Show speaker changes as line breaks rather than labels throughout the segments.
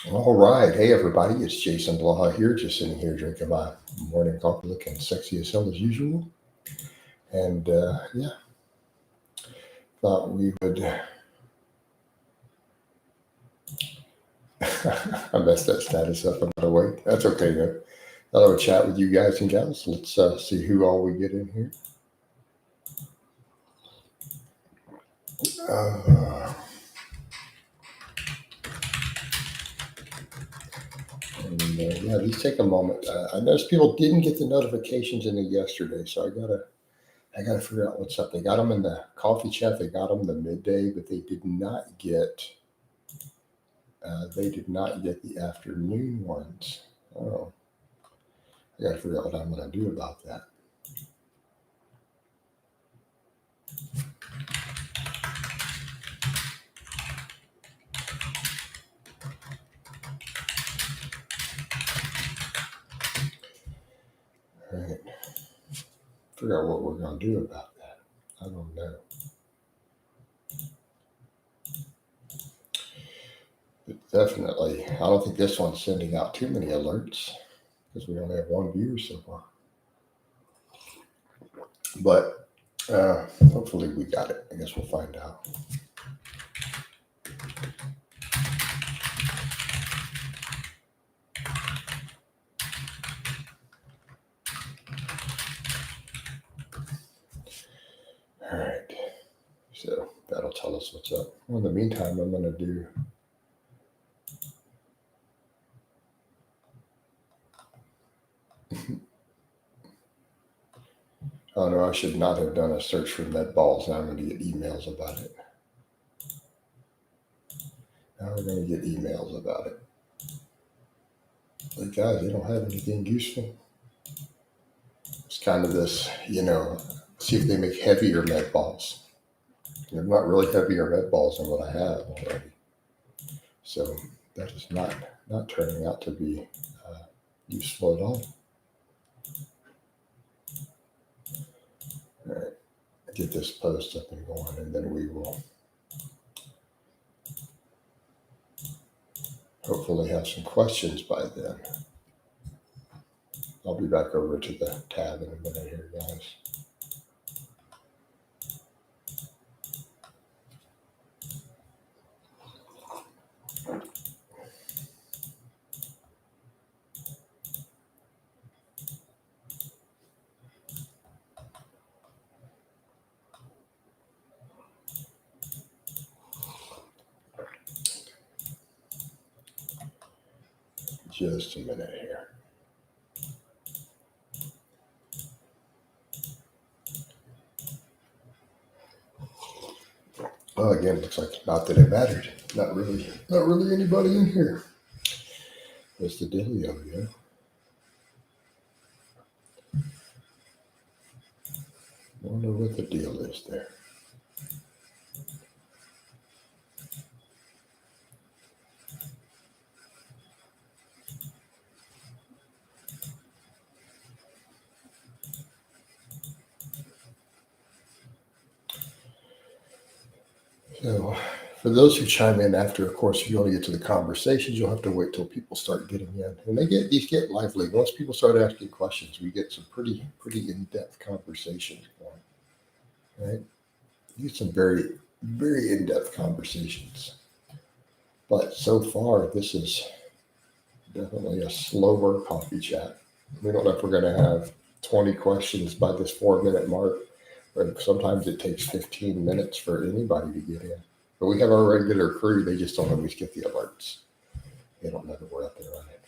All right. Hey, everybody. It's Jason Blaha here, just sitting here drinking my morning coffee, looking sexy as hell as usual. And yeah, thought we would. I messed that status up. I'm not awake. That's okay, though. Thought I would chat with you guys and gals. Let's see who all we get in here. Uh, yeah, just take a moment. I noticed people didn't get the notifications in it yesterday, so I gotta figure out what's up. They got them in the coffee chat. They got them the midday, but they did not get the afternoon ones. Oh, I got to figure out what I'm going to do about that. All right, figure out what we're going to do about that. I don't know. But definitely, I don't think this one's sending out too many alerts because we only have one viewer so far. But hopefully we got it. I guess we'll find out. All right, so that'll tell us what's up. Well, in the meantime, I'm going to do. Oh no, I should not have done a search for med balls. Now I'm going to get emails about it. Now we're going to get emails about it. Like, guys, they don't have anything useful. It's kind of this, see if they make heavier med balls. They're not really heavier med balls than what I have already. So that is not turning out to be useful at all. All right, get this post up and going, and then we will hopefully have some questions by then. I'll be back over to the tab in a minute here, guys. Just a minute here. Well, again, looks like not that it mattered. Not really anybody in here. What's the dealio, yeah? Wonder what the deal is there. So, for those who chime in after, of course, if you want to get to the conversations, you'll have to wait till people start getting in, and these get lively. Once people start asking questions, we get some pretty in depth conversations going. Right? We get some very in depth conversations. But so far, this is definitely a slower coffee chat. We don't know if we're going to have 20 questions by this 4 minute mark, or sometimes it takes 15 minutes for anybody to get in. But we have our regular crew, they just don't always get the alerts. They don't know that we're up there on it.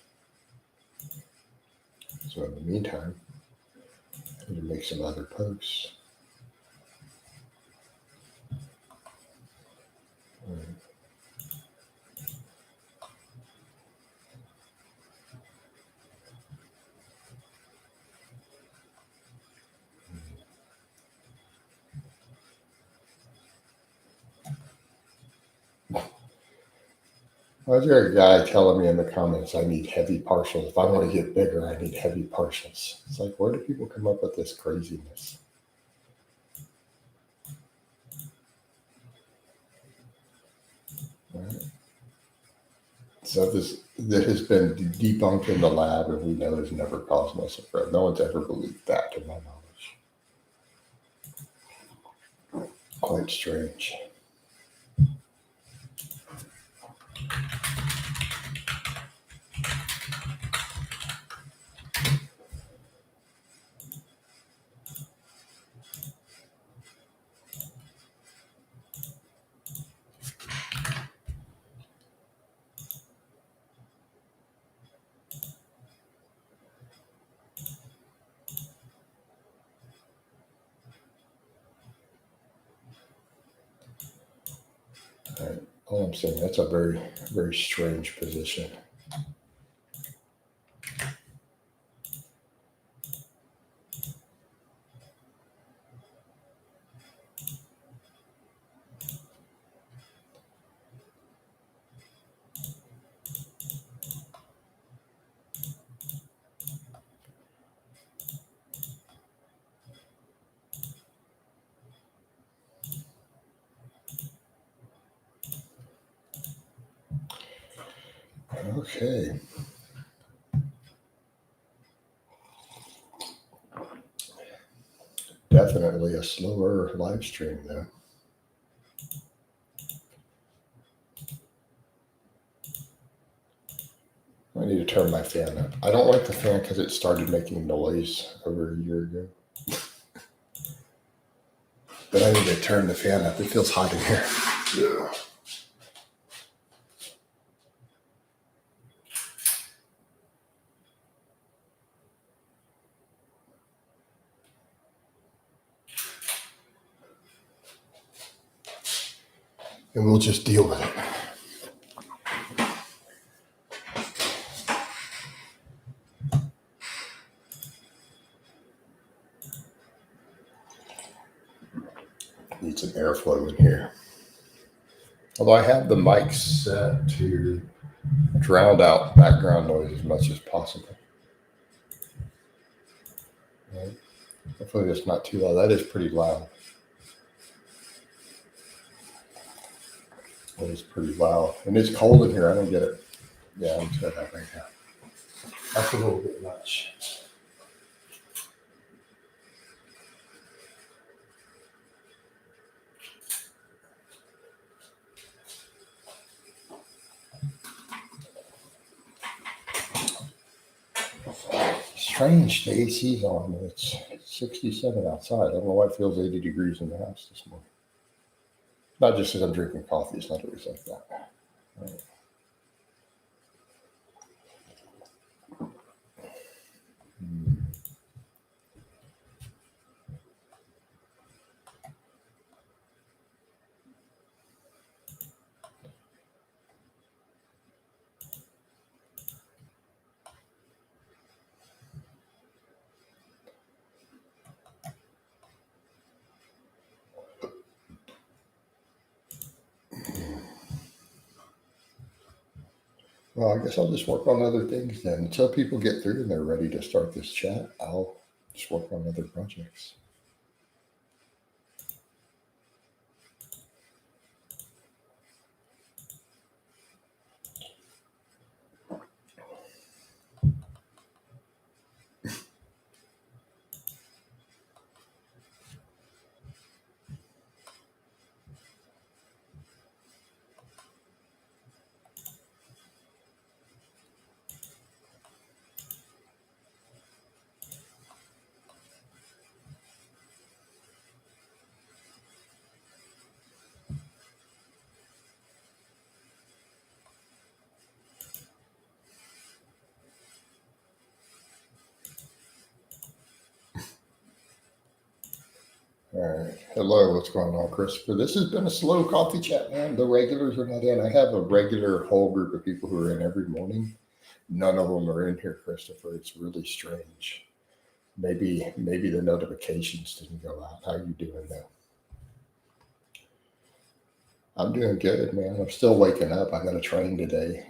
So in the meantime, I need to make some other posts. Was there a guy telling me in the comments I need heavy partials? If I want to get bigger, I need heavy partials. It's like, where do people come up with this craziness? Right? Something that has been debunked in the lab and we know has never caused muscle growth. No one's ever believed that, to my knowledge. Quite strange. All I'm saying, that's a very, very strange position. Okay. Definitely a slower live stream, though. I need to turn my fan up. I don't like the fan because it started making noise over a year ago. But I need to turn the fan up. It feels hot in here. Yeah. And we'll just deal with it. Need some airflow in here. Although I have the mic set to drown out background noise as much as possible. Right. Hopefully that's not too loud. That is pretty loud. It is pretty loud. And it's cold in here. I don't get it. Yeah, I'm set up right now. That's a little bit much. Strange, the AC's on. It's 67 outside. I don't know why it feels 80 degrees in the house this morning. Not just because I'm drinking coffee. It's not always like that. Right. Well, I guess I'll just work on other things then. Until people get through and they're ready to start this chat, I'll just work on other projects. All right. Hello, what's going on, Christopher? This has been a slow coffee chat, man. The regulars are not in. I have a regular whole group of people who are in every morning. None of them are in here, Christopher. It's really strange. Maybe the notifications didn't go out. How you doing though? I'm doing good, man. I'm still waking up. I got to train today.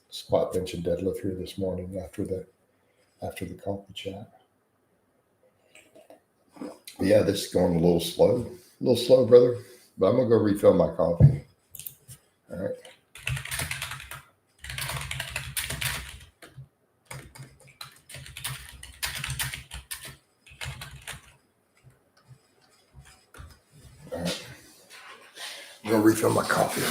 Squat, bench, and deadlift here this morning after the coffee chat. But yeah, this is going a little slow, brother. But I'm gonna go refill my coffee. All right. go refill my coffee.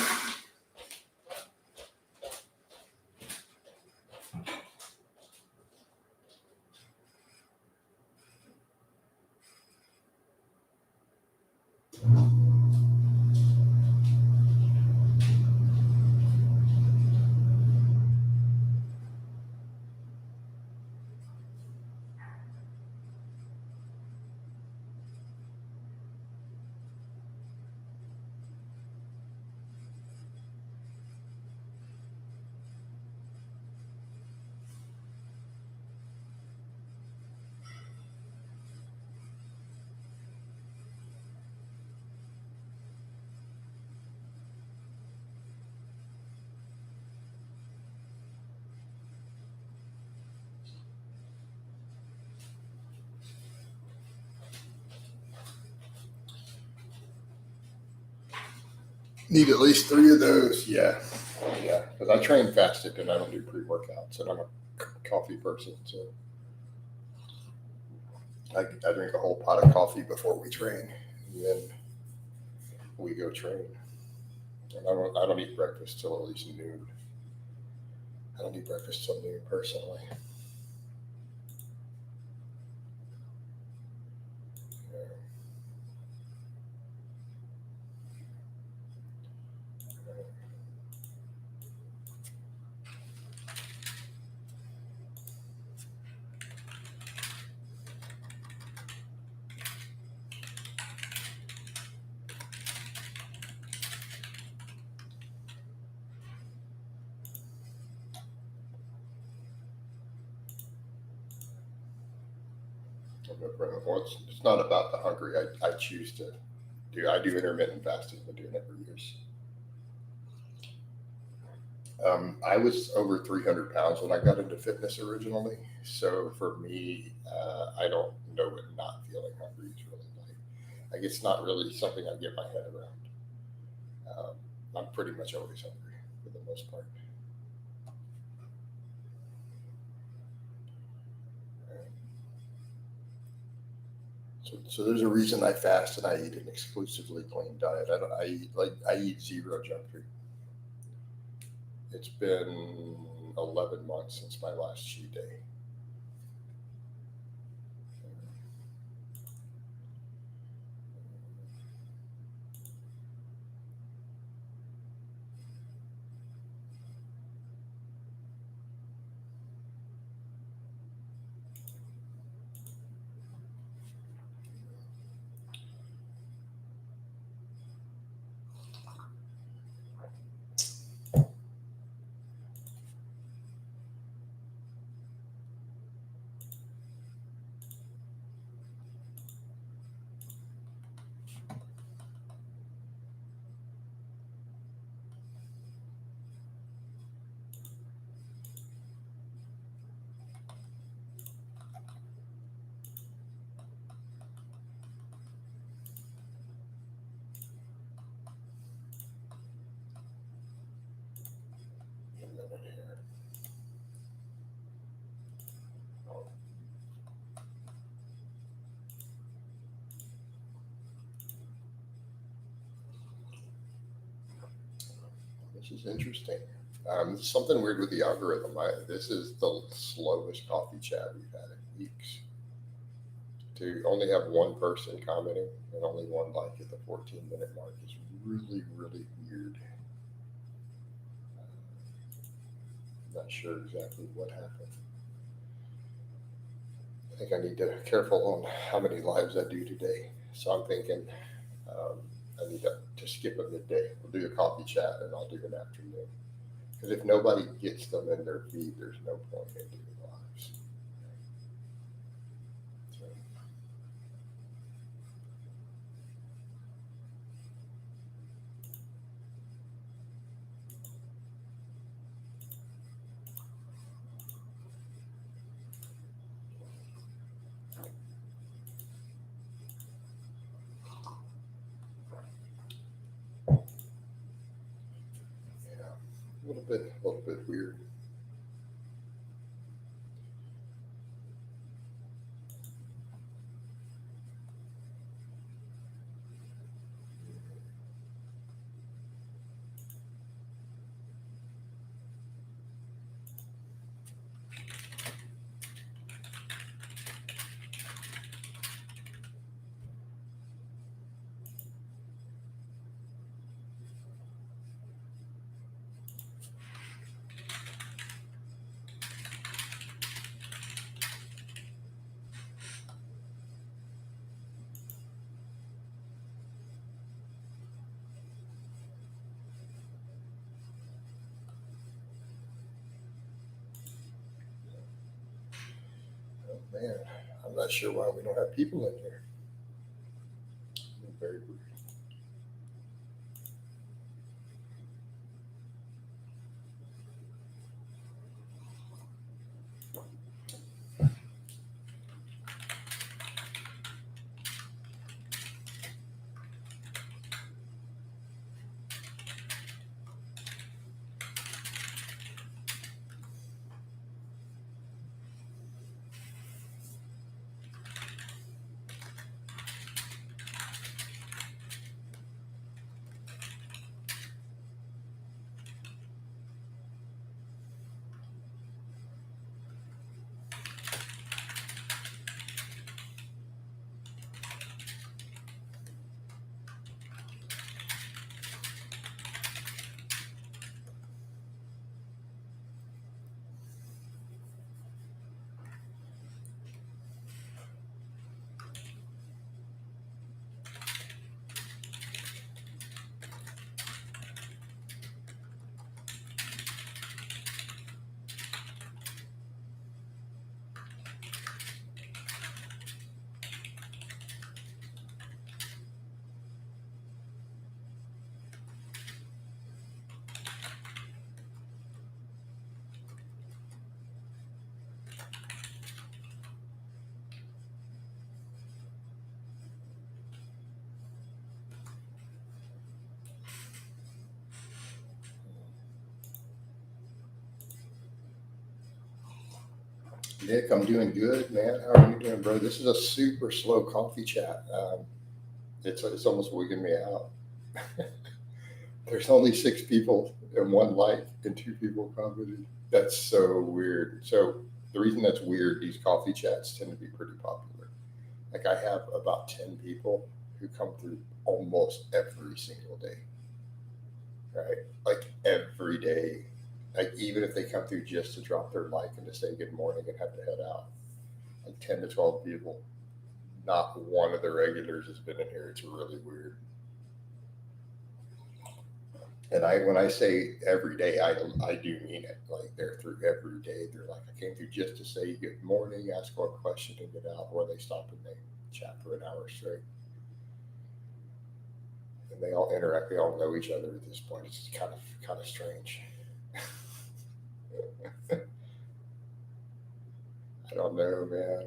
Need at least 3 of those. Yeah. Because I train fasted and I don't do pre-workouts, and I'm a coffee person, so I drink a whole pot of coffee before we train, and then we go train. And I don't eat breakfast till at least noon. I don't eat breakfast till noon personally. Well, it's not about the hungry. I choose to do. I do intermittent fasting. I've been doing it for years. I was over 300 pounds when I got into fitness originally. So for me, I don't know what not feeling hungry is really like. Like, it's not really something I get my head around. I'm pretty much always hungry for the most part. So there's a reason I fast and I eat an exclusively clean diet. I eat zero junk food. It's been 11 months since my last cheat day. This is interesting. Something weird with the algorithm. This is the slowest coffee chat we've had in weeks. To only have one person commenting and only one like at the 14-minute mark is really, really weird. Not sure exactly what happened. I think I need to be careful on how many lives I do today. So I'm thinking I need to skip a midday. We'll do a coffee chat and I'll do an afternoon. Because if nobody gets them in their feed, there's no point in doing lives. So, yeah, a little bit weird. Oh man, I'm not sure why we don't have people in here. Very weird. Nick, I'm doing good, man. How are you doing, bro? This is a super slow coffee chat. It's almost wigging me out. There's only 6 people and 1 like and 2 people commented. That's so weird. So the reason that's weird, these coffee chats tend to be pretty popular. Like I have about 10 people who come through almost every single day, right? Like every day. Like even if they come through just to drop their like and to say good morning and have to head out, like 10 to 12 people. Not one of the regulars has been in here. It's really weird. And when I say every day, I do mean it. Like they're through every day. They're like, I came through just to say good morning, ask one question, and get out. Or they stop and they chat for an hour straight. And they all interact. They all know each other at this point. It's kind of strange. I don't know, man.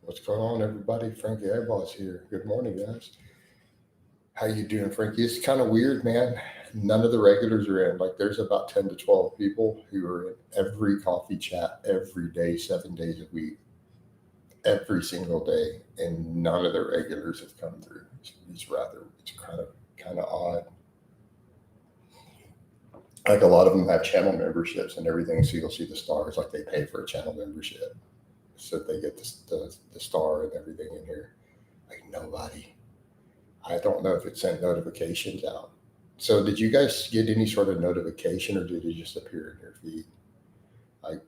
What's going on, everybody? Frankie Airball's here. Good morning, guys. How you doing, Frankie? It's kind of weird, man. None of the regulars are in. Like, there's about 10 to 12 people who are in every coffee chat every day, 7 days a week, every single day, and none of the regulars have come through. It's kind of odd. Like a lot of them have channel memberships and everything, so you'll see the stars. Like they pay for a channel membership, so they get the star and everything in here. Like nobody. I don't know if it sent notifications out. So did you guys get any sort of notification, or did it just appear in your feed? Like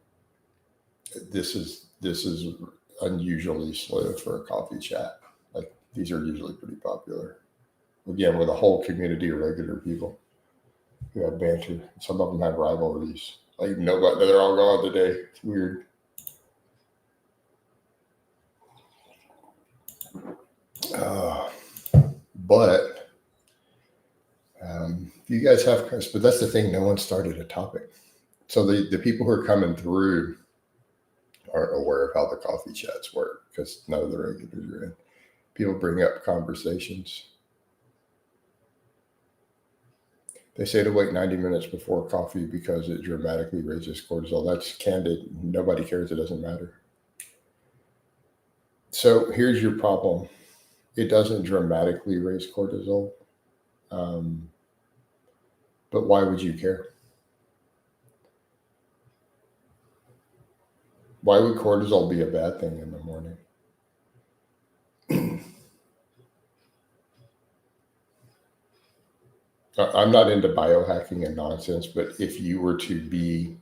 this is unusually slow for a coffee chat. Like these are usually pretty popular. Again, with a whole community of regular people who have banter. Some of them have rivalries. Like nobody, they're all gone today. It's weird. But you guys have, but that's the thing. No one started a topic. So the people who are coming through aren't aware of how the coffee chats work because none of the regulars are in. People bring up conversations. They say to wait 90 minutes before coffee because it dramatically raises cortisol. That's candid. Nobody cares. It doesn't matter. So here's your problem. It doesn't dramatically raise cortisol. But why would you care? Why would cortisol be a bad thing in the morning? I'm not into biohacking and nonsense, but if you were to be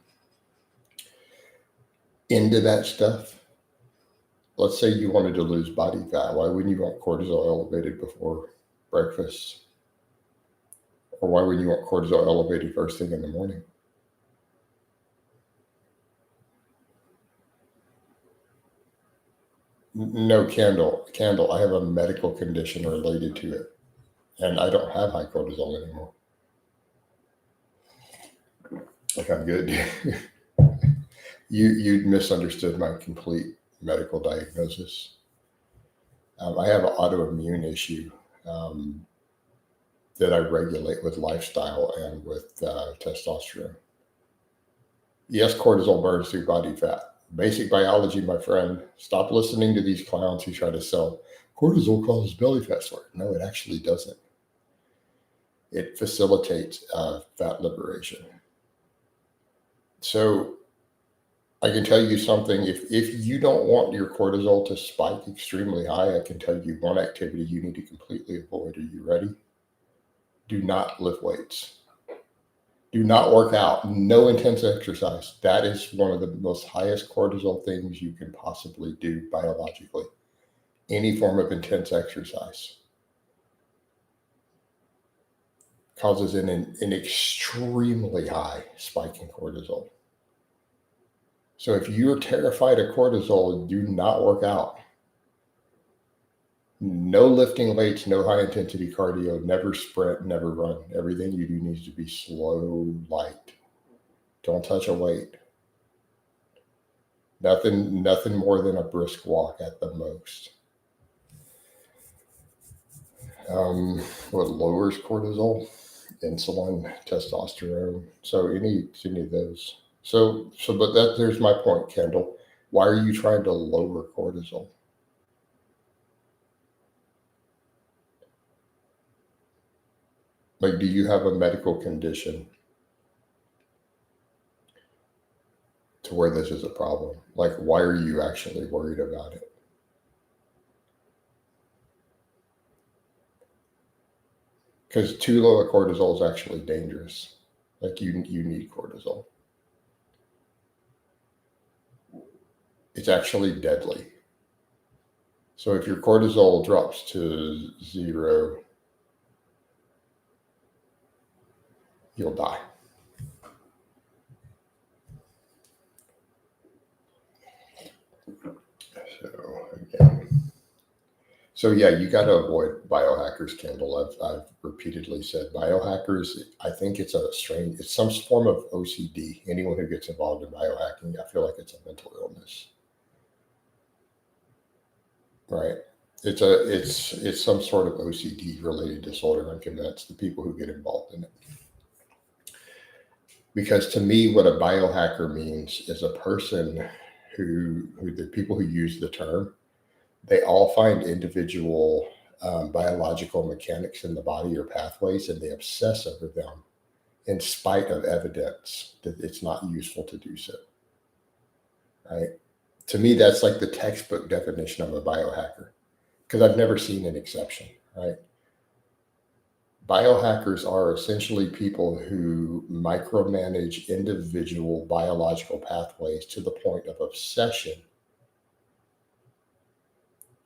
into that stuff, let's say you wanted to lose body fat, why wouldn't you want cortisol elevated before breakfast? Or why wouldn't you want cortisol elevated first thing in the morning? No, Candle, I have a medical condition related to it, and I don't have high cortisol anymore. Like, I'm good. You misunderstood my complete medical diagnosis. I have an autoimmune issue that I regulate with lifestyle and with testosterone. Yes, cortisol burns through body fat. Basic biology, my friend. Stop listening to these clowns who try to sell cortisol causes belly fat sore. No, it actually doesn't. It facilitates fat liberation. So I can tell you something. If you don't want your cortisol to spike extremely high, I can tell you one activity you need to completely avoid. Are you ready? Do not lift weights. Do not work out. No intense exercise. That is one of the most highest cortisol things you can possibly do biologically. Any form of intense exercise causes an extremely high spike in cortisol. So if you're terrified of cortisol, do not work out. No lifting weights, no high intensity cardio, never sprint, never run. Everything you do needs to be slow, light. Don't touch a weight. Nothing more than a brisk walk at the most. What lowers cortisol? Insulin, testosterone. So any of those. But there's my point, Kendall. Why are you trying to lower cortisol? Like, do you have a medical condition to where this is a problem? Like, why are you actually worried about it? Because too low a cortisol is actually dangerous. Like, you need cortisol. It's actually deadly. So if your cortisol drops to 0, you'll die. So yeah, you got to avoid biohackers, Kendall. I've repeatedly said biohackers. I think it's some form of OCD. Anyone who gets involved in biohacking, I feel like it's a mental illness, right? It's some sort of OCD related disorder. I'm convinced the people who get involved in it. Because to me, what a biohacker means is a person who the people who use the term, they all find individual biological mechanics in the body or pathways, and they obsess over them in spite of evidence that it's not useful to do so. Right? To me, that's like the textbook definition of a biohacker, because I've never seen an exception. Right? Biohackers are essentially people who micromanage individual biological pathways to the point of obsession,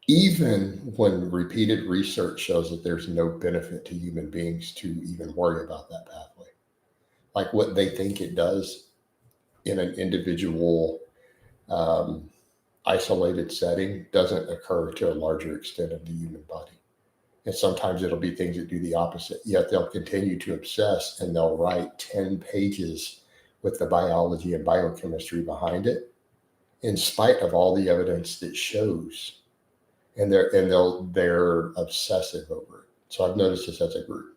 even when repeated research shows that there's no benefit to human beings to even worry about that pathway. like what they think it does in an individual isolated setting doesn't occur to a larger extent of the human body. And sometimes it'll be things that do the opposite, yet they'll continue to obsess and they'll write 10 pages with the biology and biochemistry behind it, in spite of all the evidence that shows. And they're obsessive over it. So I've noticed this as a group.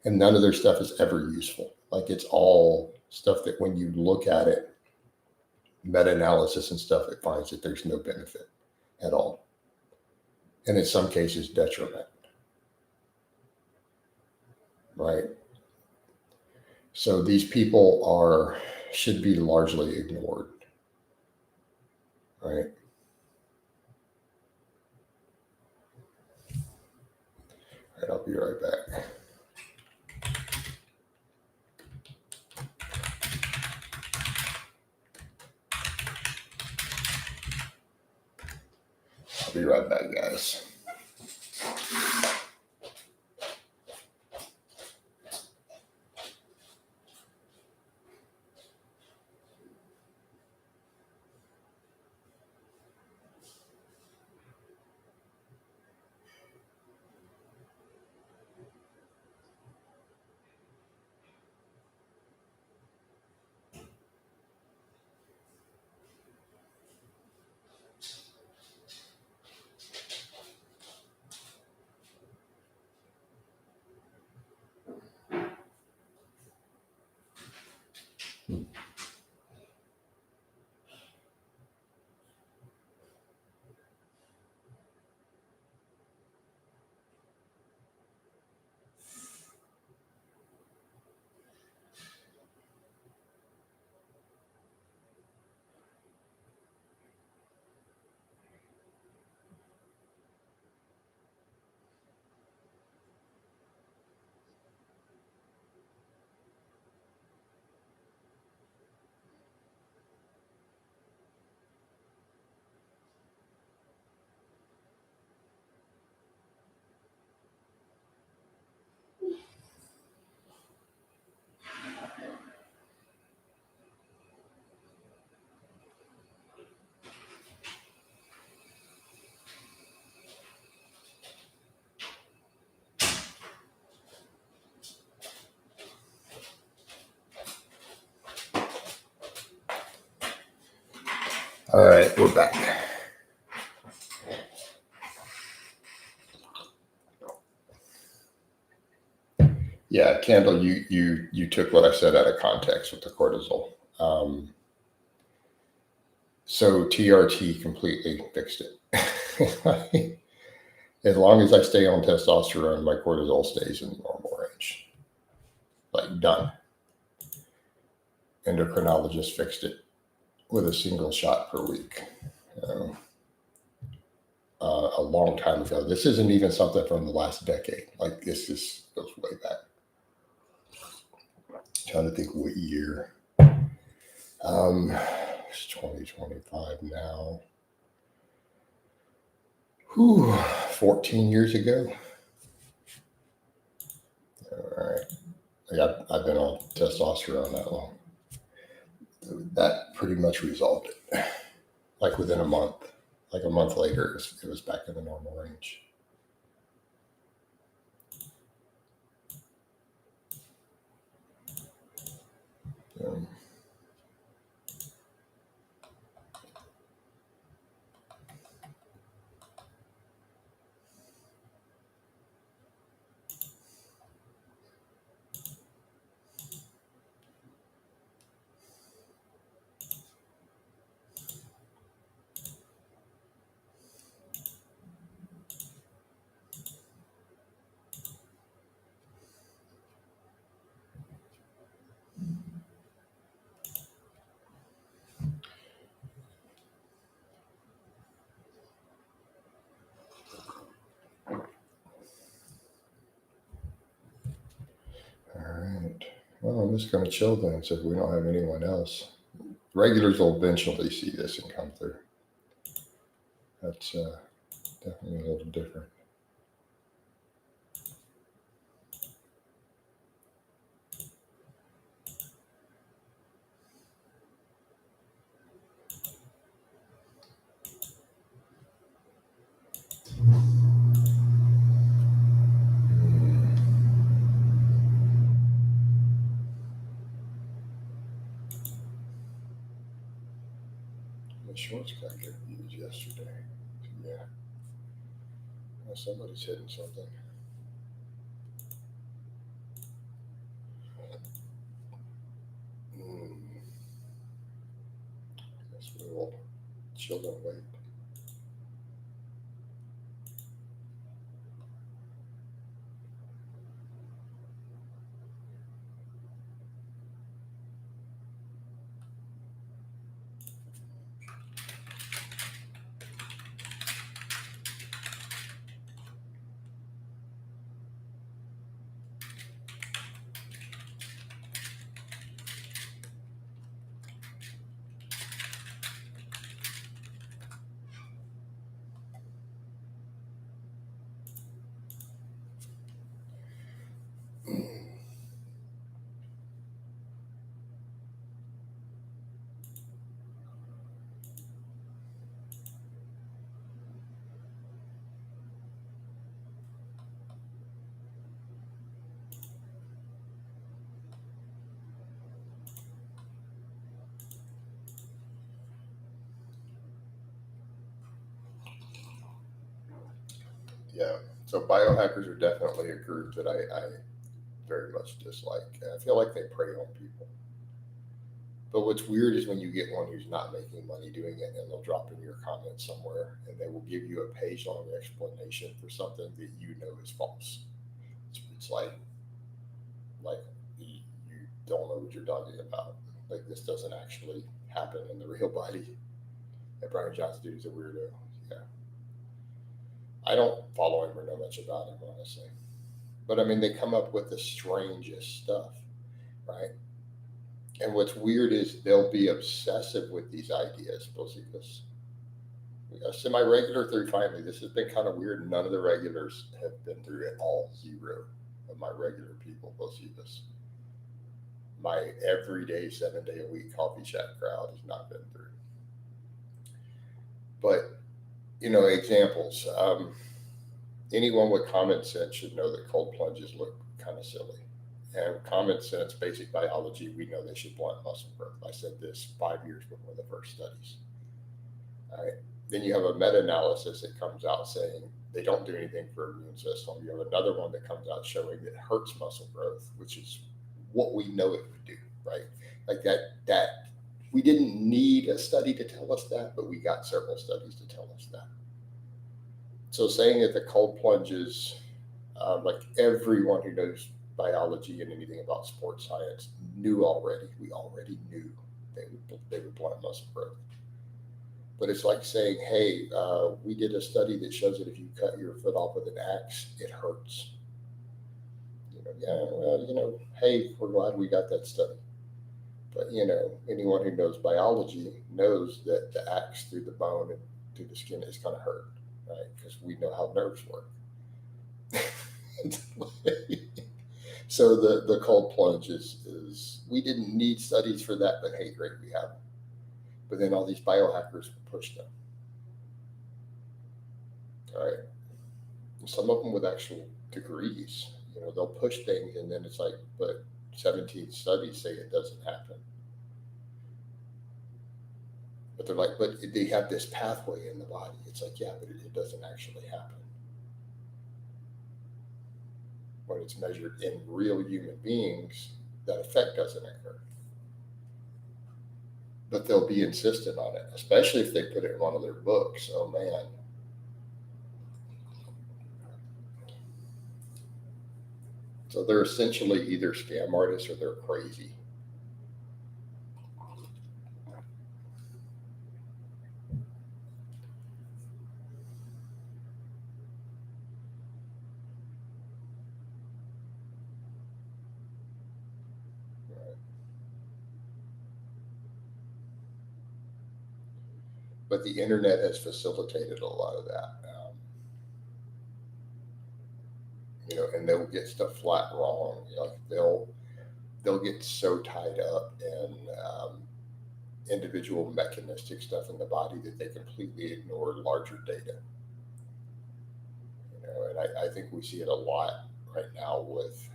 And none of their stuff is ever useful. Like it's all stuff that when you look at it, meta-analysis and stuff, it finds that there's no benefit at all. And in some cases, detriment. Right? So these people should be largely ignored. Right? All right, I'll be right back. I'll be right back, guys. All right, we're back. Yeah, Kendall, you took what I said out of context with the cortisol. So TRT completely fixed it. As long as I stay on testosterone, my cortisol stays in the normal range. Like done. Endocrinologist fixed it with a single shot per week. A long time ago. This isn't even something from the last decade. Like this goes way back. Trying to think what year. It's 2025 now. 14 years ago. All right. Like I've been on testosterone that long. That pretty much resolved it. Like within a month. Like a month later, it was back in the normal range. Well, I'm just going to chill then so if we don't have anyone else. Regulars will eventually see this and come through. That's definitely a little different. The shorts got good views yesterday. Yeah, well, somebody's hitting something. Mm, guess we will chill and wait. Yeah, so biohackers are definitely a group that I very much dislike. I feel like they prey on people. But what's weird is when you get one who's not making money doing it, and they'll drop in your comments somewhere, and they will give you a page-long explanation for something that you know is false. It's like you don't know what you're talking about. Like this doesn't actually happen in the real body. And Brian Johnson dude is a weirdo. Yeah, I don't follow him or know much about him honestly. But I mean, they come up with the strangest stuff, right? And what's weird is they'll be obsessive with these ideas. Because we got semi-regular through finally. This has been kind of weird. None of the regulars have been through it. All zero of my regular people will see this. My everyday 7 day a week coffee chat crowd has not been through. But examples. Anyone with common sense should know that cold plunges look kind of silly. And common sense, basic biology, we know they should blunt muscle growth. I said this 5 years before the first studies. All right. Then you have a meta-analysis that comes out saying they don't do anything for immune system. You have another one that comes out showing that it hurts muscle growth, which is what we know it would do, right? Like that we didn't need a study to tell us that, but we got several studies to tell us that. So saying that the cold plunges, like everyone who knows biology and anything about sports science knew already. We already knew they would blunt muscle growth. But it's like saying, hey, we did a study that shows that if you cut your foot off with an axe, it hurts. Yeah, well, hey, we're glad we got that study. But anyone who knows biology knows that the axe through the bone and through the skin is going to hurt, right? Because we know how nerves work. So the cold plunge is we didn't need studies for that, but hey, great, we have them. But then all these biohackers push them. All right. And some of them with actual degrees. They'll push things and then it's like, but 17 studies say it doesn't happen. But they're like, but they have this pathway in the body. It's like, yeah, but it doesn't actually happen. When it's measured in real human beings, that effect doesn't occur. But they'll be insistent on it, especially if they put it in one of their books. Oh man. So they're essentially either scam artists or they're crazy. Right? But the internet has facilitated a lot of that. And they'll get stuff flat wrong. Like they'll get so tied up in individual mechanistic stuff in the body that they completely ignore larger data. And I think we see it a lot right now with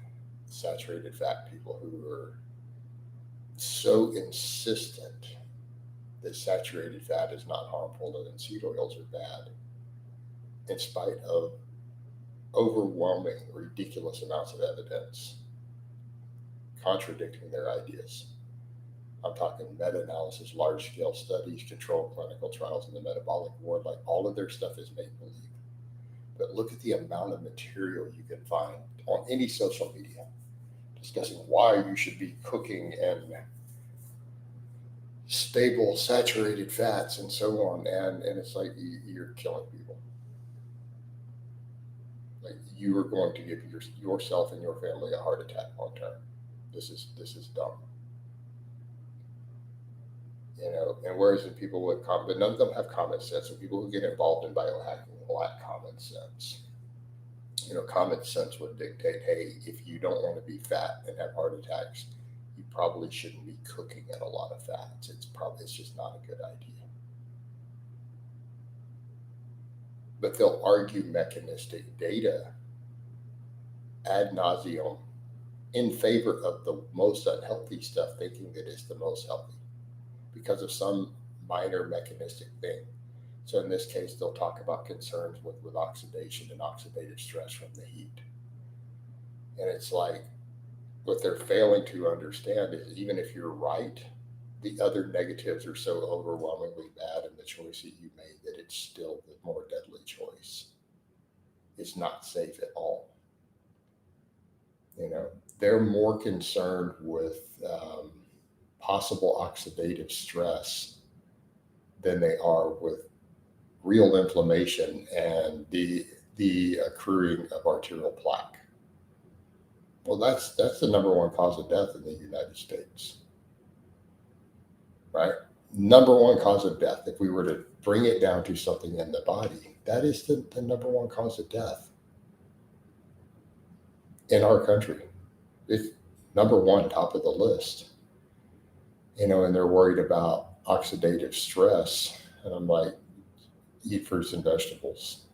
saturated fat people who are so insistent that saturated fat is not harmful and seed oils are bad, in spite of overwhelming, ridiculous amounts of evidence contradicting their ideas. I'm talking meta-analysis, large-scale studies, controlled clinical trials in the metabolic ward. Like, all of their stuff is make-believe. But look at the amount of material you can find on any social media discussing why you should be cooking and stable saturated fats and so on. And it's like you're killing people. Like, you are going to give yourself and your family a heart attack long term. This is dumb. And whereas in people with but none of them have common sense. And people who get involved in biohacking lack common sense. Common sense would dictate, hey, if you don't want to be fat and have heart attacks, you probably shouldn't be cooking in a lot of fats. It's just not a good idea. But they'll argue mechanistic data ad nauseum in favor of the most unhealthy stuff, thinking that it's the most healthy because of some minor mechanistic thing. So in this case, they'll talk about concerns with oxidation and oxidative stress from the heat. And it's like, what they're failing to understand is, even if you're right, the other negatives are so overwhelmingly bad in the choice that you made that it's still the more deadly choice. It's not safe at all. They're more concerned with possible oxidative stress than they are with real inflammation and the accruing of arterial plaque. Well, that's the number one cause of death in the United States, right? Number one cause of death. If we were to bring it down to something in the body, that is the number one cause of death in our country. It's number one, top of the list. And they're worried about oxidative stress. And I'm like, eat fruits and vegetables.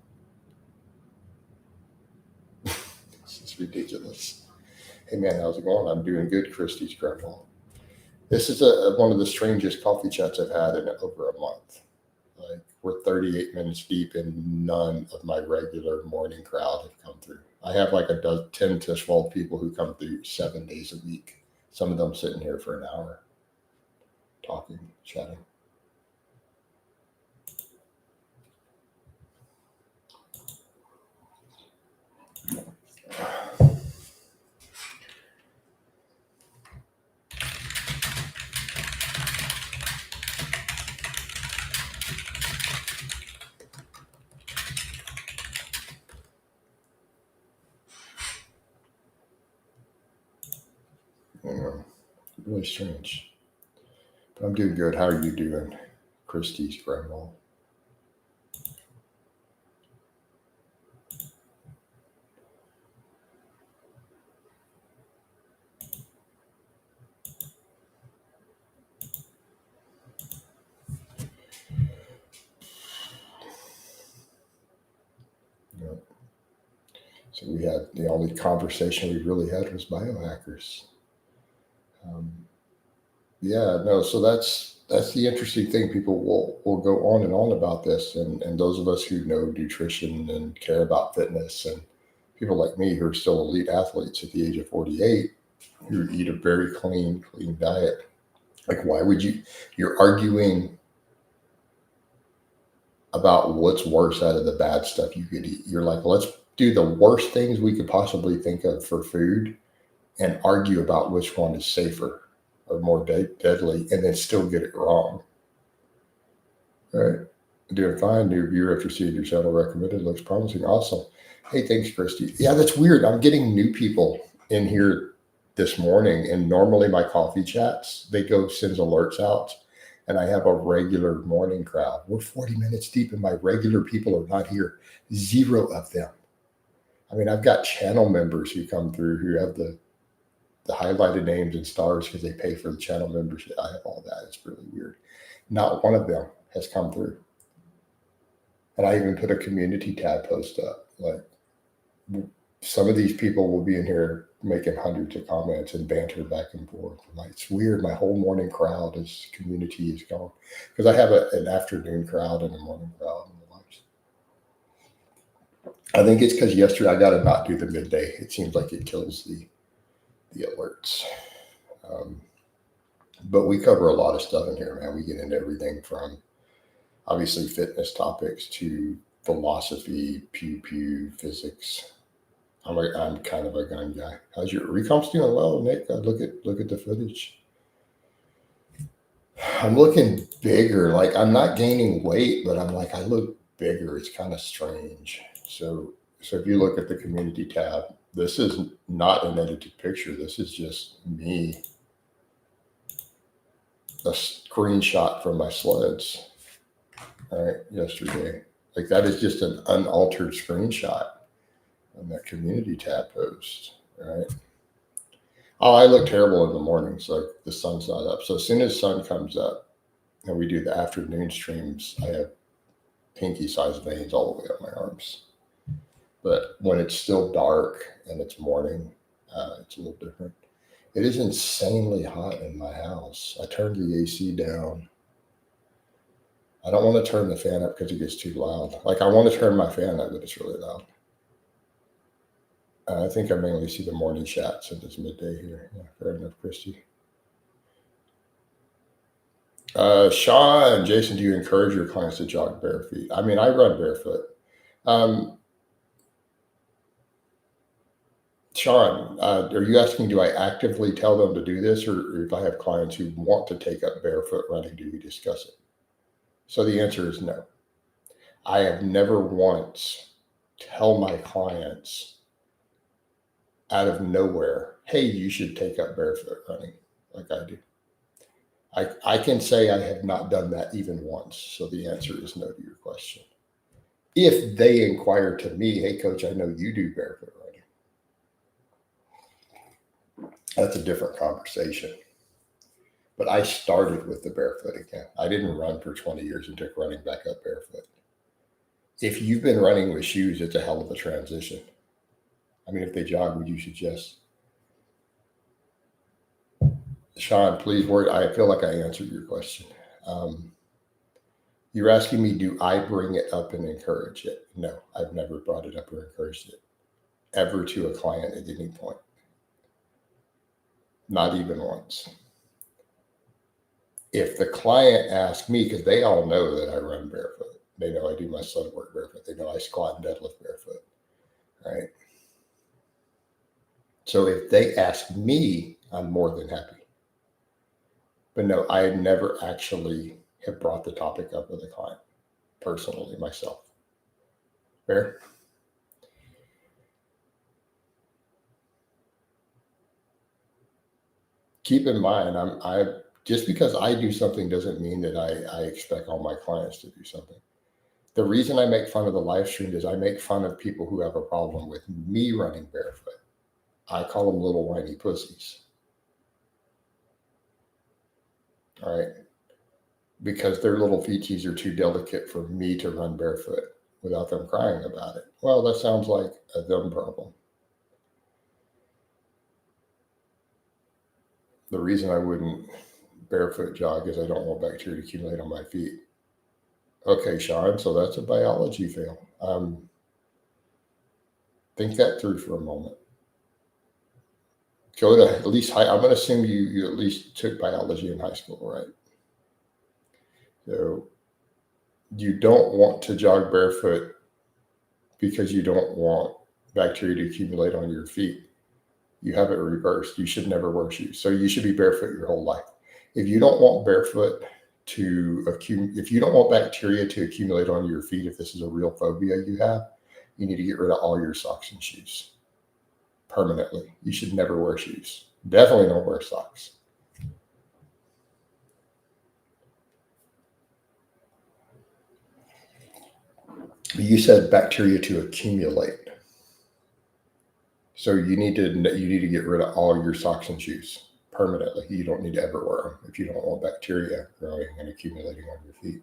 This is ridiculous. Hey man, how's it going? I'm doing good, Christy's grandma. This is one of the strangest coffee chats I've had in over a month. Like, we're 38 minutes deep and none of my regular morning crowd have come through. I have like 10 to 12 people who come through 7 days a week. Some of them sitting here for an hour, talking, chatting. Really strange. But I'm doing good. How are you doing, Christy's grandma? Yep. So we had, the only conversation we really had was biohackers. So that's the interesting thing. People will go on and on about this, and those of us who know nutrition and care about fitness, and people like me who are still elite athletes at the age of 48, who eat a very clean diet. Like, why would you're arguing about what's worse out of the bad stuff you could eat. You're like, let's do the worst things we could possibly think of for food and argue about which one is safer or more deadly, and then still get it wrong. All right. Doing fine. New viewer after seeing your channel recommended. Looks promising. Awesome. Hey, thanks, Christy. Yeah, that's weird. I'm getting new people in here this morning, and normally my coffee chats, sends alerts out, and I have a regular morning crowd. We're 40 minutes deep, and my regular people are not here. 0 of them. I mean, I've got channel members who come through who have the highlighted names and stars because they pay for the channel membership. I have all that. It's really weird. Not one of them has come through. And I even put a community tab post up. Like, some of these people will be in here making hundreds of comments and banter back and forth. Like, it's weird. My whole morning crowd is community is gone because I have an afternoon crowd and a morning crowd. I think it's because yesterday I got to not do the midday. It seems like it kills the alerts. But we cover a lot of stuff in here, man. We get into everything from obviously fitness topics to philosophy, pew, physics. I'm kind of a gun guy. How's your recomp's doing? Well, Nick, look at the footage. I'm looking bigger. Like, I'm not gaining weight, but I'm like, I look bigger. It's kind of strange. So if you look at the community tab, this is not an edited picture. This is just me. A screenshot from my sleds. All right, yesterday. Like, that is just an unaltered screenshot on that community tab post. All right. Oh, I look terrible in the mornings. Like, the sun's not up. So as soon as the sun comes up and we do the afternoon streams, I have pinky sized veins all the way up my arms. But when it's still dark and it's morning, it's a little different. It is insanely hot in my house. I turned the AC down. I don't want to turn the fan up because it gets too loud. Like, I want to turn my fan up, but it's really loud. I think I mainly see the morning chat since it's midday here. Yeah, fair enough, Christy. Sean, Jason, do you encourage your clients to jog bare feet? I mean, I run barefoot. Sean, are you asking, do I actively tell them to do this, or if I have clients who want to take up barefoot running, do we discuss it? So the answer is no. I have never once tell my clients out of nowhere, hey, you should take up barefoot running like I do. I can say I have not done that even once. So the answer is no to your question. If they inquire to me, hey, coach, I know you do barefoot running. That's a different conversation. But I started with the barefoot again. I didn't run for 20 years and took running back up barefoot. If you've been running with shoes, it's a hell of a transition. I mean, if they jog, would you suggest? Sean, please word. I feel like I answered your question. You're asking me, do I bring it up and encourage it? No, I've never brought it up or encouraged it ever to a client at any point. Not even once. If the client asks me, because they all know that I run barefoot, they know I do my sled work barefoot, they know I squat and deadlift barefoot, right? So if they ask me, I'm more than happy. But no, I never actually have brought the topic up with a client personally myself. Fair? Keep in mind, I just because I do something doesn't mean that I expect all my clients to do something. The reason I make fun of the live stream is I make fun of people who have a problem with me running barefoot. I call them little whiny pussies. All right. Because their little feeties are too delicate for me to run barefoot without them crying about it. Well, that sounds like a them problem. The reason I wouldn't barefoot jog is I don't want bacteria to accumulate on my feet. Okay, Sean, so that's a biology fail. Think that through for a moment. Go to at least high. I'm going to assume you at least took biology in high school, right? So you don't want to jog barefoot because you don't want bacteria to accumulate on your feet. You have it reversed. You should never wear shoes. So you should be barefoot your whole life. If you don't want barefoot to accumulate, if you don't want bacteria to accumulate on your feet, if this is a real phobia you have, you need to get rid of all your socks and shoes permanently. You should never wear shoes. Definitely don't wear socks. You said bacteria to accumulate. So you need to get rid of all your socks and shoes permanently. You don't need to ever wear them if you don't want bacteria growing and accumulating on your feet.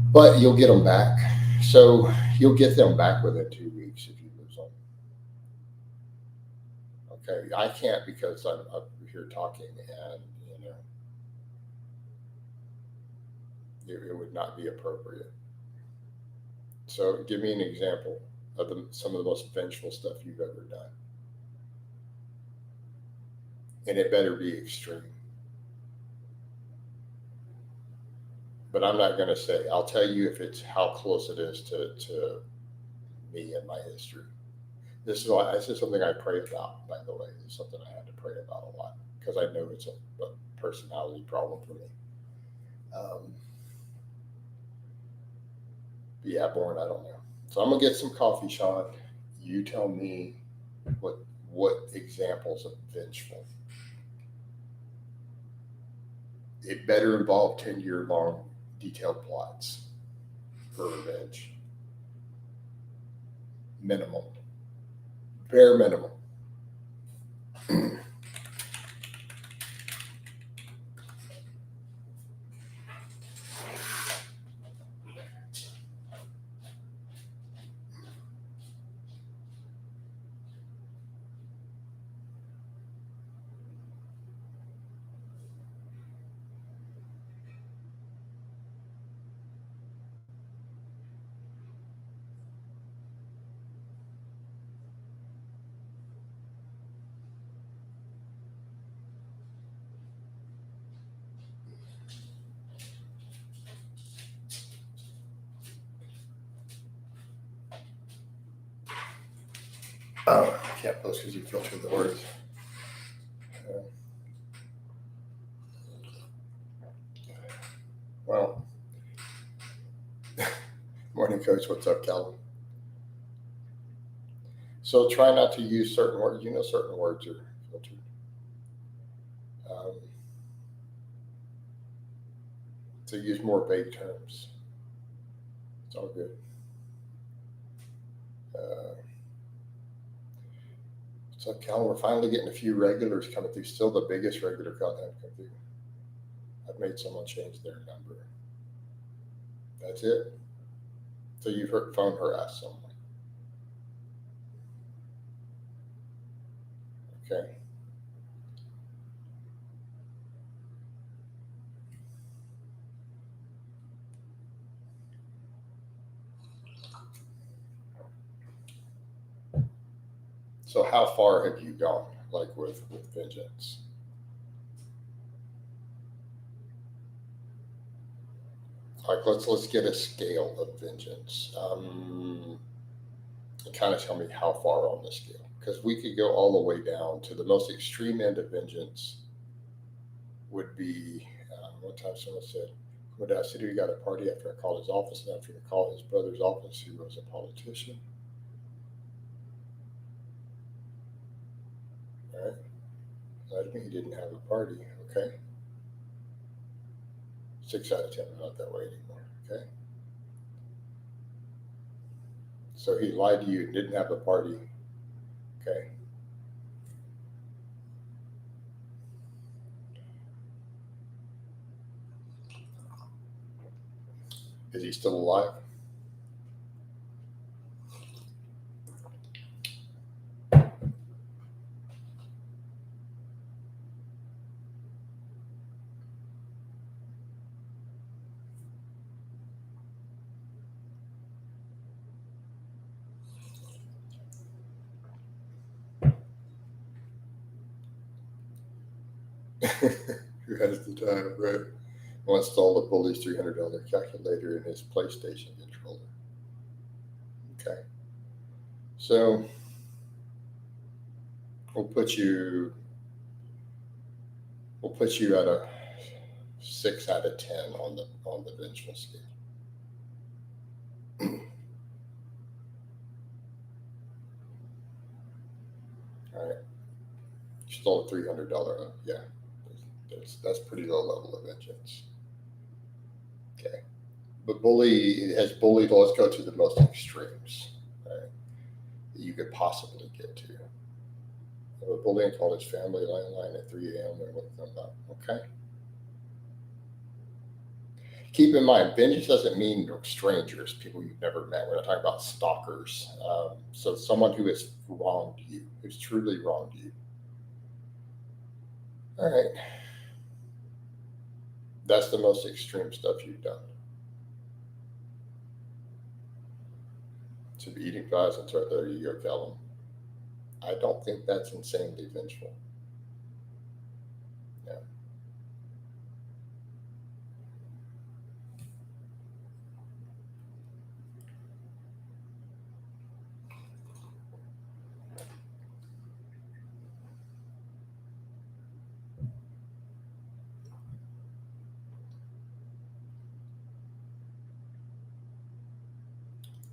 but you'll get them back. So you'll get them back within 2 weeks if you lose them. Okay, I can't because I'm up here talking, and it would not be appropriate. So give me an example of some of the most vengeful stuff you've ever done, and it better be extreme. But I'm not going to say. I'll tell you if it's how close it is to me and my history. This is something I pray about. By the way, it's something I had to pray about a lot because I know it's a personality problem for me. But yeah, born, I don't know. So I'm gonna get some coffee, Sean. You tell me what examples of vengeful. It better involve 10-year long detailed plots for revenge. Minimum. Bare minimum. Oh, I can't post because you filtered the words. Well, morning, coach. What's up, Calvin? So try not to use certain words. Certain words are filtered. So use more vague terms. It's all good. So Calvin, we're finally getting a few regulars coming through. Still the biggest regular content come through. I've made someone change their number. That's it. So you've heard phone harass someone. Okay. So how far have you gone, like with vengeance? Like let's get a scale of vengeance. And kind of tell me how far on the scale, because we could go all the way down to the most extreme end of vengeance. Would be one time someone said, "What did I say? He got a party after I called his office, and after I called his brother's office, who was a politician." All right, that mean he didn't have a party. Okay, 6 out of 10 are not that way anymore. Okay, so he lied to you and didn't have a party. Okay. Is he still alive? Who has the time, right? Wants to install the bully's $300 calculator in his PlayStation controller. Okay. So we'll put you at a 6 out of 10 on the vengeful scale. All right. You stole a $300. Yeah. That's pretty low level of vengeance. Okay. But bully has bullied, let's go to the most extremes, right, that you could possibly get to. A bullying called his family landline at 3 a.m. and looked them up. Okay. Keep in mind, vengeance doesn't mean strangers, people you've never met. We're not talking about stalkers. So someone who has wronged you, who's truly wronged you. All right. That's the most extreme stuff you've done. To be eating pies and there you go, Callum. I don't think that's insanely vengeful. Yeah.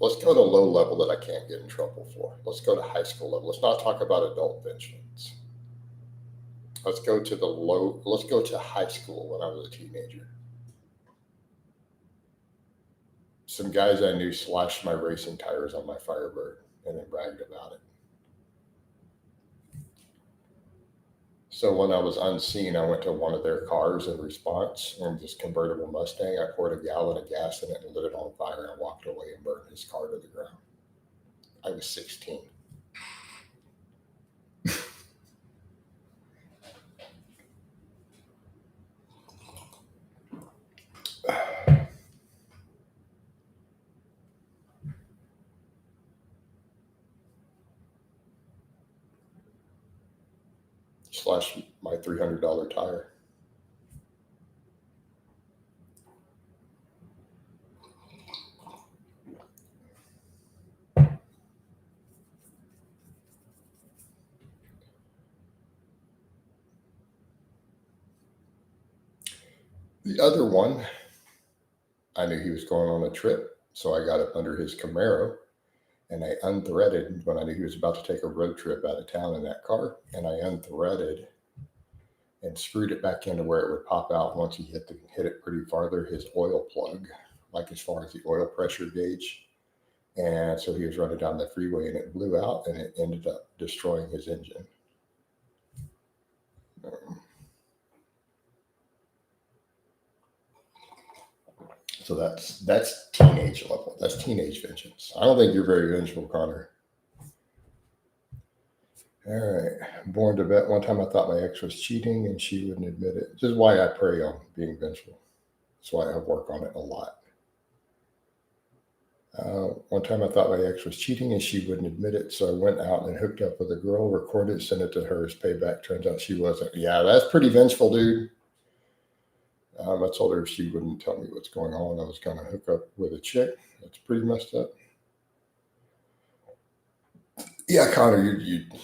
Let's go to low level that I can't get in trouble for. Let's go to high school level. Let's not talk about adult vengeance. Let's go to high school when I was a teenager. Some guys I knew slashed my racing tires on my Firebird and then bragged about it. So when I was unseen, I went to one of their cars in response, and this convertible Mustang. I poured a gallon of gas in it and lit it on fire and walked away and burned his car to the ground. I was 16. Slashed my $300 tire. The other one, I knew he was going on a trip, so I got up under his Camaro and I unthreaded when I knew he was about to take a road trip out of town in that car, and I unthreaded and screwed it back into where it would pop out once he hit it pretty farther, his oil plug, like as far as the oil pressure gauge. And so he was running down the freeway and it blew out and it ended up destroying his engine. So that's teenage level. That's teenage vengeance. I don't think you're very vengeful, Connor. All right. Born to vet. One time I thought my ex was cheating and she wouldn't admit it. This is why I prey on being vengeful. That's why I work on it a lot. One time I thought my ex was cheating and she wouldn't admit it. So I went out and hooked up with a girl, recorded, sent it to her as payback. Turns out she wasn't. Yeah, that's pretty vengeful, dude. I told her if she wouldn't tell me what's going on, I was going to hook up with a chick. That's pretty messed up. Yeah, Connor,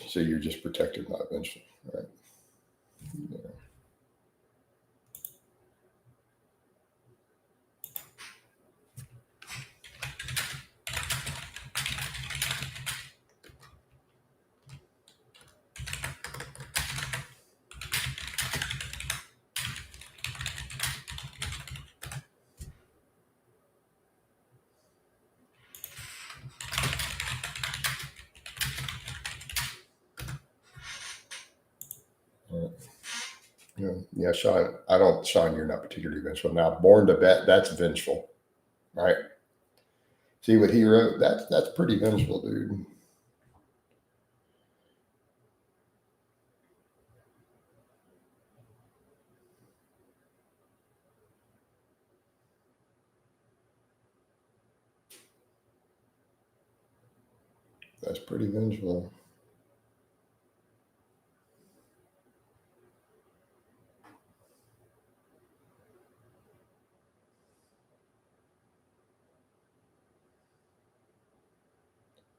so you're just protective, not vengeful, right? Yeah. Yeah, Sean. Sean, you're not particularly vengeful. Now, born to bet, that's vengeful, right? See what he wrote? That's pretty vengeful, dude. That's pretty vengeful.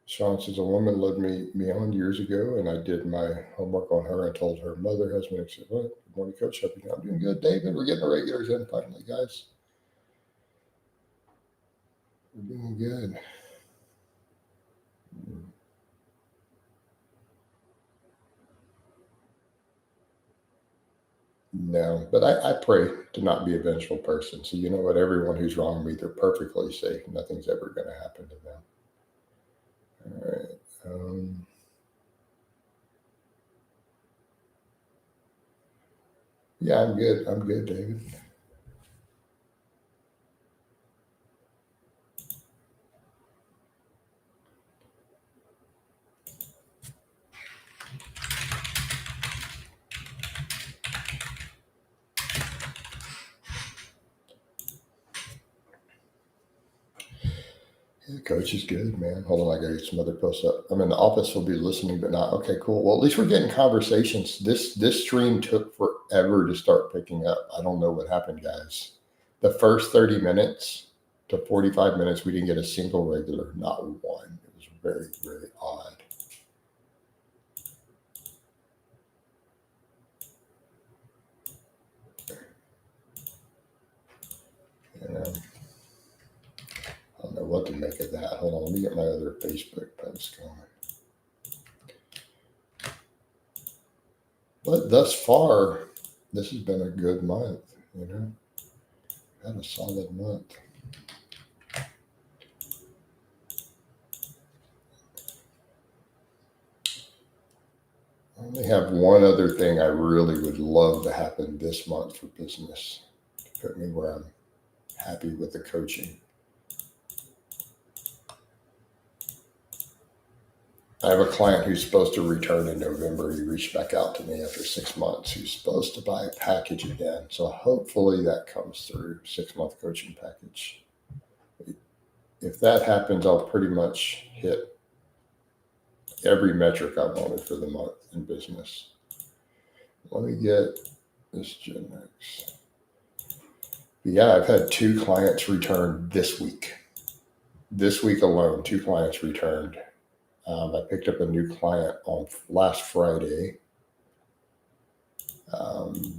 Sean says a woman led me on years ago, and I did my homework on her and told her mother, husband, etc. What? Good morning, Coach. Hope I'm doing good, David. We're getting the regulars in finally, guys. We're doing good. No, but I pray to not be a vengeful person. So you know what? Everyone who's wronged me, they're perfectly safe. Nothing's ever going to happen to them. All right. Yeah, I'm good. I'm good, David. Yeah, coach is good, man. Hold on, I gotta get some other posts up. I'm in the office, will be listening, but not okay. Cool. Well, at least we're getting conversations. This stream took forever to start picking up. I don't know what happened, guys. The first 30 minutes to 45 minutes, we didn't get a single regular, not one. It was very, very odd. You know, I don't know what to make of that. Hold on, let me get my other Facebook post going. But thus far, this has been a good month. You know, had a solid month. I only have one other thing I really would love to happen this month for business to put me where I'm happy with the coaching. I have a client who's supposed to return in November. He reached back out to me after 6 months. He's supposed to buy a package again. So hopefully that comes through, 6-month coaching package. If that happens, I'll pretty much hit every metric I wanted for the month in business. Let me get this Gen X. Yeah, I've had 2 clients return this week. This week alone, 2 clients returned. I picked up a new client on last Friday. I've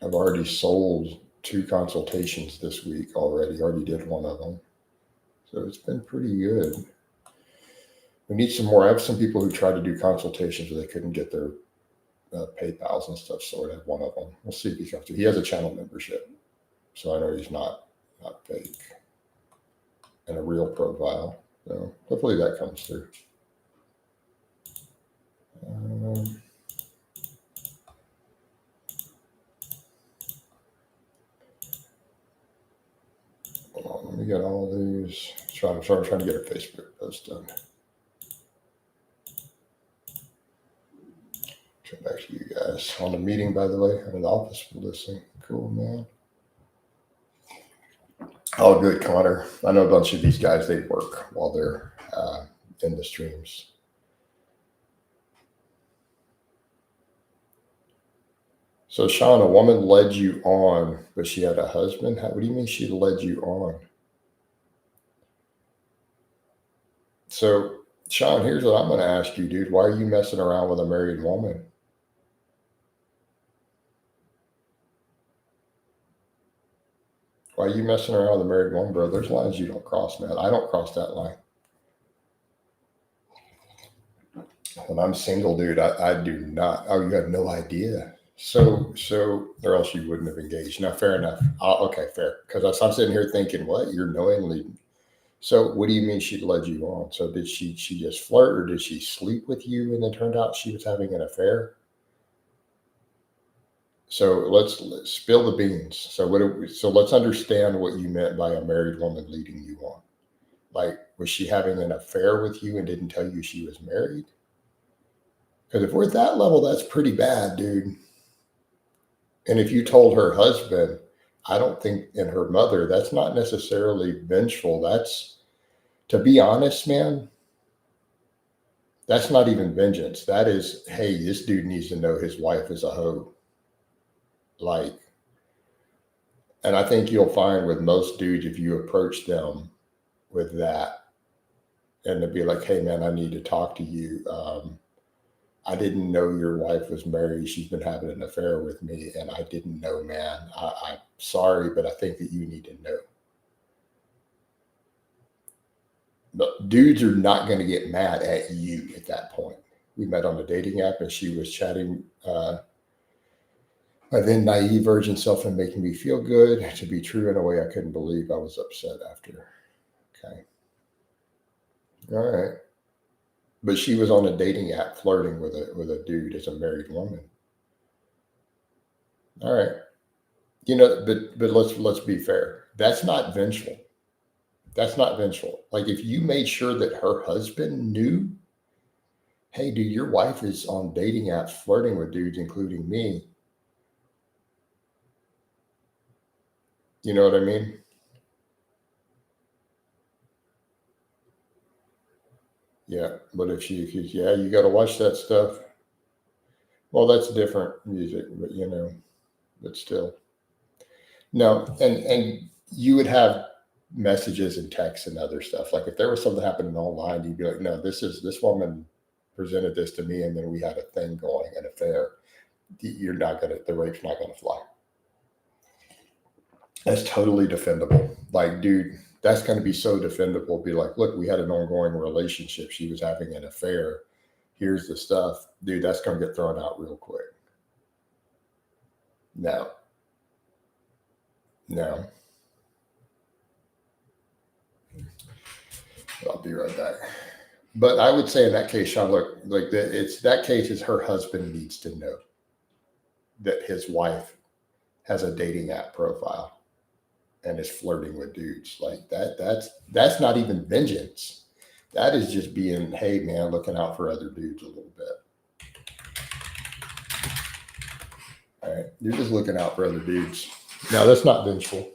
already sold 2 consultations this week already. Already did one of them. So it's been pretty good. We need some more. I have some people who tried to do consultations but they couldn't get their PayPals and stuff. So I have one of them. We'll see if he comes through. He has a channel membership. So I know he's not fake and a real profile. So hopefully that comes through. Hold on, let me get all these. I'm trying to get a Facebook post done. Come back to you guys on the meeting, by the way. I'm in the office for listening. Cool, man. All good, Connor. I know a bunch of these guys, they work while they're in the streams. So, Sean, a woman led you on, but she had a husband? What do you mean she led you on? So, Sean, here's what I'm going to ask you, dude. Why are you messing around with a married woman? Why are you messing around with a married woman, bro? There's lines you don't cross, man. I don't cross that line. When I'm single, dude, I do not. Oh, you have no idea. So, or else you wouldn't have engaged. Now, fair enough. Okay, fair. Because I'm sitting here thinking, what? You're knowingly. So, what do you mean she led you on? So, did she just flirt, or did she sleep with you, and then turned out she was having an affair? So let's spill the beans. So let's understand what you meant by a married woman leading you on. Like, was she having an affair with you and didn't tell you she was married? Because if we're at that level, that's pretty bad, dude. And if you told her husband, I don't think, and her mother, that's not necessarily vengeful. That's, to be honest, man, that's not even vengeance. That is, hey, this dude needs to know his wife is a hoe. Like, and I think you'll find with most dudes, if you approach them with that, and to be like, hey, man, I need to talk to you. I didn't know your wife was married. She's been having an affair with me, and I didn't know, man. I'm sorry, but I think that you need to know. But dudes are not going to get mad at you at that point. We met on a dating app, and she was chatting my then naive virgin self and making me feel good to be true in a way I couldn't believe. I was upset after. Okay. All right. But she was on a dating app flirting with a dude as a married woman. All right. But let's be fair. That's not vengeful. That's not vengeful. Like, if you made sure that her husband knew, hey, dude, your wife is on dating apps flirting with dudes, including me. You know what I mean? Yeah, but if she, yeah, you got to watch that stuff. Well, that's different music, but but still. No, and you would have messages and texts and other stuff. Like if there was something happening online, you'd be like, no, this woman presented this to me, and then we had a thing going, an affair. You're not gonna, the rape's not gonna fly. That's totally defendable. Like, dude, that's gonna be so defendable. Be like, look, we had an ongoing relationship. She was having an affair. Here's the stuff, dude. That's gonna get thrown out real quick. No, no. I'll be right back. But I would say in that case, Sean, look, like it's that case is her husband needs to know that his wife has a dating app profile and is flirting with dudes like that. That's not even vengeance. That is just being, hey man, looking out for other dudes a little bit. All right, you're just looking out for other dudes. Now that's not vengeful.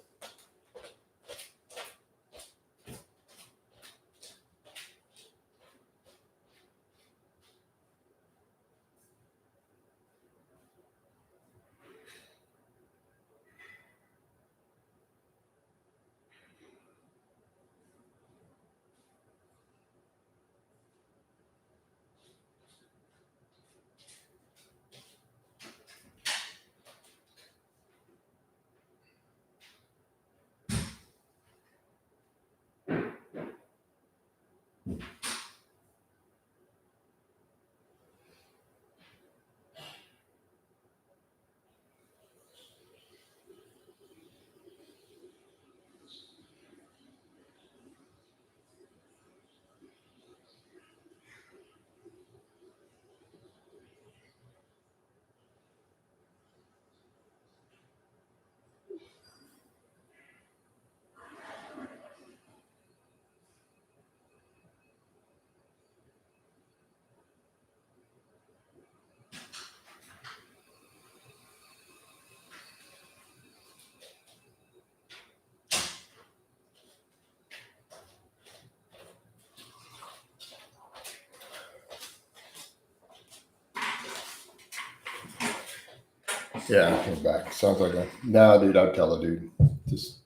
Yeah, I'm back. Sounds like a no, dude. I'd tell a dude just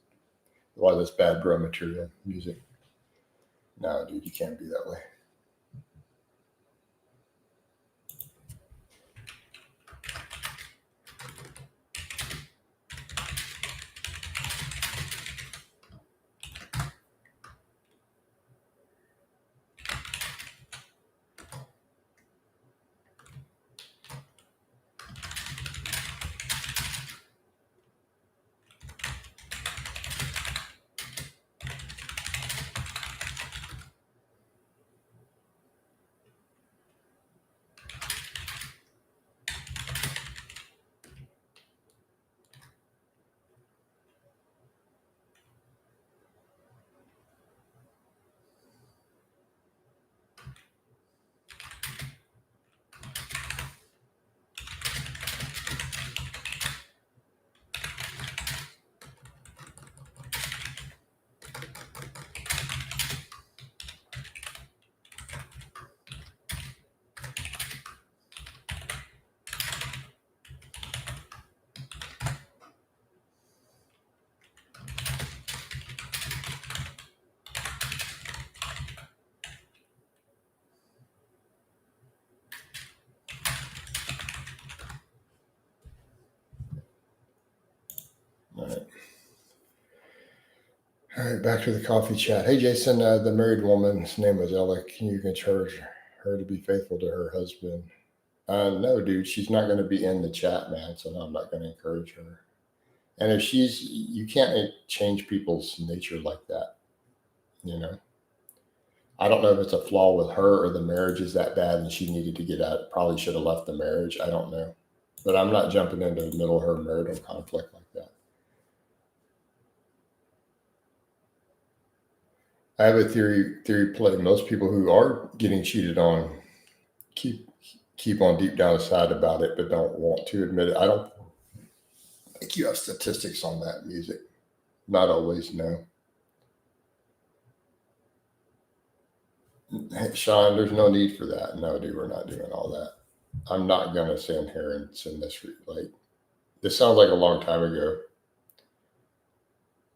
a lot of this bad bro material music. No, dude, you can't be that way. All right. All right, back to the coffee chat. Hey, Jason, the married woman's name was Ella. Can you encourage her to be faithful to her husband? No, dude, she's not going to be in the chat, man. So no, I'm not going to encourage her. And if you can't change people's nature like that. You know, I don't know if it's a flaw with her or the marriage is that bad and she needed to get out. Probably should have left the marriage. I don't know, but I'm not jumping into the middle of her marital conflict like that. I have a theory play. Most people who are getting cheated on keep keep on deep down inside about it, but don't want to admit it. I don't think you have statistics on that music. Not always, no. Hey, Sean, there's no need for that. No, dude, we're not doing all that. I'm not gonna sit here and send this. Like, this sounds like a long time ago.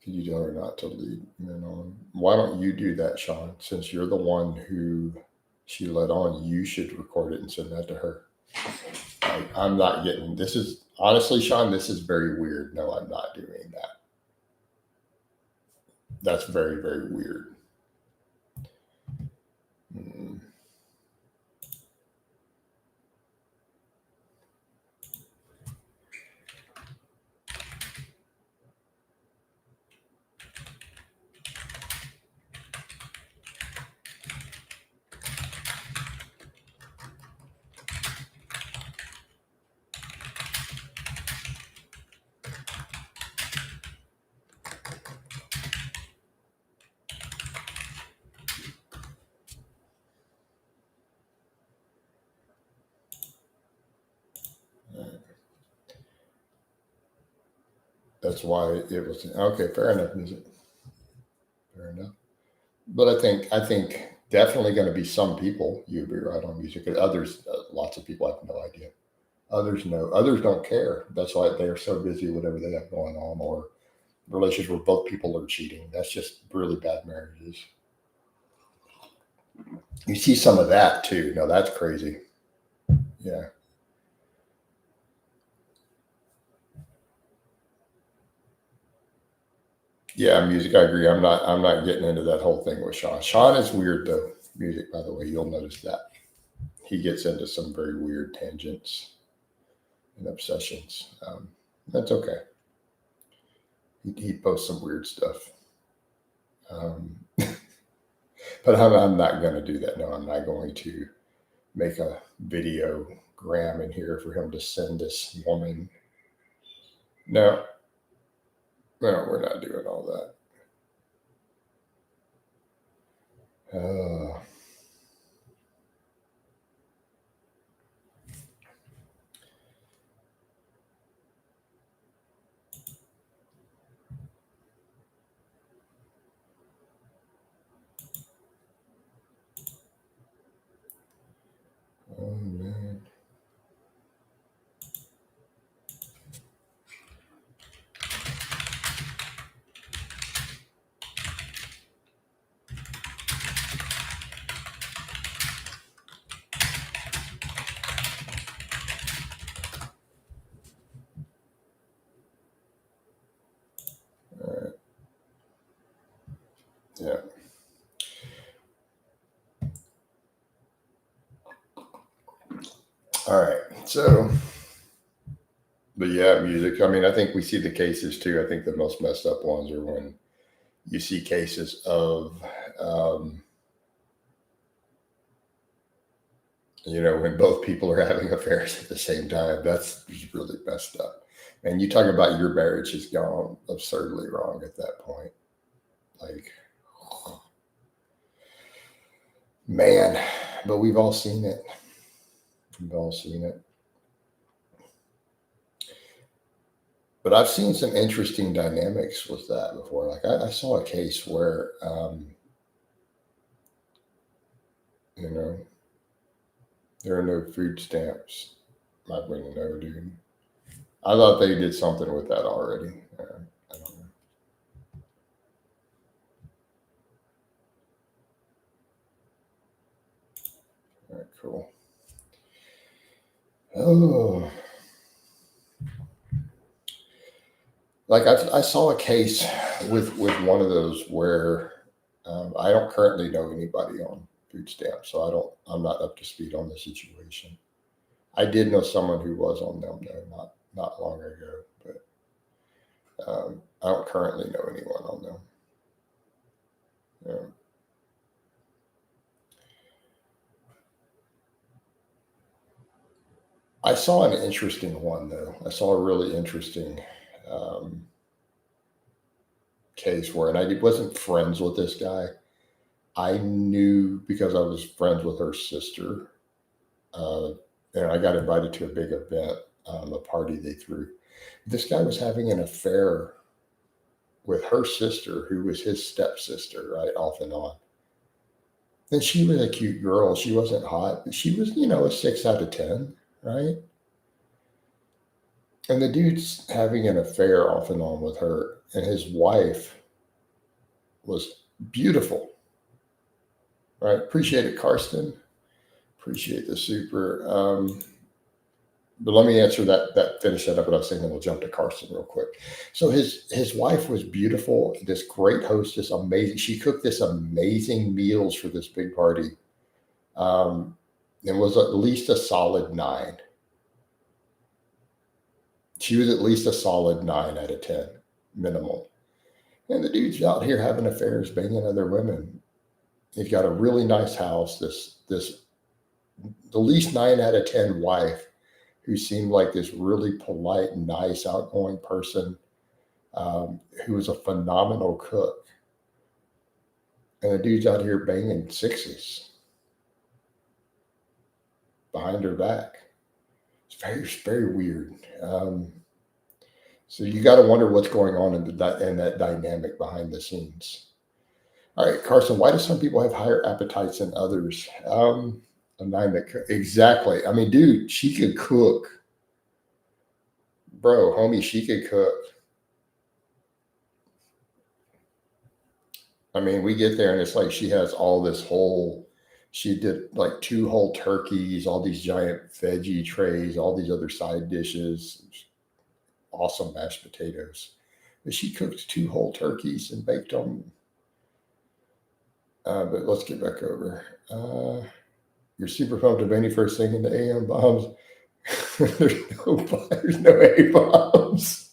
Could you tell her not to lead men on? Why don't you do that, Sean? Since you're the one who she led on, you should record it and send that to her. I'm not getting this. Is honestly, Sean, this is very weird. No, I'm not doing that. That's very, very weird. Mm. That's why it was okay. Fair enough, music. Fair enough. But I think definitely going to be some people you'd be right on music, and others, lots of people have no idea. Others know. Others don't care. That's why they are so busy with whatever they have going on, or relationships where both people are cheating. That's just really bad marriages. You see some of that too. No, that's crazy. Yeah. Yeah, music. I agree. I'm not getting into that whole thing with Sean. Sean is weird though. Music, by the way, you'll notice that he gets into some very weird tangents and obsessions. That's okay. He posts some weird stuff. Um, but I'm not going to do that. No, I'm not going to make a video gram in here for him to send this woman. No, no, we're not doing all that. Oh man. All right. Yeah. All right. So, but yeah, music. I mean, I think we see the cases too. I think the most messed up ones are when you see cases of, um, when both people are having affairs at the same time. That's really messed up. And you talk about your marriage has gone absurdly wrong at that point. Like, man, but we've all seen it. We've all seen it. But I've seen some interesting dynamics with that before. Like I saw a case where, you know, there are no food stamps. I wouldn't know, dude. I thought they did something with that already. I don't know. All right, cool. Oh, like I saw a case with one of those where I don't currently know anybody on food stamps, so I'm not up to speed on the situation. I did know someone who was on them though, not long ago, but I don't currently know anyone on them. Yeah. I saw an interesting one though. I saw a really interesting um, case where, and I wasn't friends with this guy. I knew because I was friends with her sister, uh, and I got invited to a big event, a party they threw. This guy was having an affair with her sister, who was his stepsister, right, off and on. And she was a cute girl. She wasn't hot, but she was, a 6 out of 10, right? And the dude's having an affair off and on with her, and his wife was beautiful, right? Appreciate it, Karsten. Appreciate the super. But let me answer that finish that up what I was saying, then we'll jump to Carson real quick. So his wife was beautiful, this great hostess, amazing. She cooked this amazing meals for this big party. Um, it was at least a solid 9. She was at least a solid 9 out of 10 minimum. And the dude's out here having affairs, banging other women. He's got a really nice house. This the least 9 out of 10 wife, who seemed like this really polite, nice, outgoing person, who was a phenomenal cook. And the dude's out here banging 6s behind her back. It's very weird. So you got to wonder what's going on in that dynamic behind the scenes. All right, Carson, why do some people have higher appetites than others? A 9 exactly. I mean, dude, she could cook. Bro, homie, she could cook. I mean, we get there and it's like she has all this she did like 2 whole turkeys, all these giant veggie trays, all these other side dishes, awesome mashed potatoes. But she cooked 2 whole turkeys and baked them. But let's get back over. You're super pumped of any first thing in the AM bombs. there's no A bombs.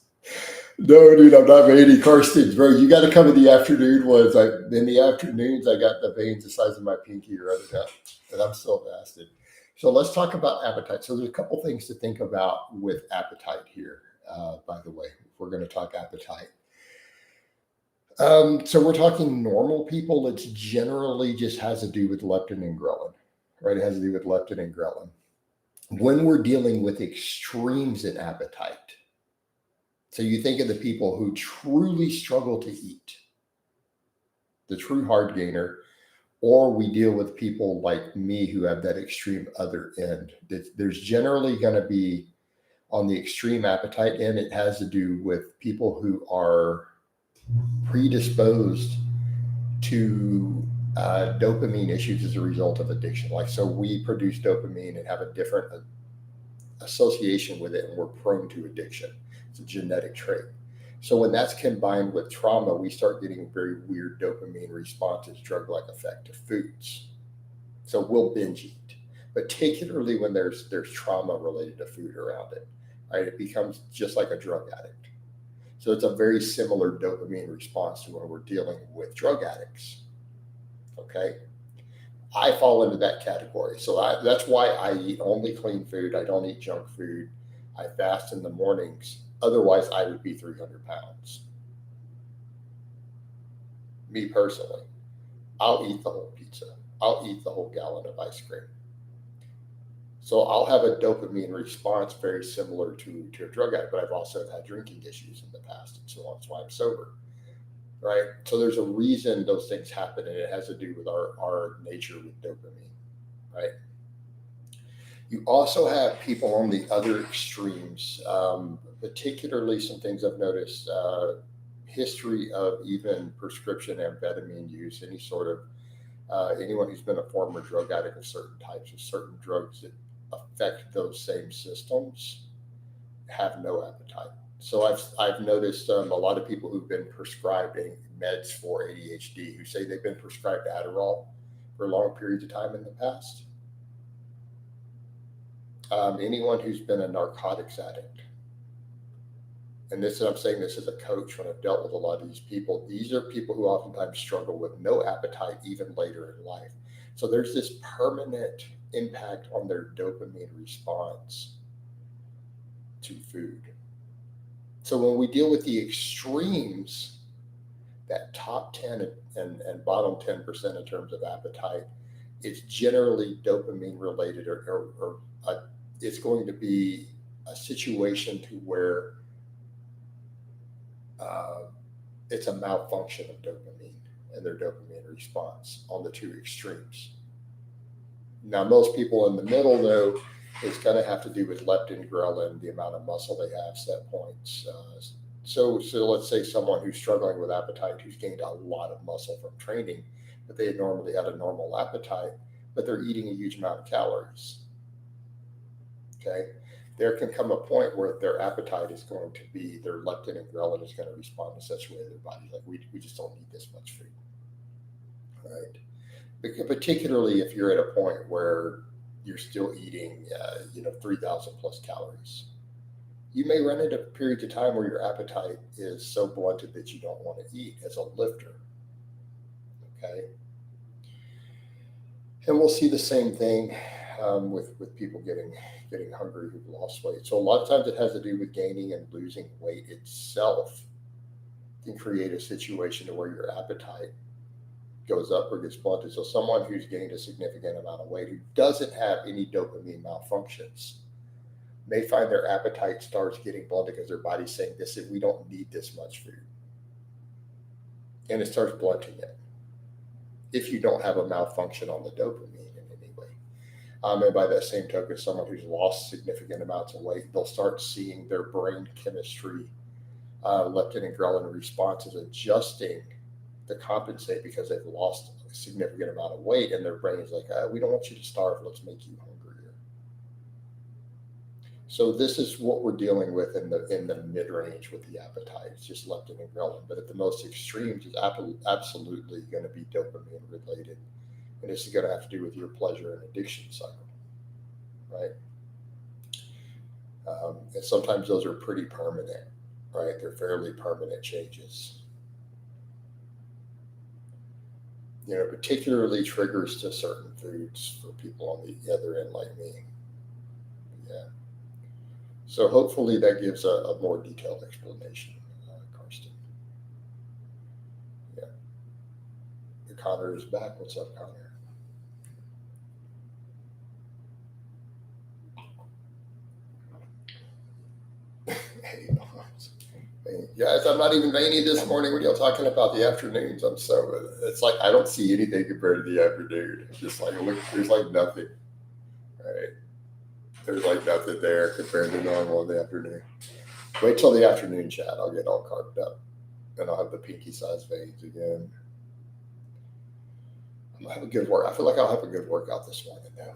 No, dude, I'm not Andy Karstens, bro. You got to come in the afternoon ones. In the afternoons, I got the veins the size of my pinky running up, but I'm still fasted. So let's talk about appetite. So there's a couple things to think about with appetite here. By the way, if we're going to talk appetite. So we're talking normal people. It's generally just has to do with leptin and ghrelin, right? It has to do with leptin and ghrelin. When we're dealing with extremes in appetite, so you think of the people who truly struggle to eat, the true hard gainer, or we deal with people like me who have that extreme other end. There's generally going to be on the extreme appetite end, it has to do with people who are predisposed to dopamine issues as a result of addiction. Like, so we produce dopamine and have a different association with it, and we're prone to addiction. It's a genetic trait. So when that's combined with trauma, we start getting very weird dopamine responses, drug-like effect to foods. So we'll binge eat, particularly when there's trauma related to food around it. Right? It becomes just like a drug addict. So it's a very similar dopamine response to when we're dealing with drug addicts. Okay. I fall into that category. So that's why I eat only clean food. I don't eat junk food. I fast in the mornings. Otherwise, I would be 300 pounds. Me personally, I'll eat the whole pizza. I'll eat the whole gallon of ice cream. So I'll have a dopamine response very similar to a drug addict, but I've also had drinking issues in the past and so on. That's why I'm sober. Right. So there's a reason those things happen, and it has to do with our nature with dopamine. Right. You also have people on the other extremes, particularly some things I've noticed, history of even prescription amphetamine use, any sort of, anyone who's been a former drug addict of certain types of certain drugs that affect those same systems have no appetite. So I've noticed a lot of people who've been prescribed meds for ADHD who say they've been prescribed Adderall for long periods of time in the past. Anyone who's been a narcotics addict, and I'm saying this as a coach when I've dealt with a lot of these people. These are people who oftentimes struggle with no appetite even later in life. So there's this permanent impact on their dopamine response to food. So when we deal with the extremes, that top 10 and bottom 10% in terms of appetite, it's generally dopamine related, or it's going to be a situation to where it's a malfunction of dopamine. and their dopamine response on the two extremes. Now, most people in the middle, though, it's going to have to do with leptin, ghrelin, the amount of muscle they have, set points. So let's say someone who's struggling with appetite, who's gained a lot of muscle from training, but they had normally had a normal appetite, but they're eating a huge amount of calories. Okay, there can come a point where their appetite is going to be, their leptin and ghrelin is going to respond in such a way their body, like, we just don't need this much food, right? Particularly if you're at a point where you're still eating, 3,000 plus calories. You may run into periods of time where your appetite is so blunted that you don't want to eat as a lifter. Okay. And we'll see the same thing with people getting hungry who've lost weight. So a lot of times it has to do with gaining and losing weight itself can create a situation to where your appetite goes up or gets blunted. So someone who's gained a significant amount of weight who doesn't have any dopamine malfunctions may find their appetite starts getting blunted because their body's saying, this is, we don't need this much food. And it starts blunting it if you don't have a malfunction on the dopamine in any way. And by that same token, someone who's lost significant amounts of weight, they'll start seeing their brain chemistry, leptin and ghrelin responses adjusting to compensate because they've lost a significant amount of weight, and their brain is like, we don't want you to starve, let's make you hungrier. So this is what we're dealing with in the mid-range with the appetite. It's just leptin and ghrelin, but at the most extremes, it's absolutely going to be dopamine related, and this is going to have to do with your pleasure and addiction cycle, right? And sometimes those are pretty permanent, right? They're fairly permanent changes. Particularly triggers to certain foods for people on the other end like me. Yeah. So hopefully that gives a more detailed explanation, Karsten. Yeah. Connor is back. What's up, Connor? Hey, guys, I'm not even veiny this morning. What are y'all talking about? The afternoons? It's like I don't see anything compared to the afternoon. It's just like, look, there's like nothing, right? There's like nothing there compared to normal in the afternoon. Wait till the afternoon chat. I'll get all carved up, and I'll have the pinky sized veins again. I'm gonna have a good work. I feel like I'll have a good workout this morning now.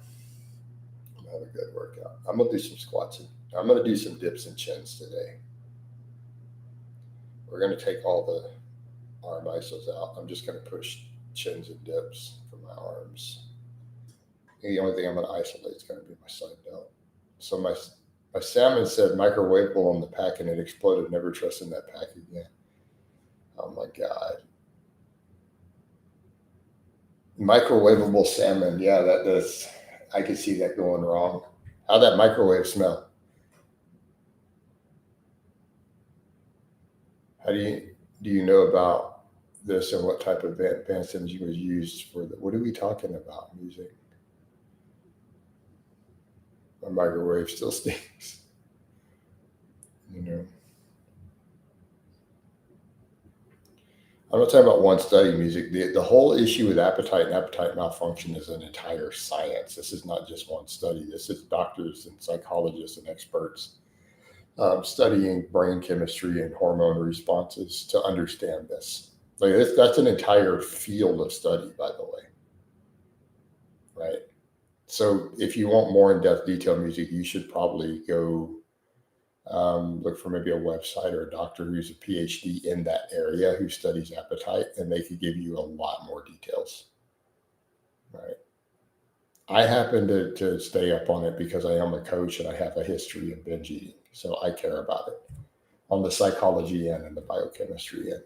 I'm gonna have a good workout. I'm gonna do some squats and I'm gonna do some dips and chins today. We're going to take all the arm isos out. I'm just going to push chins and dips for my arms. And the only thing I'm going to isolate is going to be my side delt. So my salmon said microwavable on the pack and it exploded. Never trust in that pack again. Oh my God. Microwavable salmon. Yeah, that does. I can see that going wrong. How'd that microwave smell? How do you know about this and what type of advanced imaging was used for what are we talking about? Music. My microwave still stinks. I'm not talking about one study music. The whole issue with appetite and appetite malfunction is an entire science. This is not just one study. This is doctors and psychologists and experts studying brain chemistry and hormone responses to understand this. Like that's an entire field of study, by the way. Right. So if you want more in-depth detailed music, you should probably go look for maybe a website or a doctor who's a PhD in that area who studies appetite, and they could give you a lot more details. Right. I happen to stay up on it because I am a coach and I have a history of binge eating. So I care about it on the psychology end and the biochemistry end.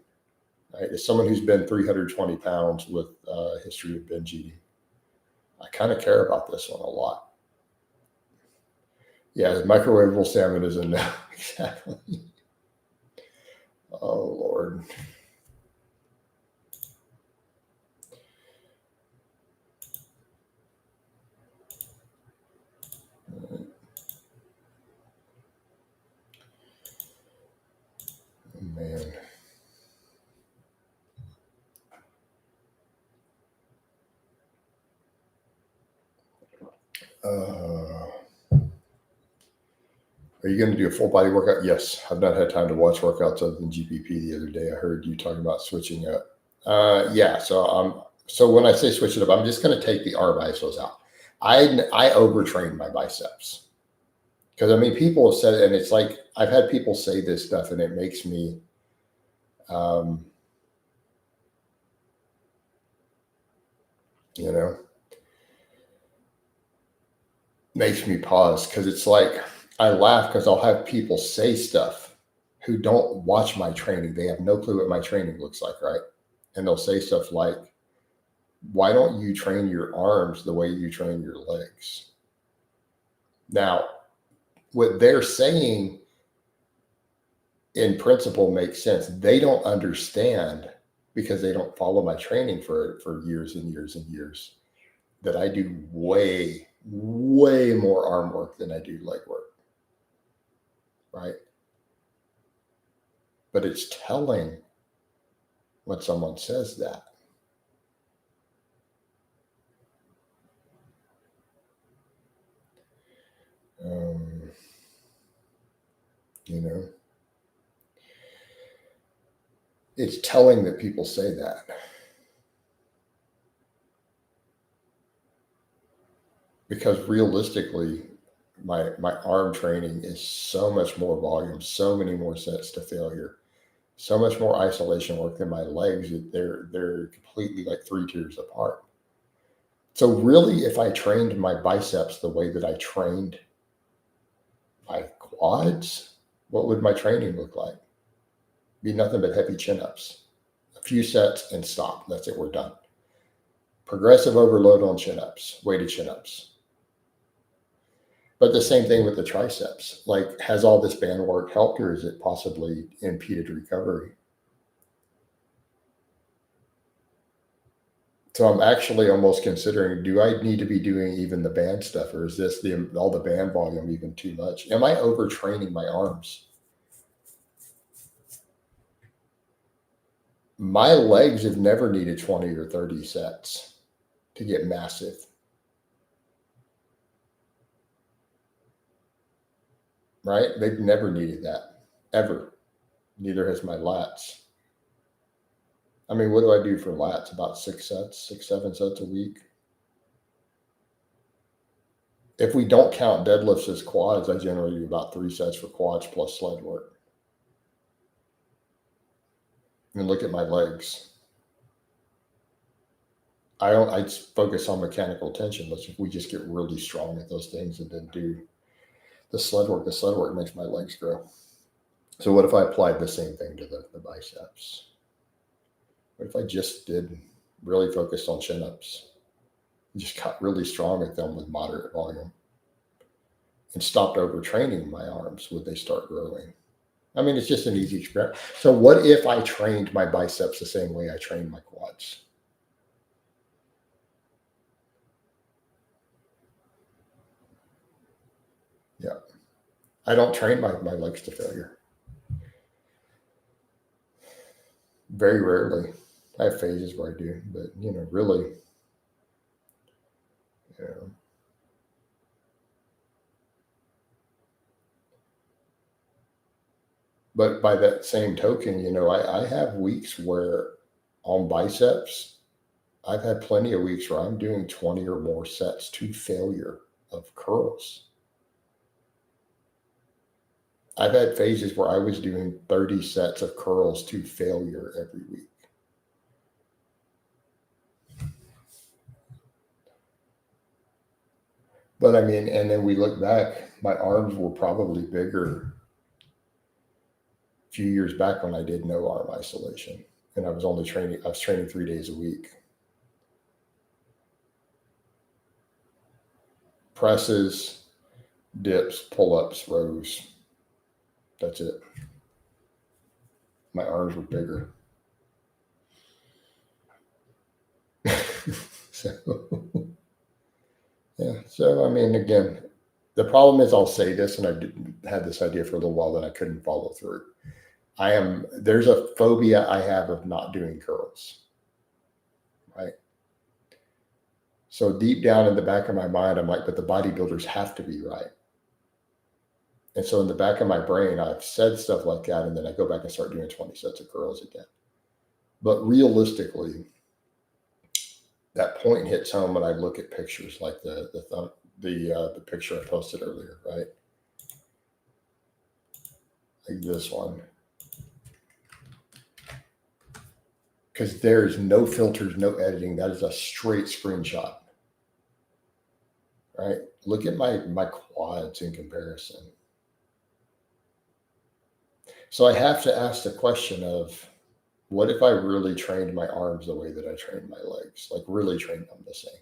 Right? As someone who's been 320 pounds with a history of binge eating, I kind of care about this one a lot. Yeah, the microwavable salmon is a no. Exactly. Oh, Lord. Man. Uh, are you going to do a full body workout? Yes. I've not had time to watch workouts other than GPP the other day. I heard you talking about switching up. Yeah. So when I say switch it up, I'm just going to take the arm isos out. I overtrained my biceps. Because I mean, people have said it, and it's like I've had people say this stuff, and it makes me, um, you know, makes me pause because it's like I laugh because I'll have people say stuff who don't watch my training. They have no clue what my training looks like, right? And they'll say stuff like, "Why don't you train your arms the way you train your legs?" Now, what they're saying in principle makes sense. They don't understand because they don't follow my training for years and years and years that I do way, way more arm work than I do leg work, right? But it's telling when someone says that. Um, you know, it's telling that people say that. Because realistically, my arm training is so much more volume, so many more sets to failure, so much more isolation work than my legs. They're completely like 3 tiers apart. So really, if I trained my biceps the way that I trained my quads, what would my training look like? Be nothing but heavy chin-ups, a few sets and stop. That's it. We're done. Progressive overload on chin-ups, weighted chin-ups. But the same thing with the triceps. Like, has all this band work helped, or is it possibly impeded recovery? So I'm actually almost considering, do I need to be doing even the band stuff, or is this all the band volume even too much? Am I overtraining my arms? My legs have never needed 20 or 30 sets to get massive. Right? They've never needed that, ever. Neither has my lats. I mean, what do I do for lats? About 6, 7 sets a week. If we don't count deadlifts as quads, I generally do about 3 sets for quads plus sled work. And look at my legs. I focus on mechanical tension. We just get really strong at those things and then do the sled work. The sled work makes my legs grow. So what if I applied the same thing to the biceps? What if I just did really focused on chin-ups? Just got really strong at them with moderate volume and stopped overtraining my arms? Would they start growing? I mean, it's just an easy experiment. So what if I trained my biceps the same way I train my quads? Yeah. I don't train my legs to failure. Very rarely. I have phases where I do, but really, you know. But by that same token, I have weeks where on biceps, I've had plenty of weeks where I'm doing 20 or more sets to failure of curls. I've had phases where I was doing 30 sets of curls to failure every week. But I mean, and then we look back, my arms were probably bigger a few years back when I did no arm isolation. And I was training 3 days a week. Presses, dips, pull-ups, rows. That's it. My arms were bigger. So, yeah. So, I mean, again, the problem is I'll say this, and I had this idea for a little while that I couldn't follow through. There's a phobia I have of not doing curls, right? So deep down in the back of my mind, I'm like, but the bodybuilders have to be right. And so in the back of my brain, I've said stuff like that, and then I go back and start doing 20 sets of curls again. But realistically, that point hits home when I look at pictures like the picture I posted earlier, right? Like this one. Because there's no filters, no editing. That is a straight screenshot, right? Look at my quads in comparison. So I have to ask the question of, what if I really trained my arms the way that I trained my legs? Like really trained them the same?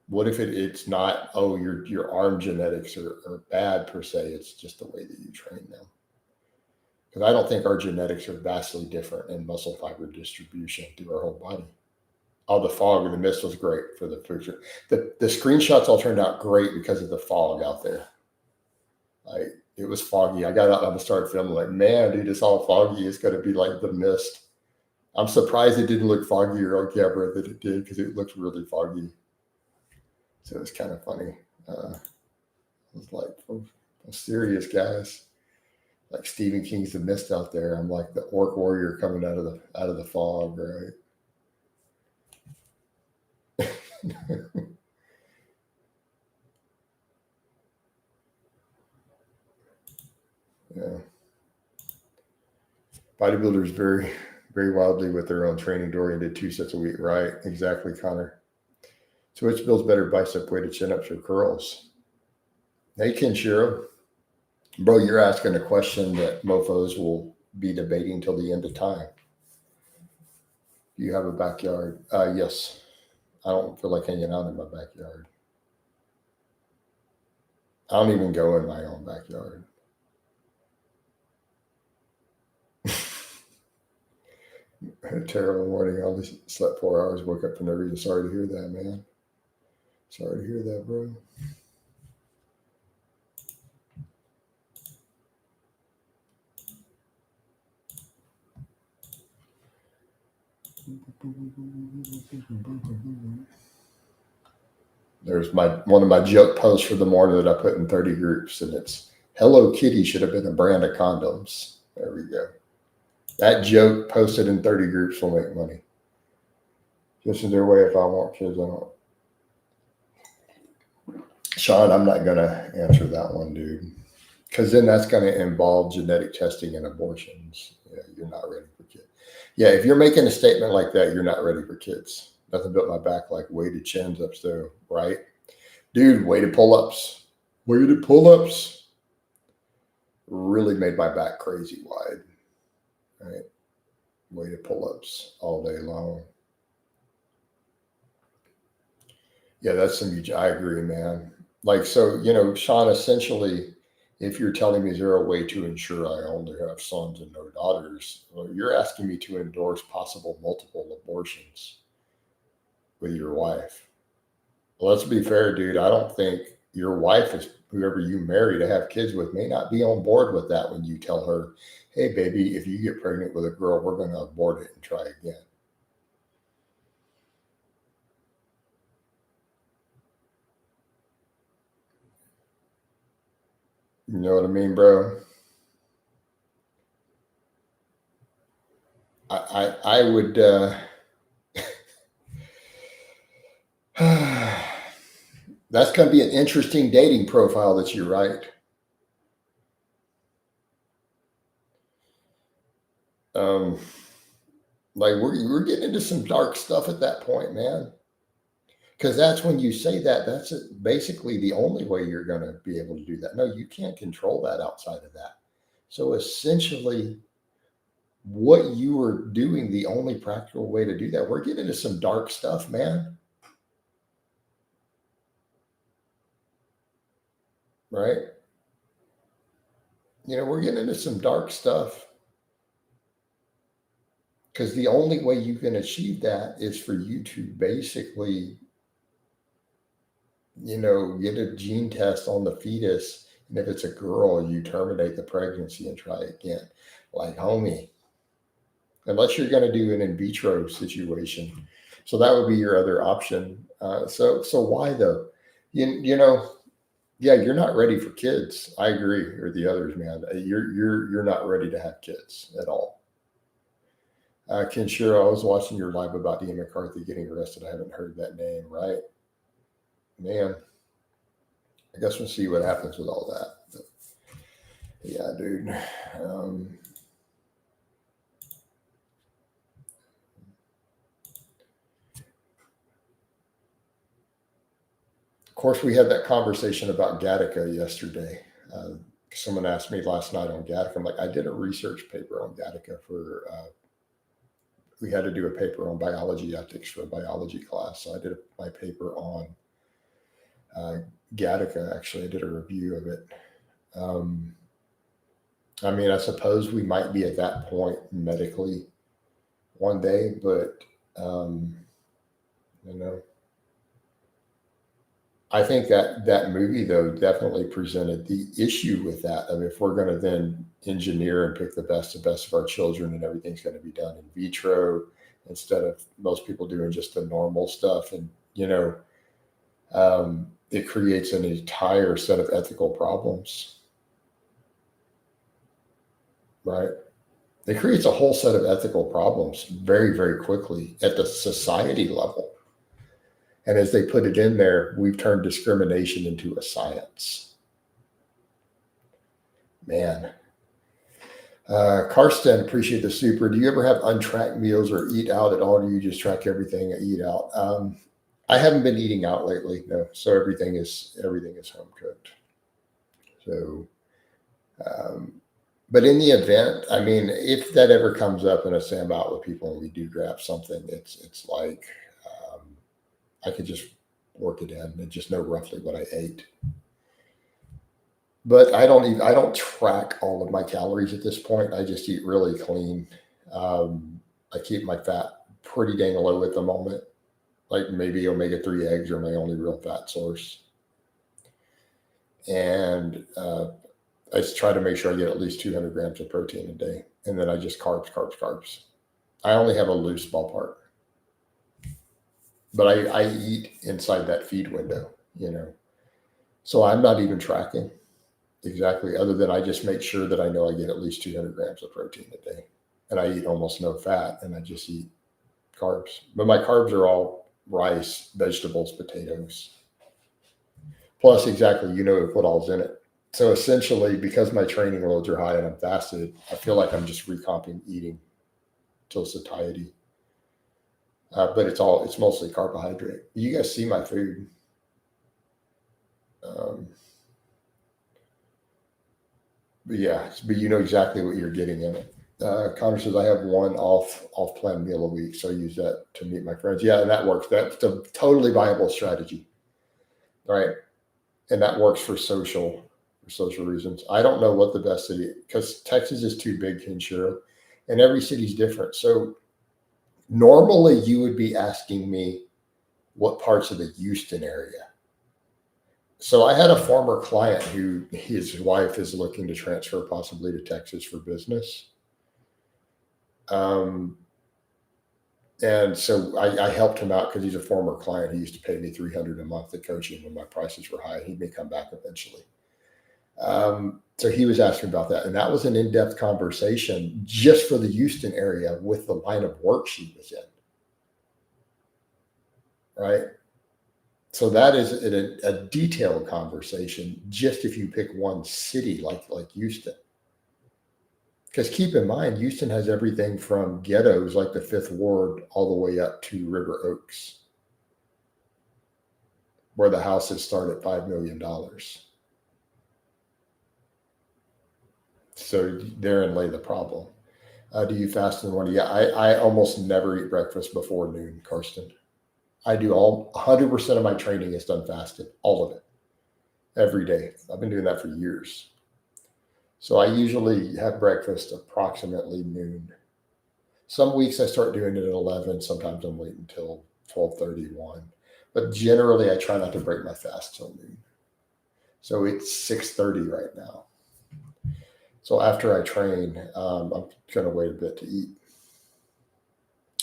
What if it's not, oh, your arm genetics are bad per se, it's just the way that you train them? Because I don't think our genetics are vastly different in muscle fiber distribution through our whole body. Oh, the fog and the mist was great for the picture. The screenshots all turned out great because of the fog out there. Like, it was foggy. I got out and I started filming like, man, dude, it's all foggy. It's going to be like the mist. I'm surprised it didn't look foggier on camera than it did, because it looked really foggy. So it was kind of funny. It was like, I'm serious, guys. Like Stephen King's The Mist out there. I'm like the orc warrior coming out of the fog, right? Yeah. Bodybuilders vary very wildly with their own training oriented 2 sets a week, right? Exactly, Connor. So which builds better bicep weighted chin-ups or curls? Hey, Kenshiro. Bro, you're asking a question that mofos will be debating till the end of time. Do you have a backyard? Yes. I don't feel like hanging out in my backyard. I don't even go in my own backyard. I had a terrible morning. I only slept 4 hours, woke up for no reason. Sorry to hear that, man. Sorry to hear that, bro. There's one of my joke posts for the morning that I put in 30 groups, and it's Hello Kitty should have been a brand of condoms. There we go. That joke posted in 30 groups will make money. This is their way. If I want kids, I don't. Sean, I'm not going to answer that one, dude. Because then that's going to involve genetic testing and abortions. Yeah, you're not ready for kids. Yeah, if you're making a statement like that, you're not ready for kids. Nothing built my back like weighted chins ups, though, right? Dude, weighted pull-ups. Weighted pull-ups really made my back crazy wide, right? Weighted pull-ups all day long. Yeah, that's some huge. I agree, man. Like, so, Sean, essentially, if you're telling me is there a way to ensure I only have sons and no daughters, well, you're asking me to endorse possible multiple abortions with your wife. Well, let's be fair, dude. I don't think your wife is whoever you marry to have kids with may not be on board with that when you tell her, hey, baby, if you get pregnant with a girl, we're going to abort it and try again. You know what I mean, bro? I would. That's going to be an interesting dating profile that you write. Like we're getting into some dark stuff at that point, man. Because that's when you say that, that's basically the only way you're going to be able to do that. No, you can't control that outside of that. So essentially, what you are doing, the only practical way to do that, we're getting into some dark stuff, man. Right? We're getting into some dark stuff. Because the only way you can achieve that is for you to basically, get a gene test on the fetus. And if it's a girl, you terminate the pregnancy and try again. Like, homie, unless you're going to do an in vitro situation, So that would be your other option. So why though? You know, yeah, you're not ready for kids. I agree, or the others, man. You're not ready to have kids at all. Kenshiro, I was watching your live about Ian McCarthy getting arrested. I haven't heard that name, right? Man, I guess we'll see what happens with all that. But, yeah, dude. Um, of course, we had that conversation about Gattaca yesterday. Someone asked me last night on Gattaca. I'm like, I did a research paper on Gattaca for. We had to do a paper on biology ethics for a biology class, so I did my paper on uh, Gattaca. Actually, I did a review of it. Um, I mean, I suppose we might be at that point medically one day, but um, you know, I think that that movie though definitely presented the issue with that. I mean, if we're going to then engineer and pick the best of our children, and everything's going to be done in vitro instead of most people doing just the normal stuff, and it creates an entire set of ethical problems, right? It creates a whole set of ethical problems very, very quickly at the society level. And as they put it in there, we've turned discrimination into a science. Man. Karsten, appreciate the super. Do you ever have untracked meals or eat out at all? Or do you just track everything and eat out? I haven't been eating out lately, no. So everything is home cooked. So, um, but in the event, I mean, if that ever comes up and I say I'm out with people and we do grab something, it's like um, I could just work it in and just know roughly what I ate. But I don't track all of my calories at this point. I just eat really clean. I keep my fat pretty dang low at the moment. Like maybe omega-3 eggs are my only real fat source. And I just try to make sure I get at least 200 grams of protein a day. And then I just carbs, carbs, carbs. I only have a loose ballpark, but I eat inside that feed window, you know. So I'm not even tracking exactly, other than I just make sure that I know I get at least 200 grams of protein a day. And I eat almost no fat, and I just eat carbs. But my carbs are all rice, vegetables, potatoes. Plus, exactly, what all's in it. So essentially, because my training loads are high and I'm fasted, I feel like I'm just recomping eating till satiety. But it's mostly carbohydrate. You guys see my food. Um, but yeah, but you know exactly what you're getting in it. Connor says I have one off plan meal a week, so I use that to meet my friends. Yeah, and that works. That's a totally viable strategy, right? And that works for social reasons. I don't know what the best city, because Texas is too big to insure, and every city's different. So normally you would be asking me what parts of the Houston area. So I had a former client who his wife is looking to transfer possibly to Texas for business. Um, and so I helped him out because he's a former client. He used to pay me 300 a month to coach him when my prices were high. He may come back eventually. So he was asking about that, and that was an in-depth conversation just for the Houston area with the line of work she was in, right? So that is a detailed conversation just if you pick one city like Houston. Because keep in mind, Houston has everything from ghettos like the Fifth Ward all the way up to River Oaks, where the houses start at $5 million. So therein lay the problem. Do you fast in the morning? Yeah, I almost never eat breakfast before noon, Karsten. I do 100% of my training is done fasted, all of it, every day. I've been doing that for years. So I usually have breakfast approximately noon. Some weeks I start doing it at 11. Sometimes I'm waiting until 12:31. But generally I try not to break my fast till noon. So it's 6:30 right now. So after I train, I'm going to wait a bit to eat.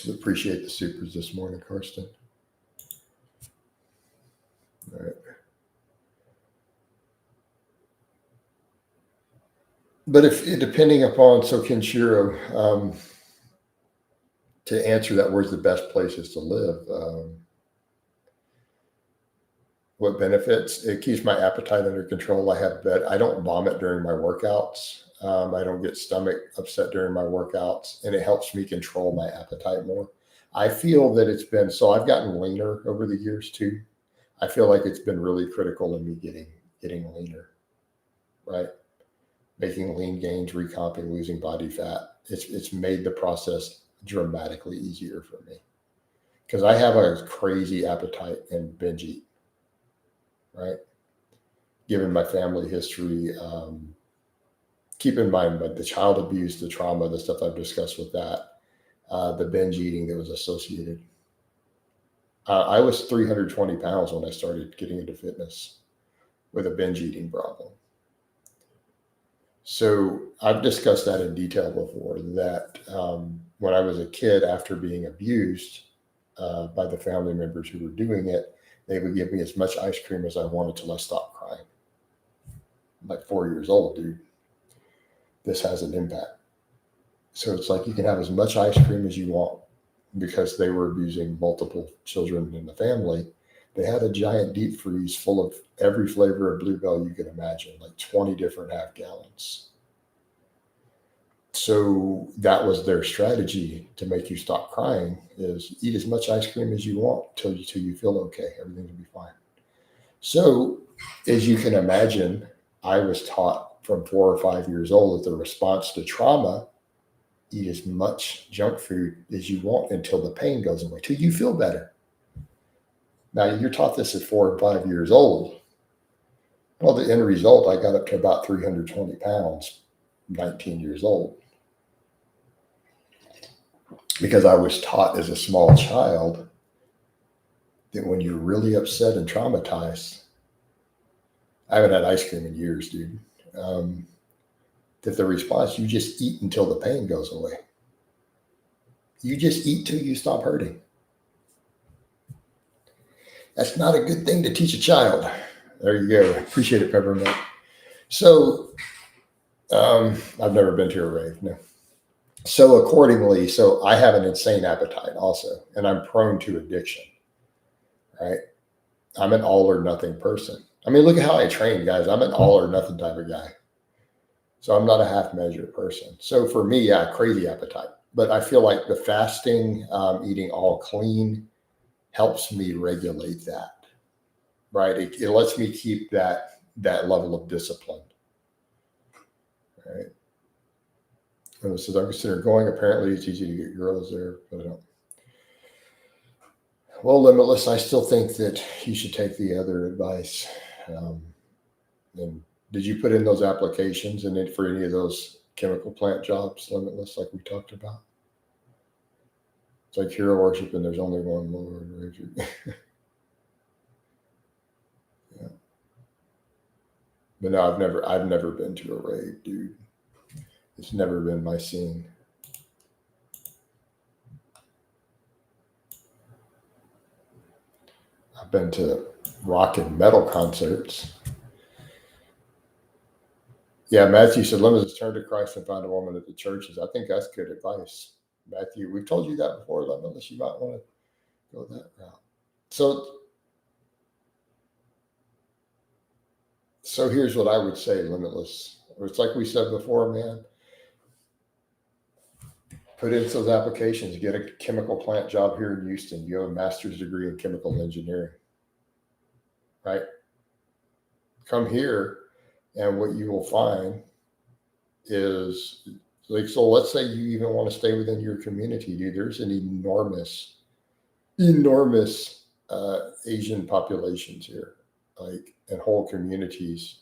We appreciate the supers this morning, Karsten. All right. But if depending upon, so Kenshiro, to answer that, where's the best places to live? What benefits? It keeps my appetite under control. I don't vomit during my workouts. I don't get stomach upset during my workouts, and it helps me control my appetite more. I feel that I've gotten leaner over the years too. I feel like it's been really critical in me getting leaner, right? Making lean gains, recomping, losing body fat. It's made the process dramatically easier for me because I have a crazy appetite and binge eat, right? Given my family history, keep in mind, but the child abuse, the trauma, the stuff I've discussed with that, the binge eating that was associated. I was 320 pounds when I started getting into fitness with a binge eating problem. So I've discussed that in detail before, that when I was a kid, after being abused by the family members who were doing it, they would give me as much ice cream as I wanted till I stopped crying. I'm like 4 years old, dude. This has an impact. So it's like you can have as much ice cream as you want because they were abusing multiple children in the family. They had a giant deep freeze full of every flavor of Bluebell you could imagine, like 20 different half gallons. So that was their strategy to make you stop crying, is eat as much ice cream as you want till you feel okay. Everything will be fine. So as you can imagine, I was taught from 4 or 5 years old that the response to trauma, eat as much junk food as you want until the pain goes away, till you feel better. Now, you're taught this at 4 and 5 years old. Well, the end result, I got up to about 320 pounds, 19 years old. Because I was taught as a small child that when you're really upset and traumatized, I haven't had ice cream in years, dude. That the response, you just eat until the pain goes away. You just eat till you stop hurting. That's not a good thing to teach a child. There you go. Appreciate it, Peppermint. So I've never been to a rave, no. So accordingly, I have an insane appetite also, and I'm prone to addiction, right? I'm an all or nothing person. I mean, look at how I train, guys. I'm an all or nothing type of guy. So I'm not a half measure person. So for me, yeah, crazy appetite. But I feel like the fasting, eating all clean helps me regulate that, right? It lets me keep that level of discipline, right? And it says, I'm considering going. Apparently, it's easy to get girls there, but I don't. Well, Limitless, I still think that you should take the other advice. And did you put in those applications and then for any of those chemical plant jobs, Limitless, like we talked about? It's like hero worship and there's only one Lord. Yeah. But no, I've never been to a rave, dude. It's never been my scene. I've been to rock and metal concerts. Yeah, Matthew said, Limitless, turn to Christ and find a woman at the churches. I think that's good advice, Matthew. We've told you that before, Limitless. You might want to go that route. So here's what I would say, Limitless. It's like we said before, man. Put in those applications, get a chemical plant job here in Houston. You have a master's degree in chemical engineering, right? Come here, and what you will find is, like, so let's say you even want to stay within your community, dude. There's an enormous Asian populations here, like, and whole communities,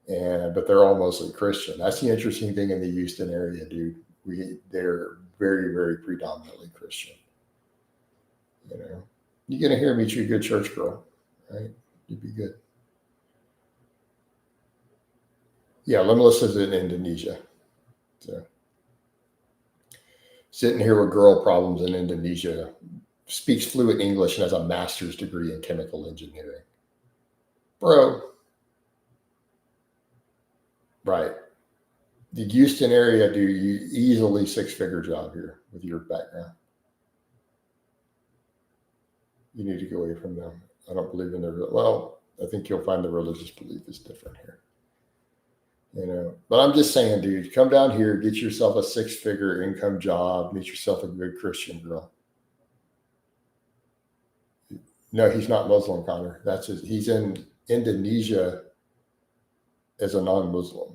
but they're all mostly Christian. That's the interesting thing in the Houston area, dude. They're very, very predominantly Christian. You know, you're gonna hear me, you a good church girl, right? You'd be good. Yeah, Limitless is in Indonesia. Sitting here with girl problems in Indonesia, speaks fluent English and has a master's degree in chemical engineering. Bro, right. The Houston area, do you easily six-figure job here with your background. You need to go away from them. I don't believe in their, well, I think you'll find the religious belief is different here. But I'm just saying, dude, come down here, get yourself a six-figure income job, meet yourself a good Christian girl. No, he's not Muslim, Connor. He's in Indonesia as a non-Muslim.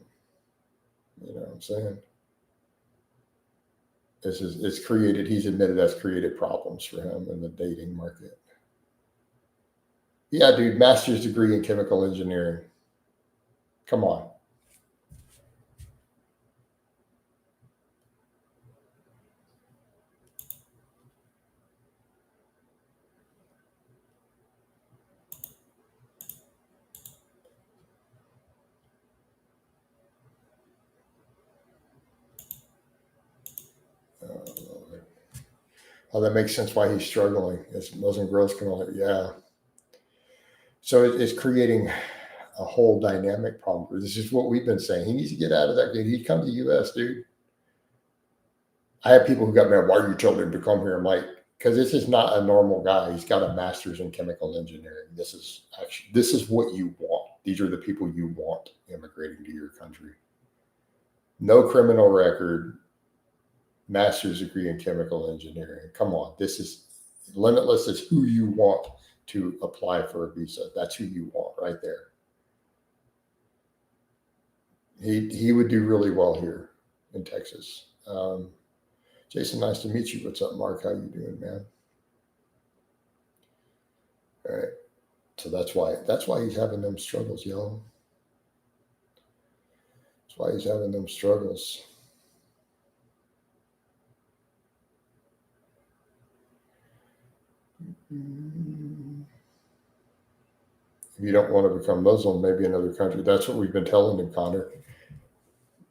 You know what I'm saying? He's admitted that's created problems for him in the dating market. Yeah, dude, master's degree in chemical engineering. Come on. Oh, that makes sense why he's struggling. As Muslim girls come on, yeah. So it's creating a whole dynamic problem. This is what we've been saying. He needs to get out of that. He'd come to the U.S., dude. I have people who got married. Why are you telling him to come here? I'm like, because this is not a normal guy. He's got a master's in chemical engineering. This is what you want. These are the people you want immigrating to your country. No criminal record, master's degree in chemical engineering. Come on, this is Limitless. Is who you want to apply for a visa. That's who you want right there. He would do really well here in Texas. Jason, nice to meet you. What's up, Mark? How you doing, man? All right. So that's why he's having them struggles, y'all. That's why he's having them struggles. If you don't want to become Muslim, maybe another country. That's what we've been telling him, Connor.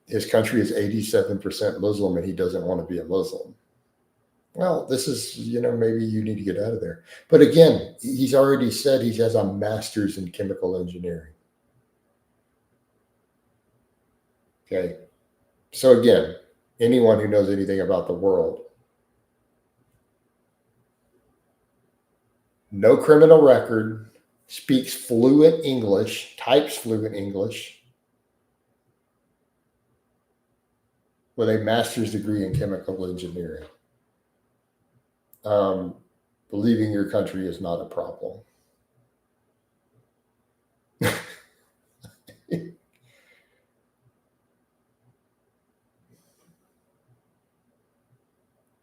His country is 87% Muslim and he doesn't want to be a Muslim. Well, this is, maybe you need to get out of there. But again, he's already said he has a master's in chemical engineering. Okay. So again, anyone who knows anything about the world, no criminal record, speaks fluent English, types fluent English, with a master's degree in chemical engineering. Believing your country is not a problem.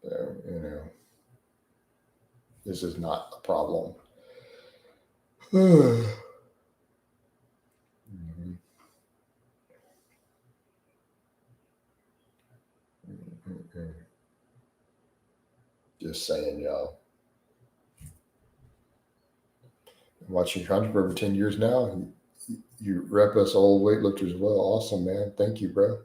So, this is not a problem. Just saying, y'all. I'm watching Contra for over 10 years now. You rep us old weightlifters as well. Awesome, man. Thank you, bro.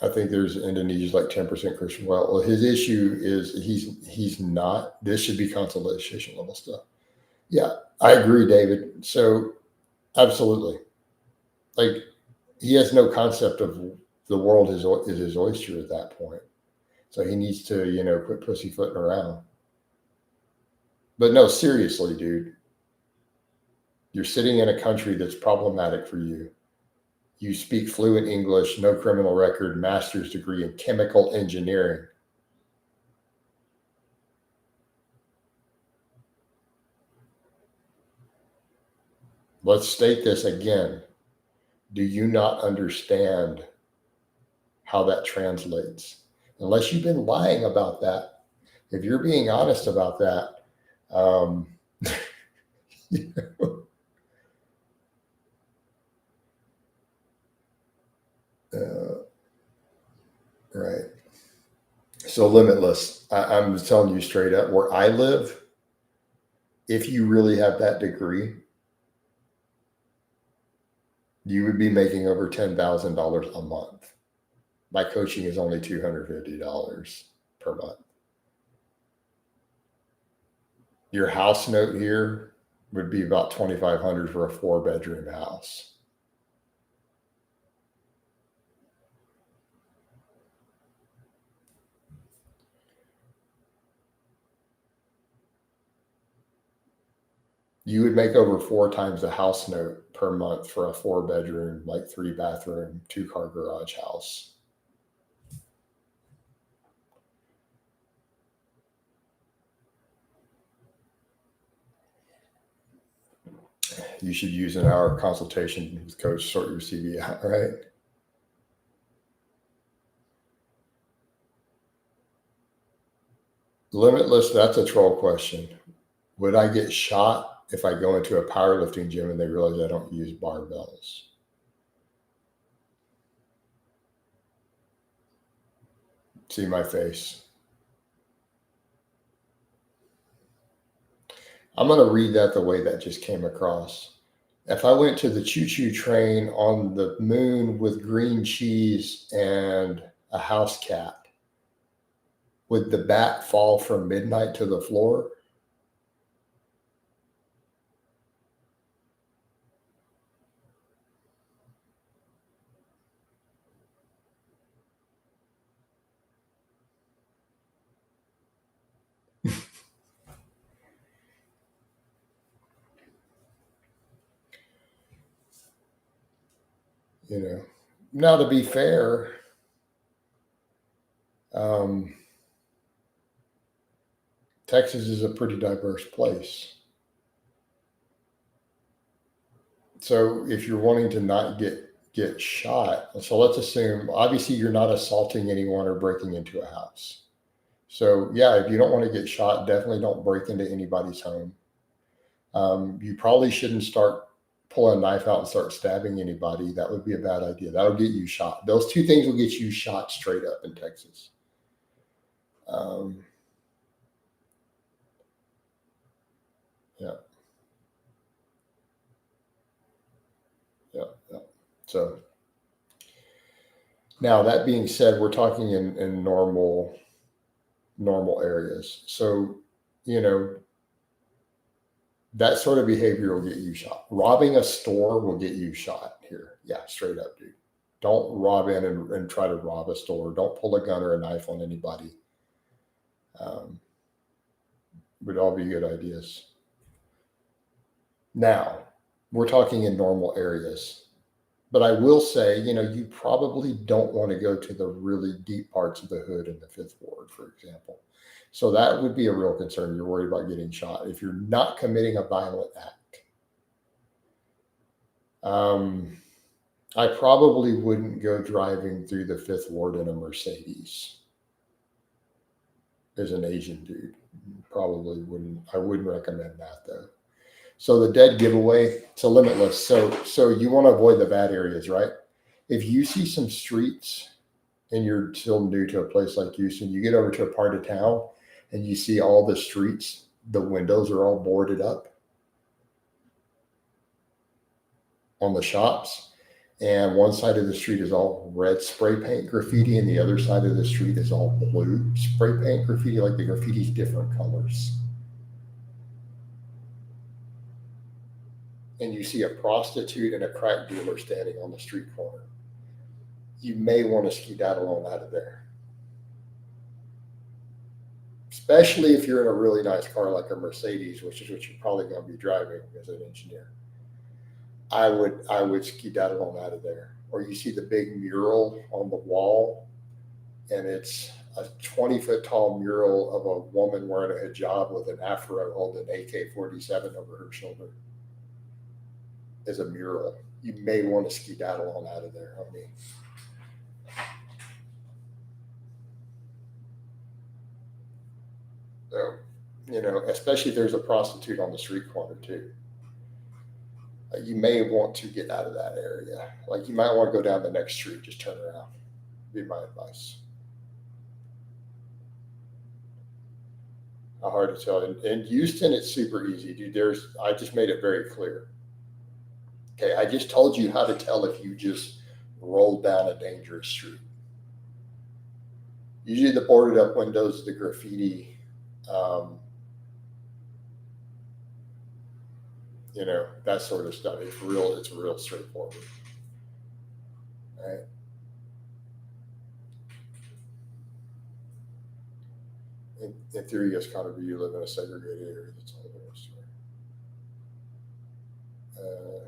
I think there's Indonesia's like 10% Christian. Well, his issue is he's not. This should be consolidation level stuff. Yeah, I agree, David. So absolutely. Like he has no concept of the world is his oyster at that point. So he needs to, quit pussyfooting around. But no, seriously, dude. You're sitting in a country that's problematic for you. You speak fluent English, no criminal record, master's degree in chemical engineering. Let's state this again. Do you not understand how that translates? Unless you've been lying about that. If you're being honest about that, right. So Limitless, I'm telling you straight up, where I live, if you really have that degree, you would be making over $10,000 a month My coaching is only $250 per month. Your house note here would be about $2,500 for a 4-bedroom house. You would make over 4 times the house note per month for a 4-bedroom, like 3-bathroom, 2-car garage house. You should use an hour consultation with coach, sort your CV out, right? Limitless, that's a troll question. Would I get shot if I go into a powerlifting gym and they realize I don't use barbells? See my face. I'm going to read that the way that just came across. If I went to the choo-choo train on the moon with green cheese and a house cat, would the bat fall from midnight to the floor? You know. Now, to be fair, Texas is a pretty diverse place. So if you're wanting to not get shot, so let's assume obviously you're not assaulting anyone or breaking into a house. So yeah, if you don't want to get shot, definitely don't break into anybody's home. You probably shouldn't start pulling a knife out and start stabbing anybody. That would be a bad idea. That'll get you shot. Those 2 things will get you shot straight up in Texas. Yeah. So now that being said, we're talking in normal areas. So, that sort of behavior will get you shot. Robbing a store will get you shot here. Yeah, straight up, dude. Don't rob in and try to rob a store. Don't pull a gun or a knife on anybody. Would all be good ideas. Now, we're talking in normal areas. But I will say, you probably don't want to go to the really deep parts of the hood in the 5th Ward, for example. So that would be a real concern. You're worried about getting shot. If you're not committing a violent act, I probably wouldn't go driving through the 5th Ward in a Mercedes as an Asian dude. Probably wouldn't. I wouldn't recommend that, though. So the dead giveaway to Limitless. So you want to avoid the bad areas, right? If you see some streets and you're still new to a place like Houston, you get over to a part of town and you see all the streets, the windows are all boarded up on the shops. And one side of the street is all red spray paint graffiti and the other side of the street is all blue spray paint graffiti, like the graffiti's different colors. And you see a prostitute and a crack dealer standing on the street corner, you may want to skedaddle on out of there. Especially if you're in a really nice car like a Mercedes, which is what you're probably going to be driving as an engineer. I would skedaddle on out of there. Or you see the big mural on the wall, and it's a 20-foot tall mural of a woman wearing a hijab with an afro holding an AK-47 over her shoulder. As a mural, you may want to skedaddle on out of there, homie. So, especially if there's a prostitute on the street corner too. You may want to get out of that area. Like you might want to go down the next street, just turn around. Be my advice. How hard to tell. In Houston, it's super easy, dude. I just made it very clear. Okay, I just told you how to tell if you just rolled down a dangerous street. Usually the boarded up windows, the graffiti, um, that sort of stuff. It's real straightforward. Right? In theory, it's kind of you live in a segregated area. That's all there is to it.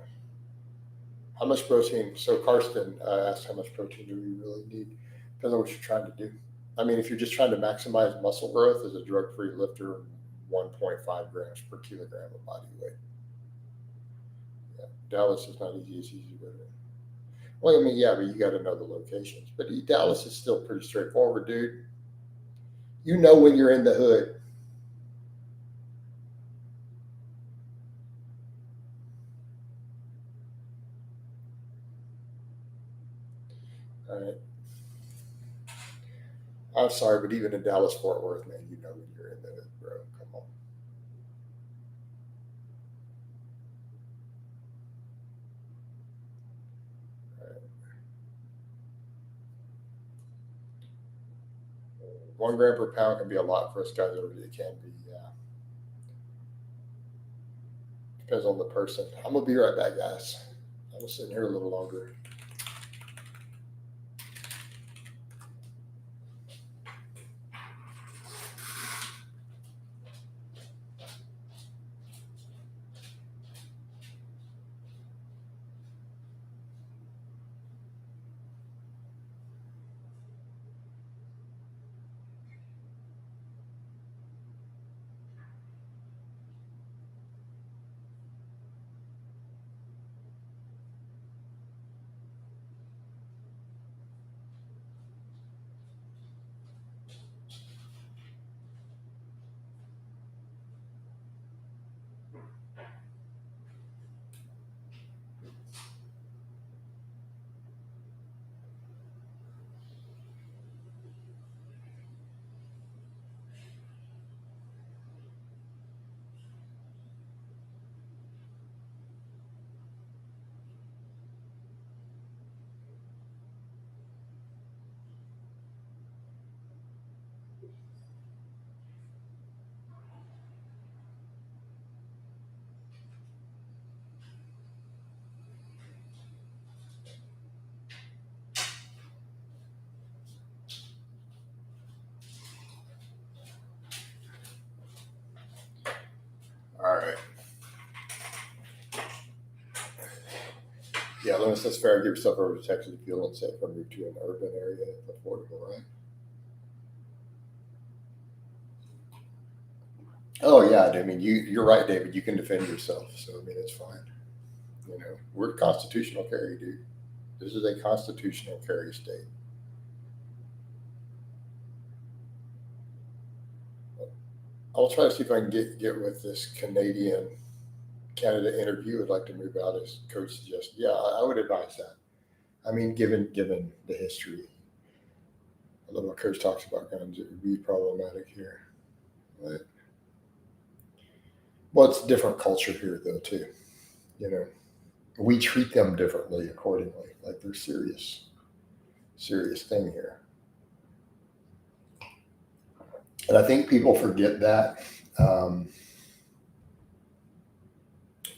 How much protein? So Karsten asked, how much protein do we really need? Depends on what you're trying to do. I mean, if you're just trying to maximize muscle growth as a drug-free lifter, 1.5 grams per kilogram of body weight. Yeah, Dallas is not easy, but well, I mean, yeah, but you got to know the locations. But Dallas is still pretty straightforward, dude. You know when you're in the hood. All right. I'm sorry, but even in Dallas, Fort Worth, man, you know when you're in the hood, bro. Come on. All right. 1 gram per pound can be a lot for us guys. It can be, yeah. Depends on the person. I'm gonna be right back, guys. I'm gonna sit here a little longer. All right. Yeah, Lewis, that's fair. Give yourself over to Texas if you feel unsafe or move to an urban area if affordable, right? Oh yeah, I mean you're right, David. You can defend yourself, so I mean it's fine. We're constitutional carry, dude. This is a constitutional carry state. I'll try to see if I can get with this Canada interview. Would like to move out as coach suggested. Yeah, I would advise that. I mean, given the history, I love what coach talks about guns. It would be problematic here. But, well, it's a different culture here though too. You know, we treat them differently accordingly. Like they're serious thing here. And I think people forget that. Um,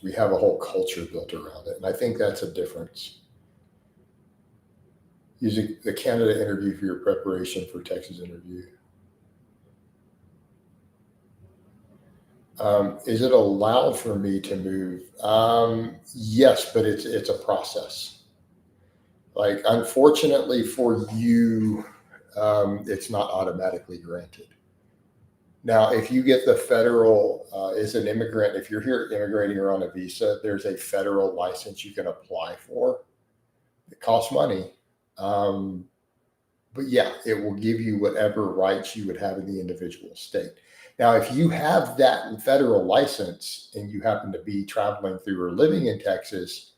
we have a whole culture built around it. And I think that's a difference. Using the Canada interview for your preparation for Texas interview. Is it allowed for me to move? Yes, but it's a process. Like unfortunately for you, it's not automatically granted. Now, if you get the federal, as an immigrant, if you're here immigrating or on a visa, there's a federal license you can apply for. It costs money. Um, but yeah, it will give you whatever rights you would have in the individual state. Now, if you have that federal license and you happen to be traveling through or living in Texas,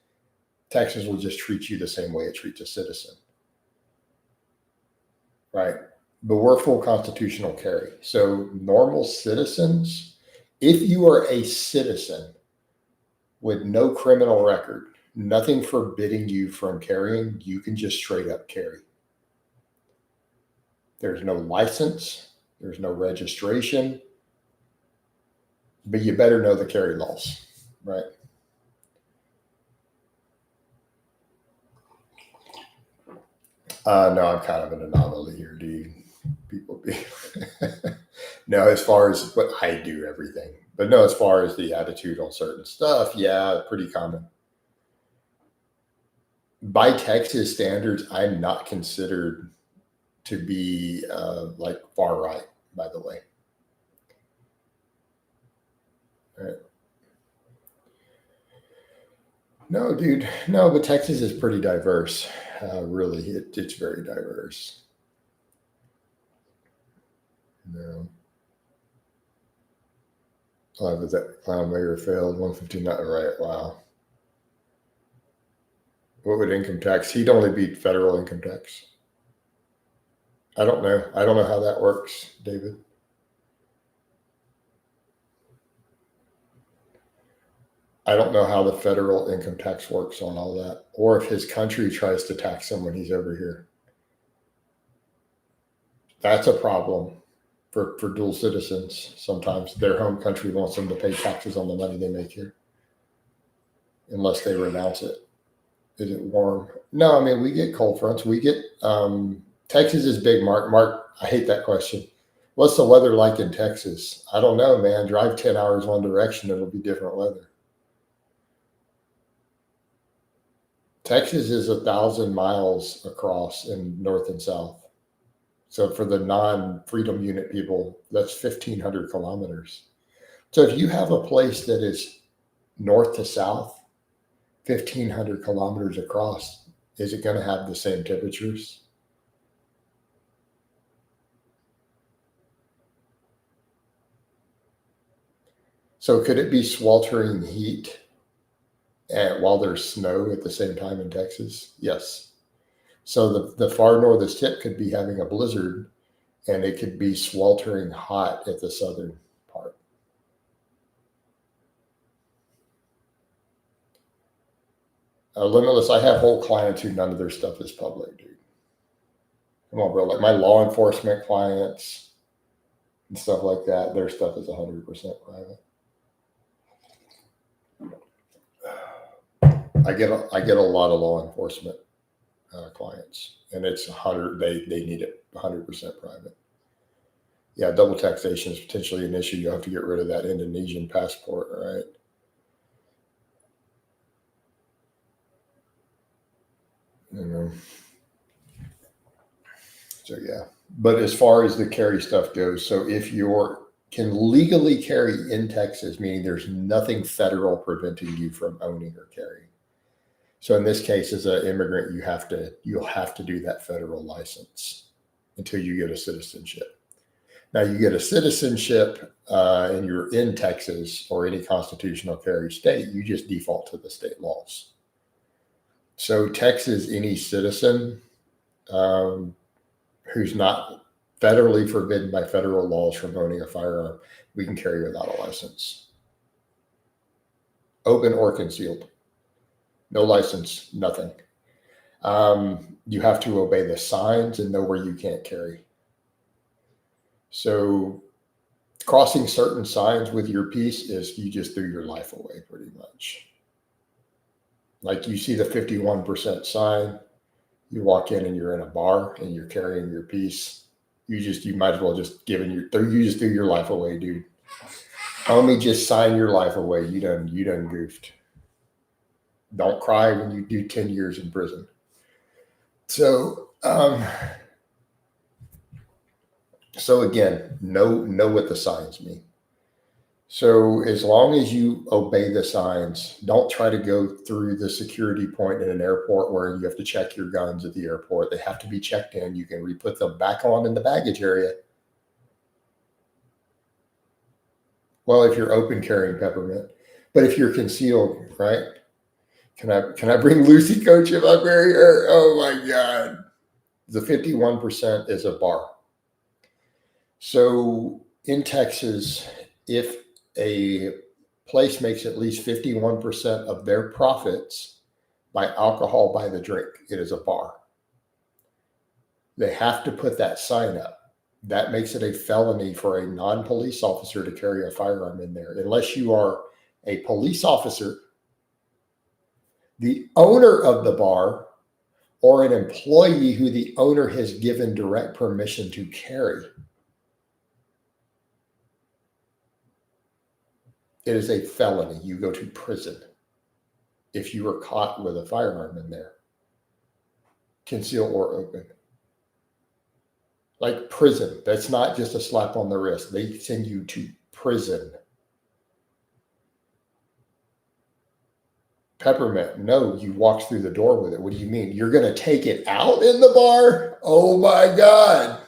Texas will just treat you the same way it treats a citizen, right? But we're full constitutional carry. So normal citizens, if you are a citizen with no criminal record, nothing forbidding you from carrying, you can just straight up carry. There's no license. There's no registration. But you better know the carry laws, right? No, I'm kind of an anomaly here, dude. People be no, as far as what I do everything, but no, as far as the attitude on certain stuff, yeah, pretty common. By Texas standards, I'm not considered to be like far right, by the way. Right. No, dude, no, but Texas is pretty diverse. Really, it's very diverse. No. Was that clown mayor failed 159? Right. Wow. What would income tax? He'd only beat federal income tax. I don't know. I don't know how that works, David. I don't know how the federal income tax works on all that, or if his country tries to tax him when he's over here. That's a problem for dual citizens. Sometimes their home country wants them to pay taxes on the money they make here, unless they renounce it. Is it warm? No, I mean we get cold fronts. We get Texas is big. Mark, I hate that question. What's the weather like in Texas? I don't know, man. Drive 10 hours one direction, it'll be different weather. Texas is 1,000 miles across in north and south. So for the non-freedom unit people, that's 1,500 kilometers. So if you have a place that is north to south, 1,500 kilometers across, is it going to have the same temperatures? So could it be sweltering heat while there's snow at the same time in Texas? Yes. So the far northern tip could be having a blizzard, and it could be sweltering hot at the southern part. Limitless, I have whole clients who none of their stuff is public, dude. Come on, bro. Like my law enforcement clients and stuff like that, their stuff is 100% private. I get a lot of law enforcement clients, and it's 100. They need it 100% private. Yeah, double taxation is potentially an issue. You have to get rid of that Indonesian passport, right? You know. So yeah, but as far as the carry stuff goes, so if you can legally carry in Texas, meaning there's nothing federal preventing you from owning or carrying. So in this case, as an immigrant, you'll have to do that federal license until you get a citizenship. Now you get a citizenship and you're in Texas or any constitutional carry state, you just default to the state laws. So Texas, any citizen who's not federally forbidden by federal laws from owning a firearm, we can carry without a license. Open or concealed. No license, nothing. You have to obey the signs and know where you can't carry. So crossing certain signs with your piece is you just threw your life away pretty much. Like you see the 51% sign, you walk in and you're in a bar and you're carrying your piece. You might as well just you just threw your life away, dude. Homie, just sign your life away. You done goofed. Don't cry when you do 10 years in prison. So again, know what the signs mean. So as long as you obey the signs, don't try to go through the security point in an airport where you have to check your guns at the airport. They have to be checked in. You can re-put them back on in the baggage area. Well, if you're open carrying peppermint, but if you're concealed, right? Can I bring Lucy, coach, if I marry her? Oh my God. The 51% is a bar. So in Texas, if a place makes at least 51% of their profits by alcohol by the drink, it is a bar. They have to put that sign up. That makes it a felony for a non-police officer to carry a firearm in there, unless you are a police officer, the owner of the bar, or an employee who the owner has given direct permission to carry. It is a felony. You go to prison if you are caught with a firearm in there, concealed or open. Like prison. That's not just a slap on the wrist. They send you to prison. Peppermint. No, you walked through the door with it. What do you mean? You're going to take it out in the bar? Oh my God.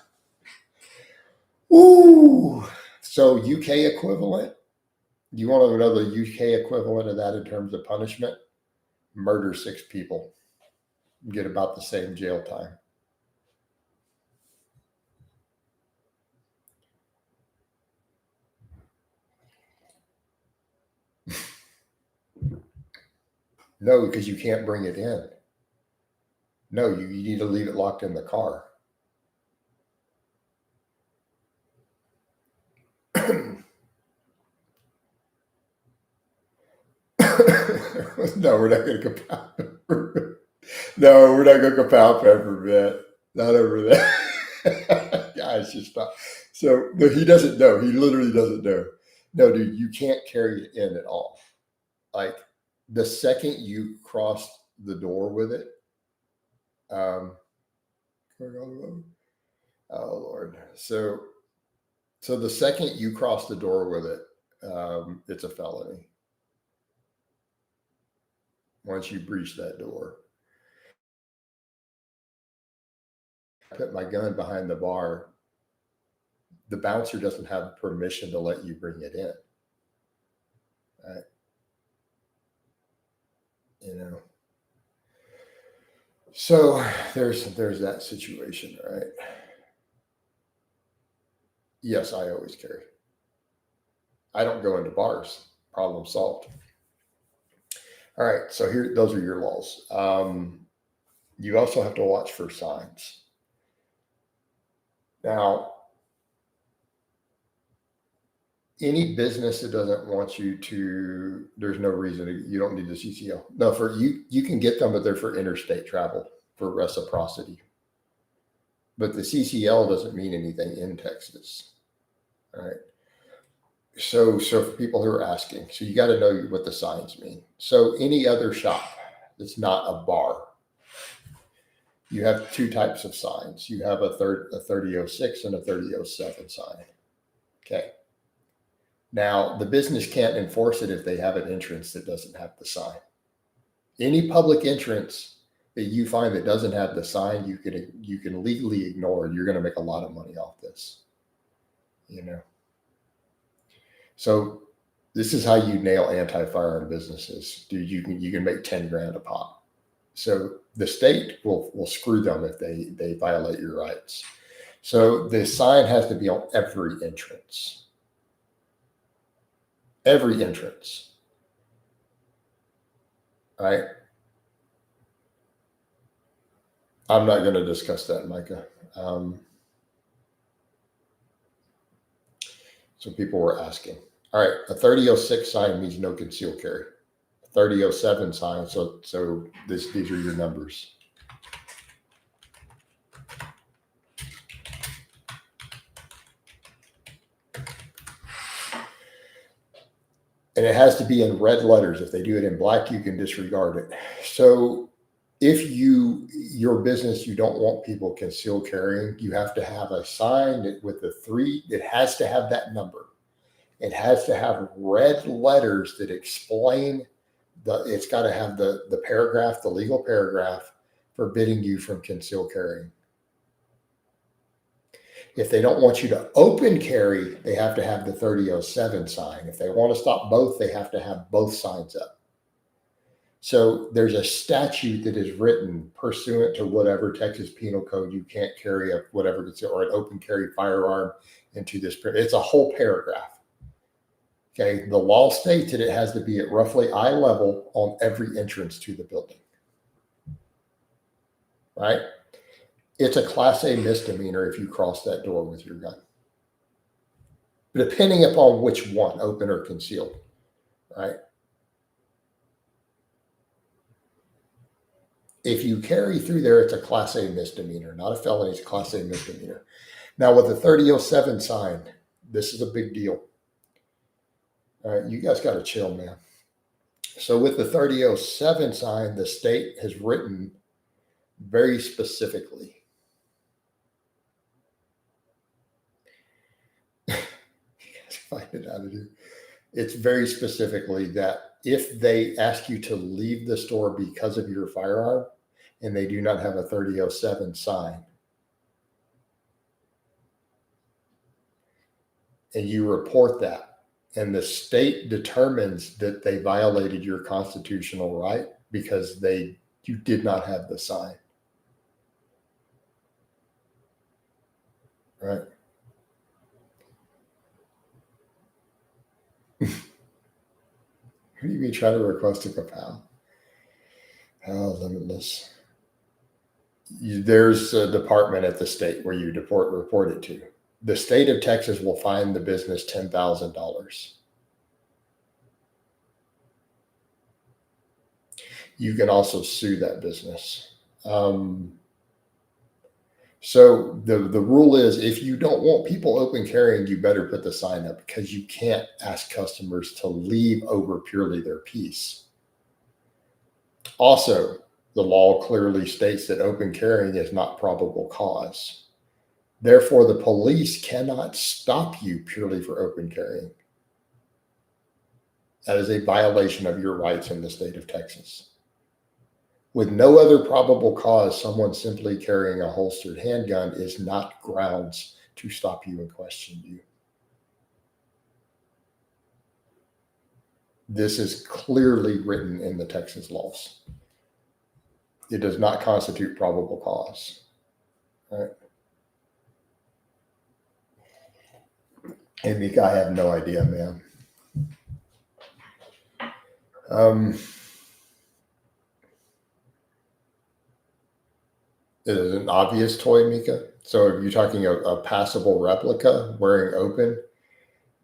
Ooh. So UK equivalent. Do you want to know the UK equivalent of that in terms of punishment? Murder 6 people. Get about the same jail time. No, because you can't bring it in. No, you need to leave it locked in the car. No, we're not going to compound peppermint. No, we're not going to compound peppermint. Not over that. Guys, just stop. So no, he doesn't know. He literally doesn't know. No, dude, you can't carry it in at all. Like the second you cross the door with it, oh Lord. So the second you cross the door with it, it's a felony. Once you breach that door. I put my gun behind the bar. The bouncer doesn't have permission to let you bring it in. Right? You know. So there's that situation, right? Yes, I always carry. I don't go into bars. Problem solved. All right, so here, those are your laws. You also have to watch for signs. Now, any business that doesn't want you to, there's no reason, you don't need the CCL. No, for you can get them, but they're for interstate travel, for reciprocity. But the CCL doesn't mean anything in Texas. All right. So for people who are asking, so you got to know what the signs mean. So any other shop that's not a bar, you have 2 types of signs. You have a 3006 and a 3007 sign. Okay. Now the business can't enforce it if they have an entrance that doesn't have the sign. Any public entrance that you find that doesn't have the sign, you can legally ignore. You're going to make a lot of money off this. You know. So this is how you nail anti-firearm businesses. Dude, you can make 10 grand a pop. So the state will screw them if they violate your rights. So the sign has to be on every entrance. Every entrance. All right. I'm not going to discuss that, Micah. So people were asking. All right, a 3006 sign means no concealed carry. A 3007 sign, so these are your numbers. And it has to be in red letters. If they do it in black, you can disregard it. So if your business, you don't want people concealed carrying, you have to have a sign with the 3, it has to have that number. It has to have red letters that explain it's got to have the paragraph, the legal paragraph forbidding you from concealed carrying. If they don't want you to open carry, they have to have the 3007 sign. If they want to stop both, they have to have both signs up. So there's a statute that is written pursuant to whatever Texas Penal Code, you can't carry a whatever, or an open carry firearm into this. It's a whole paragraph. Okay, the law states that it has to be at roughly eye level on every entrance to the building. Right? It's a Class A misdemeanor if you cross that door with your gun, depending upon which one, open or concealed, right? If you carry through there, it's a Class A misdemeanor, not a felony. It's a Class A misdemeanor. Now, with the 3007 sign, this is a big deal. All right, you guys got to chill, man. So, with the 3007 sign, the state has written very specifically. You guys find it out to do. It's very specifically that if they ask you to leave the store because of your firearm and they do not have a 3007 sign, and you report that, and the state determines that they violated your constitutional right because you did not have the sign, right? Who do you mean try to request a kapow? How limitless. There's a department at the state where you report it to. The state of Texas will fine the business $10,000. You can also sue that business. So the rule is if you don't want people open carrying, you better put the sign up because you can't ask customers to leave over purely their peace. Also, the law clearly states that open carrying is not probable cause. Therefore, the police cannot stop you purely for open carrying. That is a violation of your rights in the state of Texas. With no other probable cause, someone simply carrying a holstered handgun is not grounds to stop you and question you. This is clearly written in the Texas laws. It does not constitute probable cause. Right? Hey, Mika, I have no idea, man. It is an obvious toy, Mika. So if you're talking a passable replica wearing open,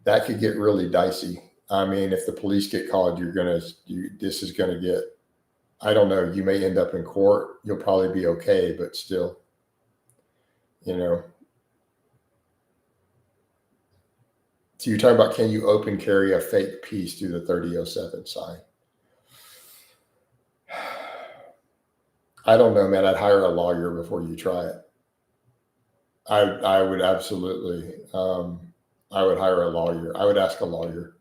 that could get really dicey. I mean, if the police get called, this is going to get, I don't know, you may end up in court. You'll probably be okay, but still, you know. So you're talking about, can you open carry a fake piece through the 3007 sign? I don't know, man. I'd hire a lawyer before you try it. I would absolutely. I would hire a lawyer. I would ask a lawyer.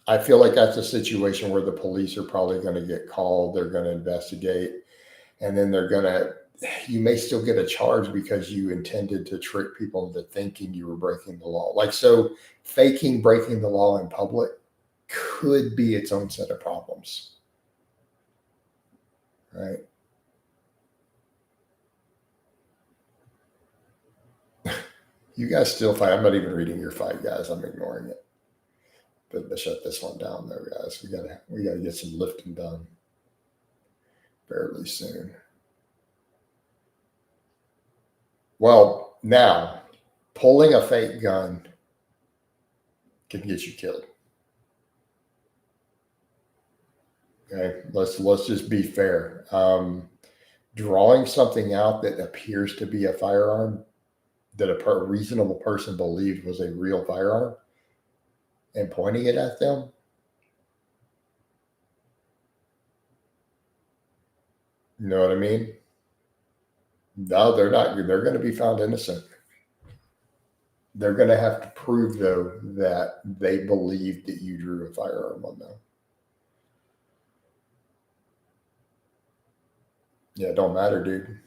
I feel like that's a situation where the police are probably going to get called. They're going to investigate, and then you may still get a charge because you intended to trick people into thinking you were breaking the law. Like, so faking breaking the law in public could be its own set of problems. Right? You guys still fight. I'm not even reading your fight, guys. I'm ignoring it. But let's shut this one down, though, guys. We gotta get some lifting done fairly soon. Well, now pulling a fake gun can get you killed. Okay, let's just be fair. Drawing something out that appears to be a firearm that a reasonable person believed was a real firearm and pointing it at them, you know what I mean? No, they're not. They're going to be found innocent. They're going to have to prove, though, that they believed that you drew a firearm on them. Yeah, it don't matter, dude.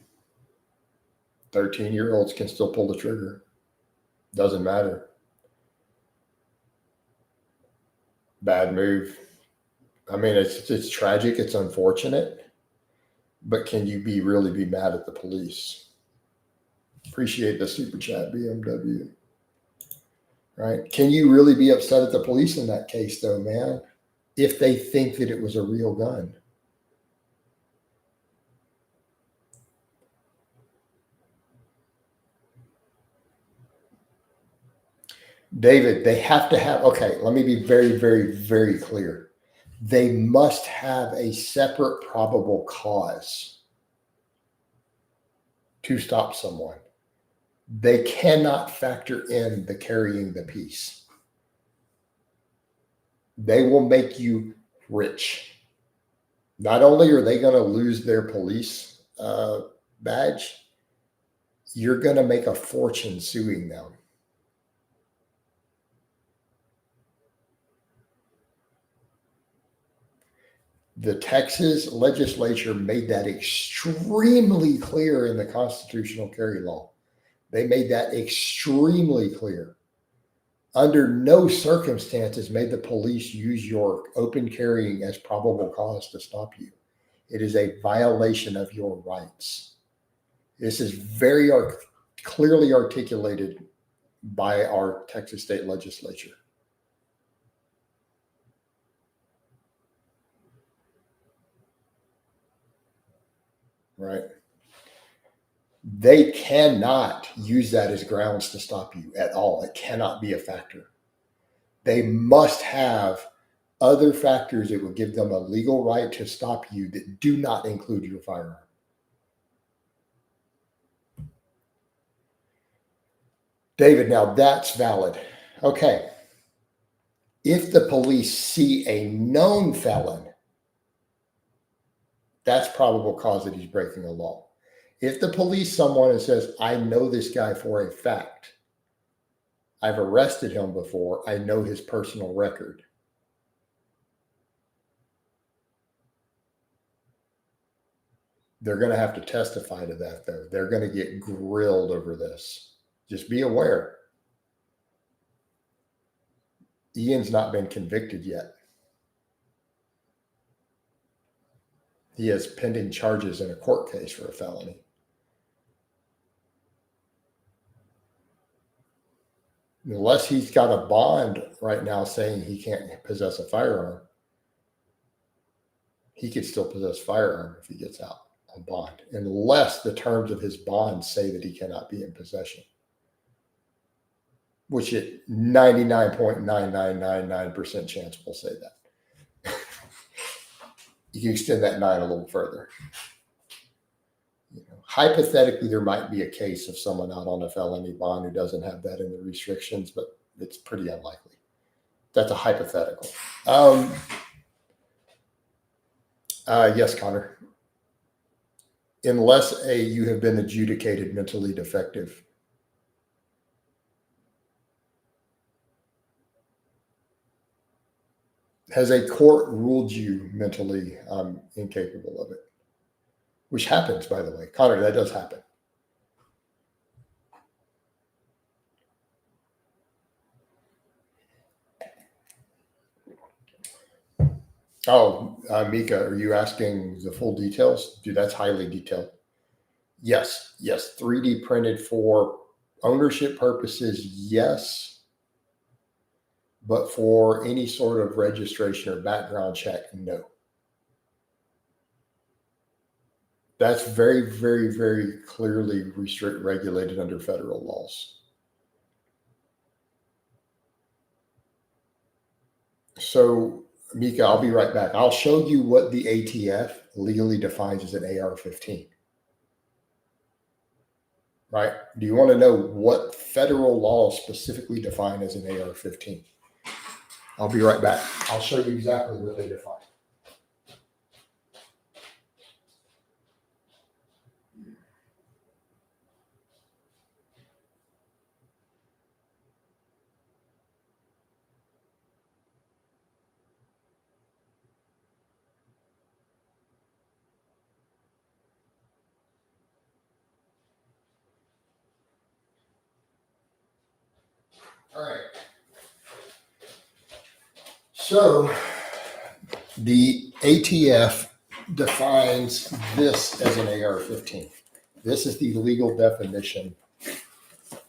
13-year-olds can still pull the trigger. Doesn't matter. Bad move. I mean, it's tragic. It's unfortunate. But can you really be mad at the police? Appreciate the super chat, BMW. Right? Can you really be upset at the police in that case, though, man? If they think that it was a real gun. David, they have to have, okay, let me be very, very, very clear. They must have a separate probable cause to stop someone. They cannot factor in the carrying the piece. They will make you rich. Not only are they going to lose their police badge, you're going to make a fortune suing them. The Texas legislature made that extremely clear in the constitutional carry law. They made that extremely clear. Under no circumstances may the police use your open carrying as probable cause to stop you. It is a violation of your rights. This is very clearly articulated by our Texas state legislature. Right? They cannot use that as grounds to stop you at all. It cannot be a factor. They must have other factors that would give them a legal right to stop you that do not include your firearm. David, now that's valid. Okay. If the police see a known felon, that's probable cause that he's breaking the law. If the police someone and says, I know this guy for a fact, I've arrested him before, I know his personal record, they're going to have to testify to that, though. They're going to get grilled over this. Just be aware. Ian's not been convicted yet. He has pending charges in a court case for a felony. Unless he's got a bond right now saying he can't possess a firearm, he could still possess a firearm if he gets out on bond, unless the terms of his bond say that he cannot be in possession, which at 99.9999% chance will say that. You can extend that 9 a little further. Hypothetically, there might be a case of someone out on a felony bond who doesn't have that in the restrictions, but it's pretty unlikely. That's a hypothetical. Yes, Connor. Unless you have been adjudicated mentally defective. Has a court ruled you mentally incapable of it? Which happens, by the way. Connor, that does happen. Oh, Mika, are you asking the full details? Dude, that's highly detailed. Yes. 3D printed for ownership purposes, yes. But for any sort of registration or background check, no. That's very, very, very clearly regulated under federal laws. So, Mika, I'll be right back. I'll show you what the ATF legally defines as an AR-15. Right? Do you want to know what federal laws specifically define as an AR-15? I'll be right back. I'll show you exactly what they define. All right. So the ATF defines this as an AR-15. This is the legal definition,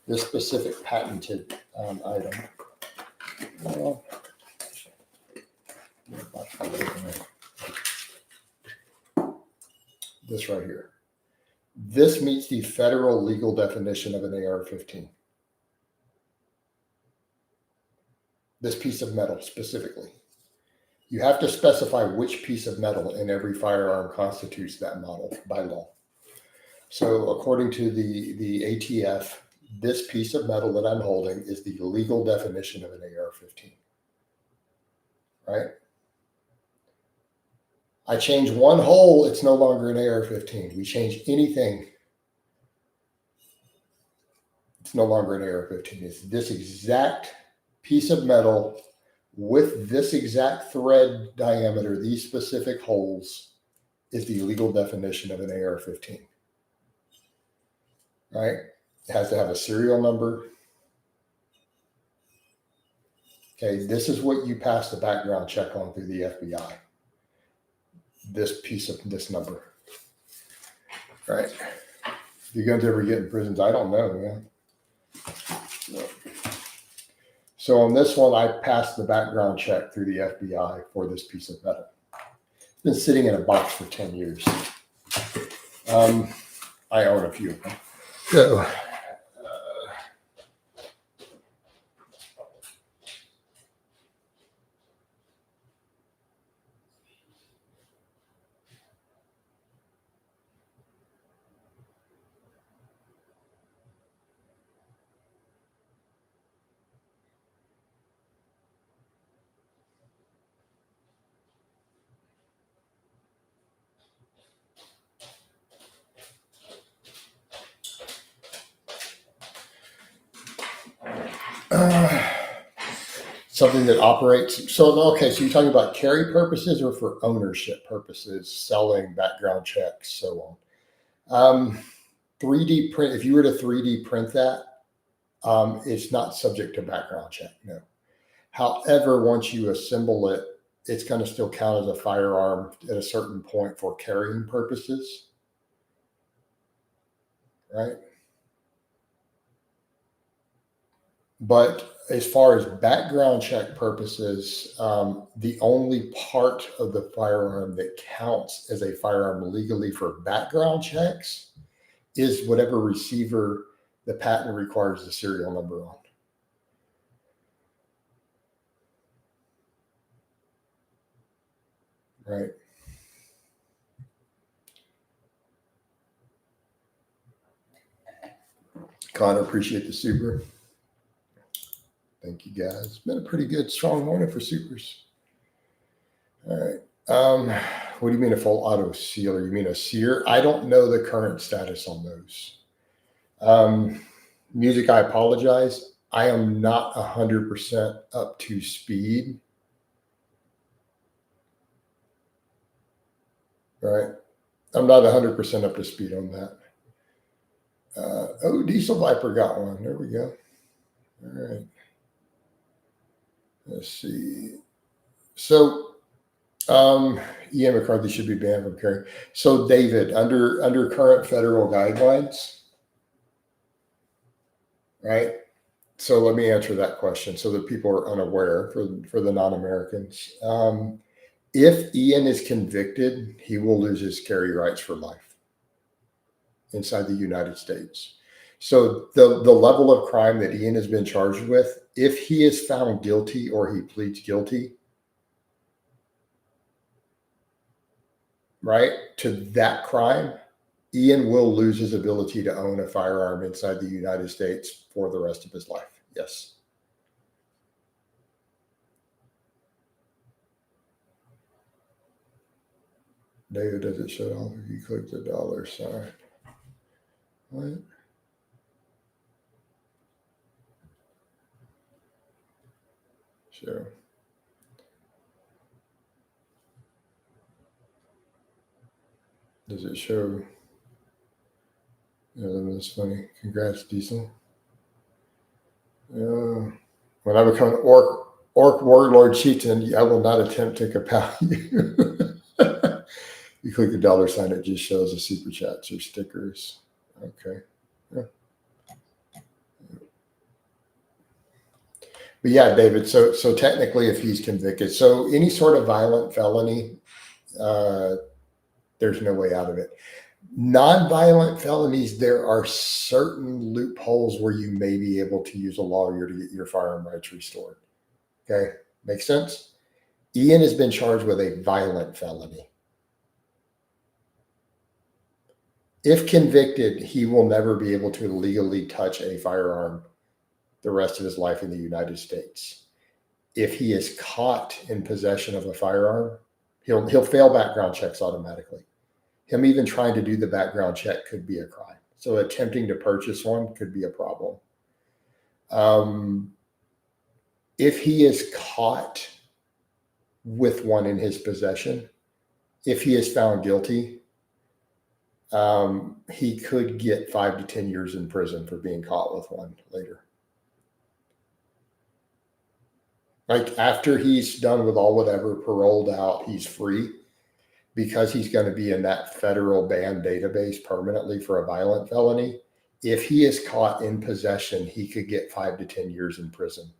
this specific patented item. Well, this right here. This meets the federal legal definition of an AR-15. this piece of metal specifically. You have to specify which piece of metal in every firearm constitutes that model by law. So according to the ATF, this piece of metal that I'm holding is the legal definition of an AR-15, right? I change one hole, it's no longer an AR-15. We change anything, it's no longer an AR-15. It's this exact piece of metal with this exact thread diameter, these specific holes, is the legal definition of an AR-15, right? It has to have a serial number. Okay, this is what you pass the background check on through the FBI. This piece of this number, right? You're going to ever get in prisons? I don't know, man. So on this one, I passed the background check through the FBI for this piece of metal. It's been sitting in a box for 10 years. I own a few of them. So, something that operates. So, okay, so you're talking about carry purposes or for ownership purposes, selling, background checks, so on. 3D print, if you were to 3D print that, it's not subject to background check, no. However, once you assemble it, it's going to still count as a firearm at a certain point for carrying purposes, right? But as far as background check purposes, the only part of the firearm that counts as a firearm legally for background checks is whatever receiver the patent requires the serial number on. Right. Connor, appreciate the super. Thank you, guys. It's been a pretty good, strong morning for supers. All right. What do you mean a full auto sealer? You mean a sear? I don't know the current status on those. Music, I apologize. I am not 100% up to speed. All right. I'm not 100% up to speed on that. Oh, Diesel Viper got one. There we go. All right. Let's see. So, Ian McCarthy should be banned from carrying. So, David, under current federal guidelines, right? So, let me answer that question so that people are unaware for the non-Americans. If Ian is convicted, he will lose his carry rights for life inside the United States. So the level of crime that Ian has been charged with, if he is found guilty or he pleads guilty, right, to that crime, Ian will lose his ability to own a firearm inside the United States for the rest of his life. Yes. David, does it show off if you click the dollar sign? What? Sure. Does it show? Yeah, that's funny. Congrats, Diesel. When I become an orc warlord chieftain, I will not attempt to compel you. You click the dollar sign, it just shows the super chats or stickers. Okay. Yeah. But yeah, David, so technically if he's convicted, so any sort of violent felony, there's no way out of it. Non-violent felonies, there are certain loopholes where you may be able to use a lawyer to get your firearm rights restored. Okay, makes sense? Ian has been charged with a violent felony. If convicted, he will never be able to legally touch a firearm the rest of his life in the United States. If he is caught in possession of a firearm, he'll fail background checks automatically. Him even trying to do the background check could be a crime. So attempting to purchase one could be a problem. If he is caught with one in his possession, if he is found guilty, he could get 5 to 10 years in prison for being caught with one later. Like after he's done with all whatever, paroled out, he's free because he's going to be in that federal ban database permanently for a violent felony. If he is caught in possession, he could get 5 to 10 years in prison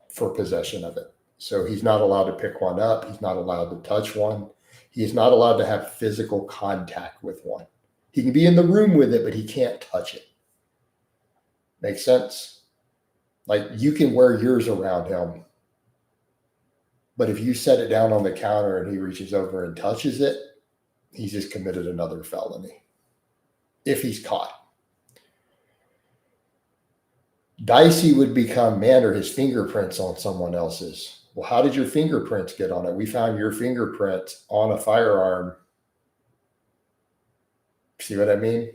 for possession of it. So he's not allowed to pick one up. He's not allowed to touch one. He's not allowed to have physical contact with one. He can be in the room with it, but he can't touch it. Make sense? Like you can wear yours around him, but if you set it down on the counter and he reaches over and touches it, he's just committed another felony if he's caught. Dicey would become, man, are his fingerprints on someone else's. Well, how did your fingerprints get on it? We found your fingerprints on a firearm. See what I mean?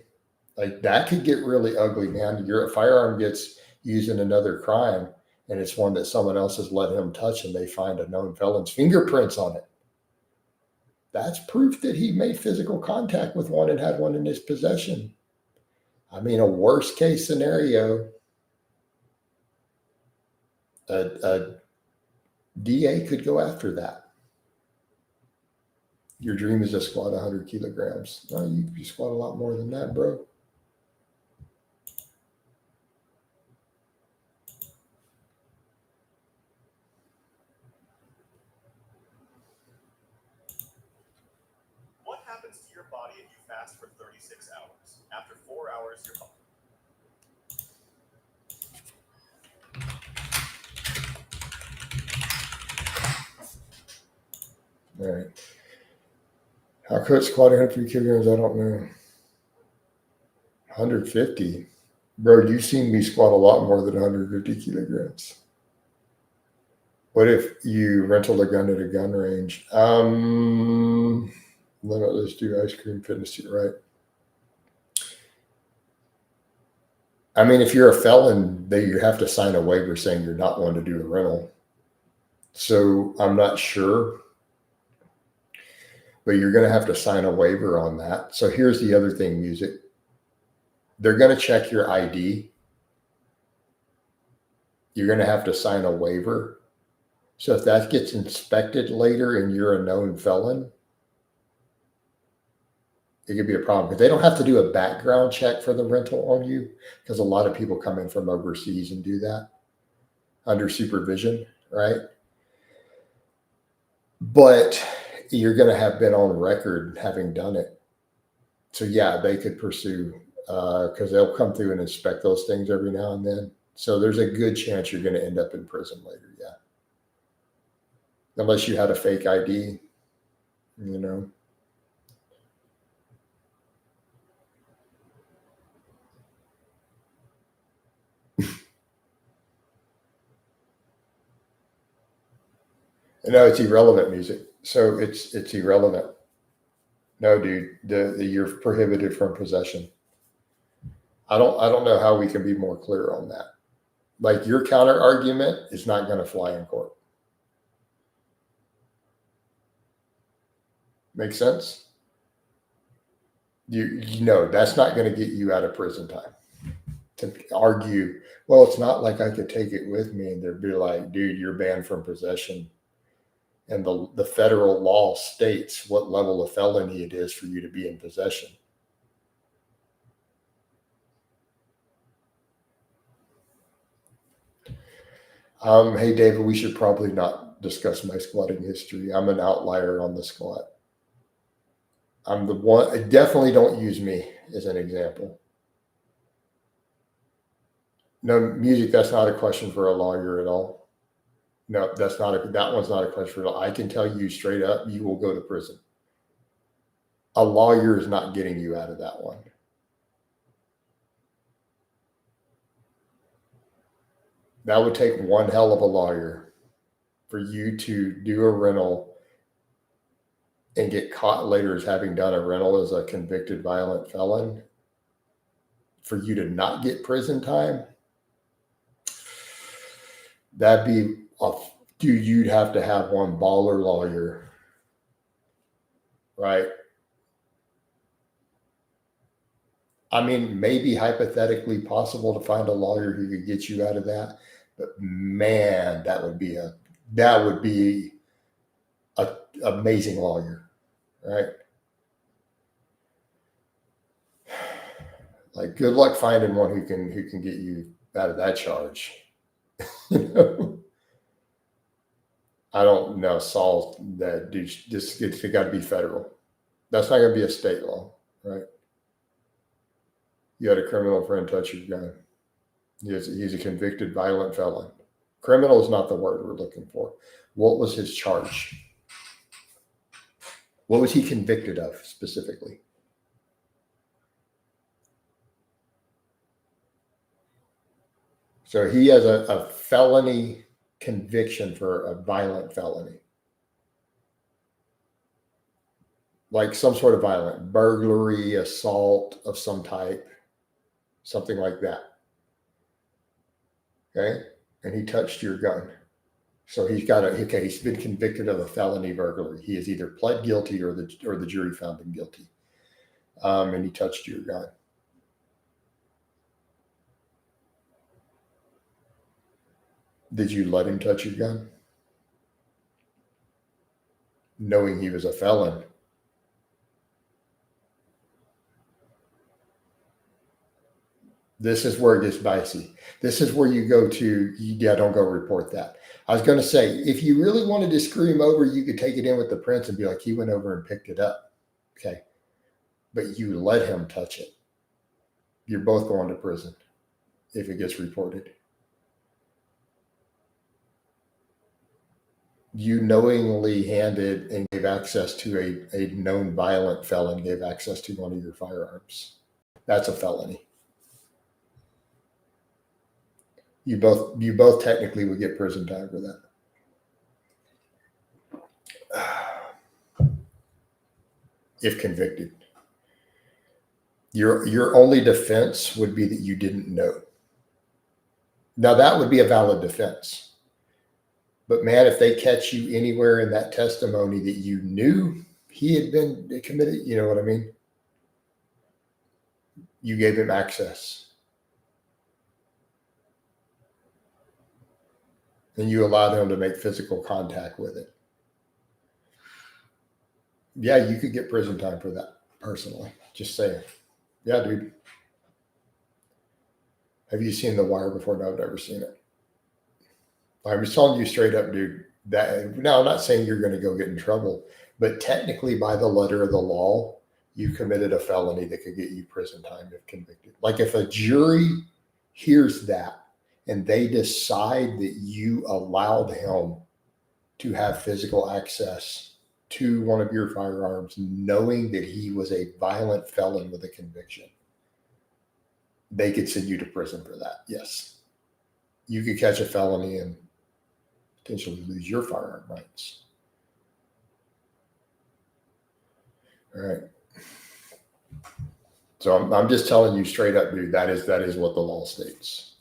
Like that could get really ugly, man. Your firearm gets used in another crime, and it's one that someone else has let him touch, and they find a known felon's fingerprints on it. That's proof that he made physical contact with one and had one in his possession. I mean, a worst case scenario, a DA could go after that. Your dream is to squat 100 kilograms. No, you squat a lot more than that, bro.
What happens to your body if you fast for 36 hours? After 4 hours, your body.
All right. How could squatting 150 kilograms? I don't know. 150. Bro, you've seen me squat a lot more than 150 kilograms. What if you rental a gun at a gun range? Limitless do ice cream fitness, right? I mean, if you're a felon, you have to sign a waiver saying you're not one to do a rental. So I'm not sure, but you're going to have to sign a waiver on that. So here's the other thing, music. They're going to check your ID. You're going to have to sign a waiver. So if that gets inspected later and you're a known felon, it could be a problem because they don't have to do a background check for the rental on you because a lot of people come in from overseas and do that under supervision, right? But you're going to have been on record having done it. So yeah, they could pursue because they'll come through and inspect those things every now and then. So there's a good chance you're going to end up in prison later. Yeah. Unless you had a fake ID, you know. No, it's irrelevant music. So it's irrelevant. No, dude, you're prohibited from possession. I don't know how we can be more clear on that. Like your counter argument is not going to fly in court. Make sense? You know that's not going to get you out of prison time. To argue, well, it's not like I could take it with me, and they'd be like, dude, you're banned from possession. And the federal law states what level of felony it is for you to be in possession. Hey, David, we should probably not discuss my squatting history. I'm an outlier on the squat. I'm the one, definitely don't use me as an example. No, music, that's not a question for a lawyer at all. No, that one's not a question at all. I can tell you straight up, you will go to prison. A lawyer is not getting you out of that one. That would take one hell of a lawyer for you to do a rental and get caught later as having done a rental as a convicted violent felon. For you to not get prison time, that'd be dude, you'd have to have one baller lawyer, right? I mean, maybe hypothetically possible to find a lawyer who could get you out of that, but man, that would be a amazing lawyer, right? Like, good luck finding one who can get you out of that charge. You know? I don't know, Saul. That dude, it's got to be federal. That's not going to be a state law, right? You had a criminal friend touch your gun. He's a convicted violent felon. Criminal is not the word we're looking for. What was his charge? What was he convicted of specifically? So he has a felony conviction for a violent felony. Like some sort of violent burglary, assault of some type, something like that. Okay. And he touched your gun. So he's been convicted of a felony burglary. He has either pled guilty or the jury found him guilty. And he touched your gun. Did you let him touch your gun? Knowing he was a felon. This is where it gets dicey. This is where you go to, don't go report that. I was going to say, if you really wanted to screw him over, you could take it in with the prince and be like, he went over and picked it up. Okay. But you let him touch it. You're both going to prison if it gets reported. You knowingly handed and gave access to a known violent felon, gave access to one of your firearms. That's a felony. You both technically would get prison time for that. If convicted. Your only defense would be that you didn't know. Now that would be a valid defense. But man, if they catch you anywhere in that testimony that you knew he had been committed, you know what I mean? You gave him access. And you allowed him to make physical contact with it. Yeah, you could get prison time for that, personally. Just saying. Yeah, dude. Have you seen The Wire before? No, I've never seen it. I'm just telling you straight up, dude. Now, I'm not saying you're going to go get in trouble, but technically, by the letter of the law, you committed a felony that could get you prison time if convicted. Like if a jury hears that and they decide that you allowed him to have physical access to one of your firearms, knowing that he was a violent felon with a conviction, they could send you to prison for that. Yes. You could catch a felony and potentially lose your firearm rights. All right. So I'm just telling you straight up, dude, that is what the law states.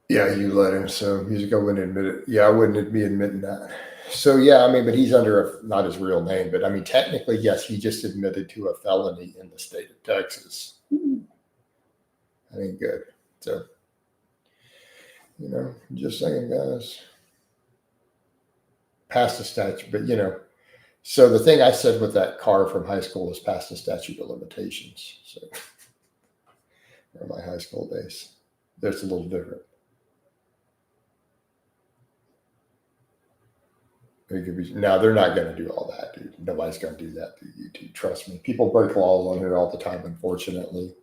Yeah, you let him. So music, I wouldn't admit it. Yeah, I wouldn't be admitting that. So yeah, I mean, but he's under not his real name, but I mean, technically, yes, he just admitted to a felony in the state of Texas. That ain't good. So, just saying, guys, past the statute, but so the thing I said with that car from high school was past the statute of limitations. So, or my high school days, that's a little different. It could be, now they're not going to do all that, dude. Nobody's going to do that through YouTube. Trust me. People break laws on here all the time, unfortunately,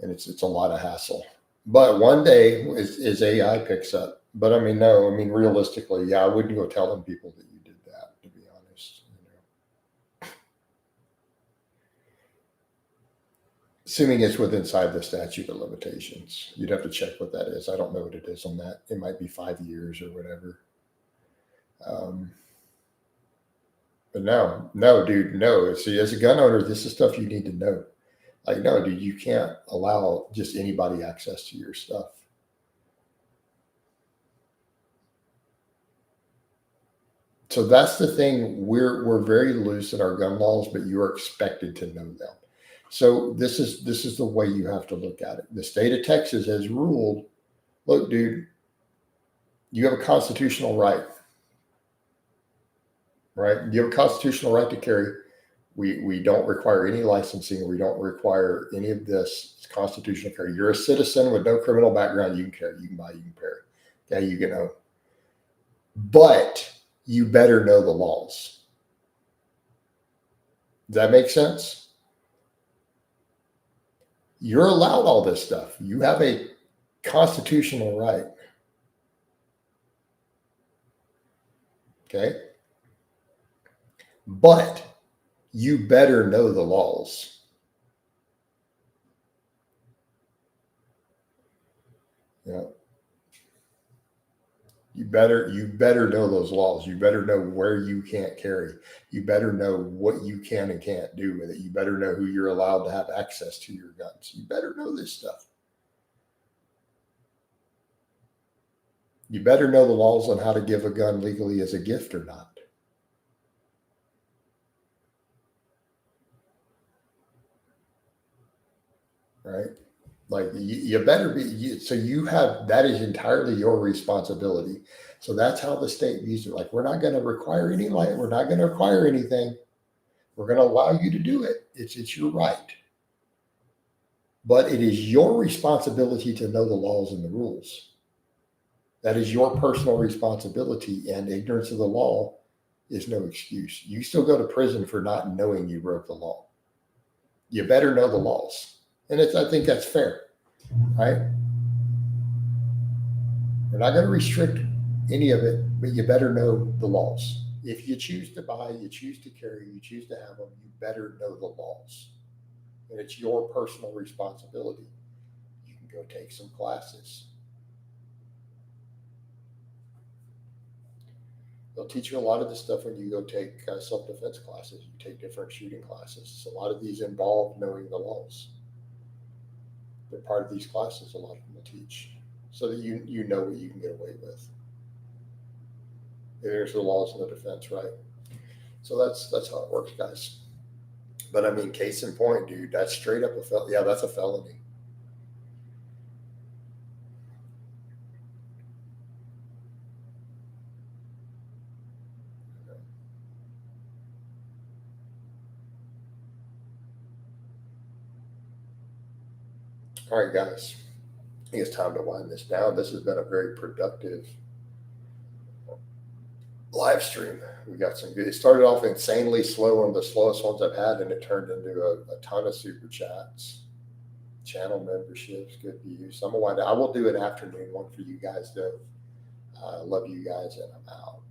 and it's a lot of hassle. But one day, as AI picks up. But I mean, no. I mean, realistically, yeah, I wouldn't go telling people that you did that. To be honest, assuming it's within inside the statute of limitations, you'd have to check what that is. I don't know what it is on that. It might be 5 years or whatever. But no, dude, no. See, as a gun owner, this is stuff you need to know. Like, no, dude, you can't allow just anybody access to your stuff. So that's the thing. We're very loose in our gun laws, but you are expected to know them. So this is the way you have to look at it. The state of Texas has ruled, look, dude, you have a constitutional right. Right? You have a constitutional right to carry. We don't require any licensing. We don't require any of this. It's constitutional carry. You're a citizen with no criminal background. You can carry. You can buy. You can carry. Okay, you can own. But you better know the laws. Does that make sense? You're allowed all this stuff. You have a constitutional right. Okay? But you better know the laws. Yeah. You better know those laws. You better know where you can't carry. You better know what you can and can't do with it. You better know who you're allowed to have access to your guns. You better know this stuff. You better know the laws on how to give a gun legally as a gift or not. Right? Like you better be, so you have, that is entirely your responsibility. So that's how the state views it. Like, we're not going to require any light. We're not going to require anything. We're going to allow you to do it. It's your right. But it is your responsibility to know the laws and the rules. That is your personal responsibility, and ignorance of the law is no excuse. You still go to prison for not knowing you broke the law. You better know the laws. And I think that's fair, right? We're not going to restrict any of it, but you better know the laws. If you choose to buy, you choose to carry, you choose to have them, you better know the laws. And it's your personal responsibility. You can go take some classes. They'll teach you a lot of this stuff when you go take self-defense classes. You take different shooting classes. So a lot of these involve knowing the laws. They're part of these classes. A lot of them will teach, so that you know what you can get away with. There's the laws in the defense, right? So that's how it works, guys. But I mean, case in point, dude, that's straight up a felony. Yeah, that's a felony. All right, guys. I think it's time to wind this down. This has been a very productive live stream. We got some good. It started off insanely slow, one of the slowest ones I've had, and it turned into a ton of super chats, channel memberships, good views. So I'm gonna wind up. I will do an afternoon one for you guys though. Love you guys, and I'm out.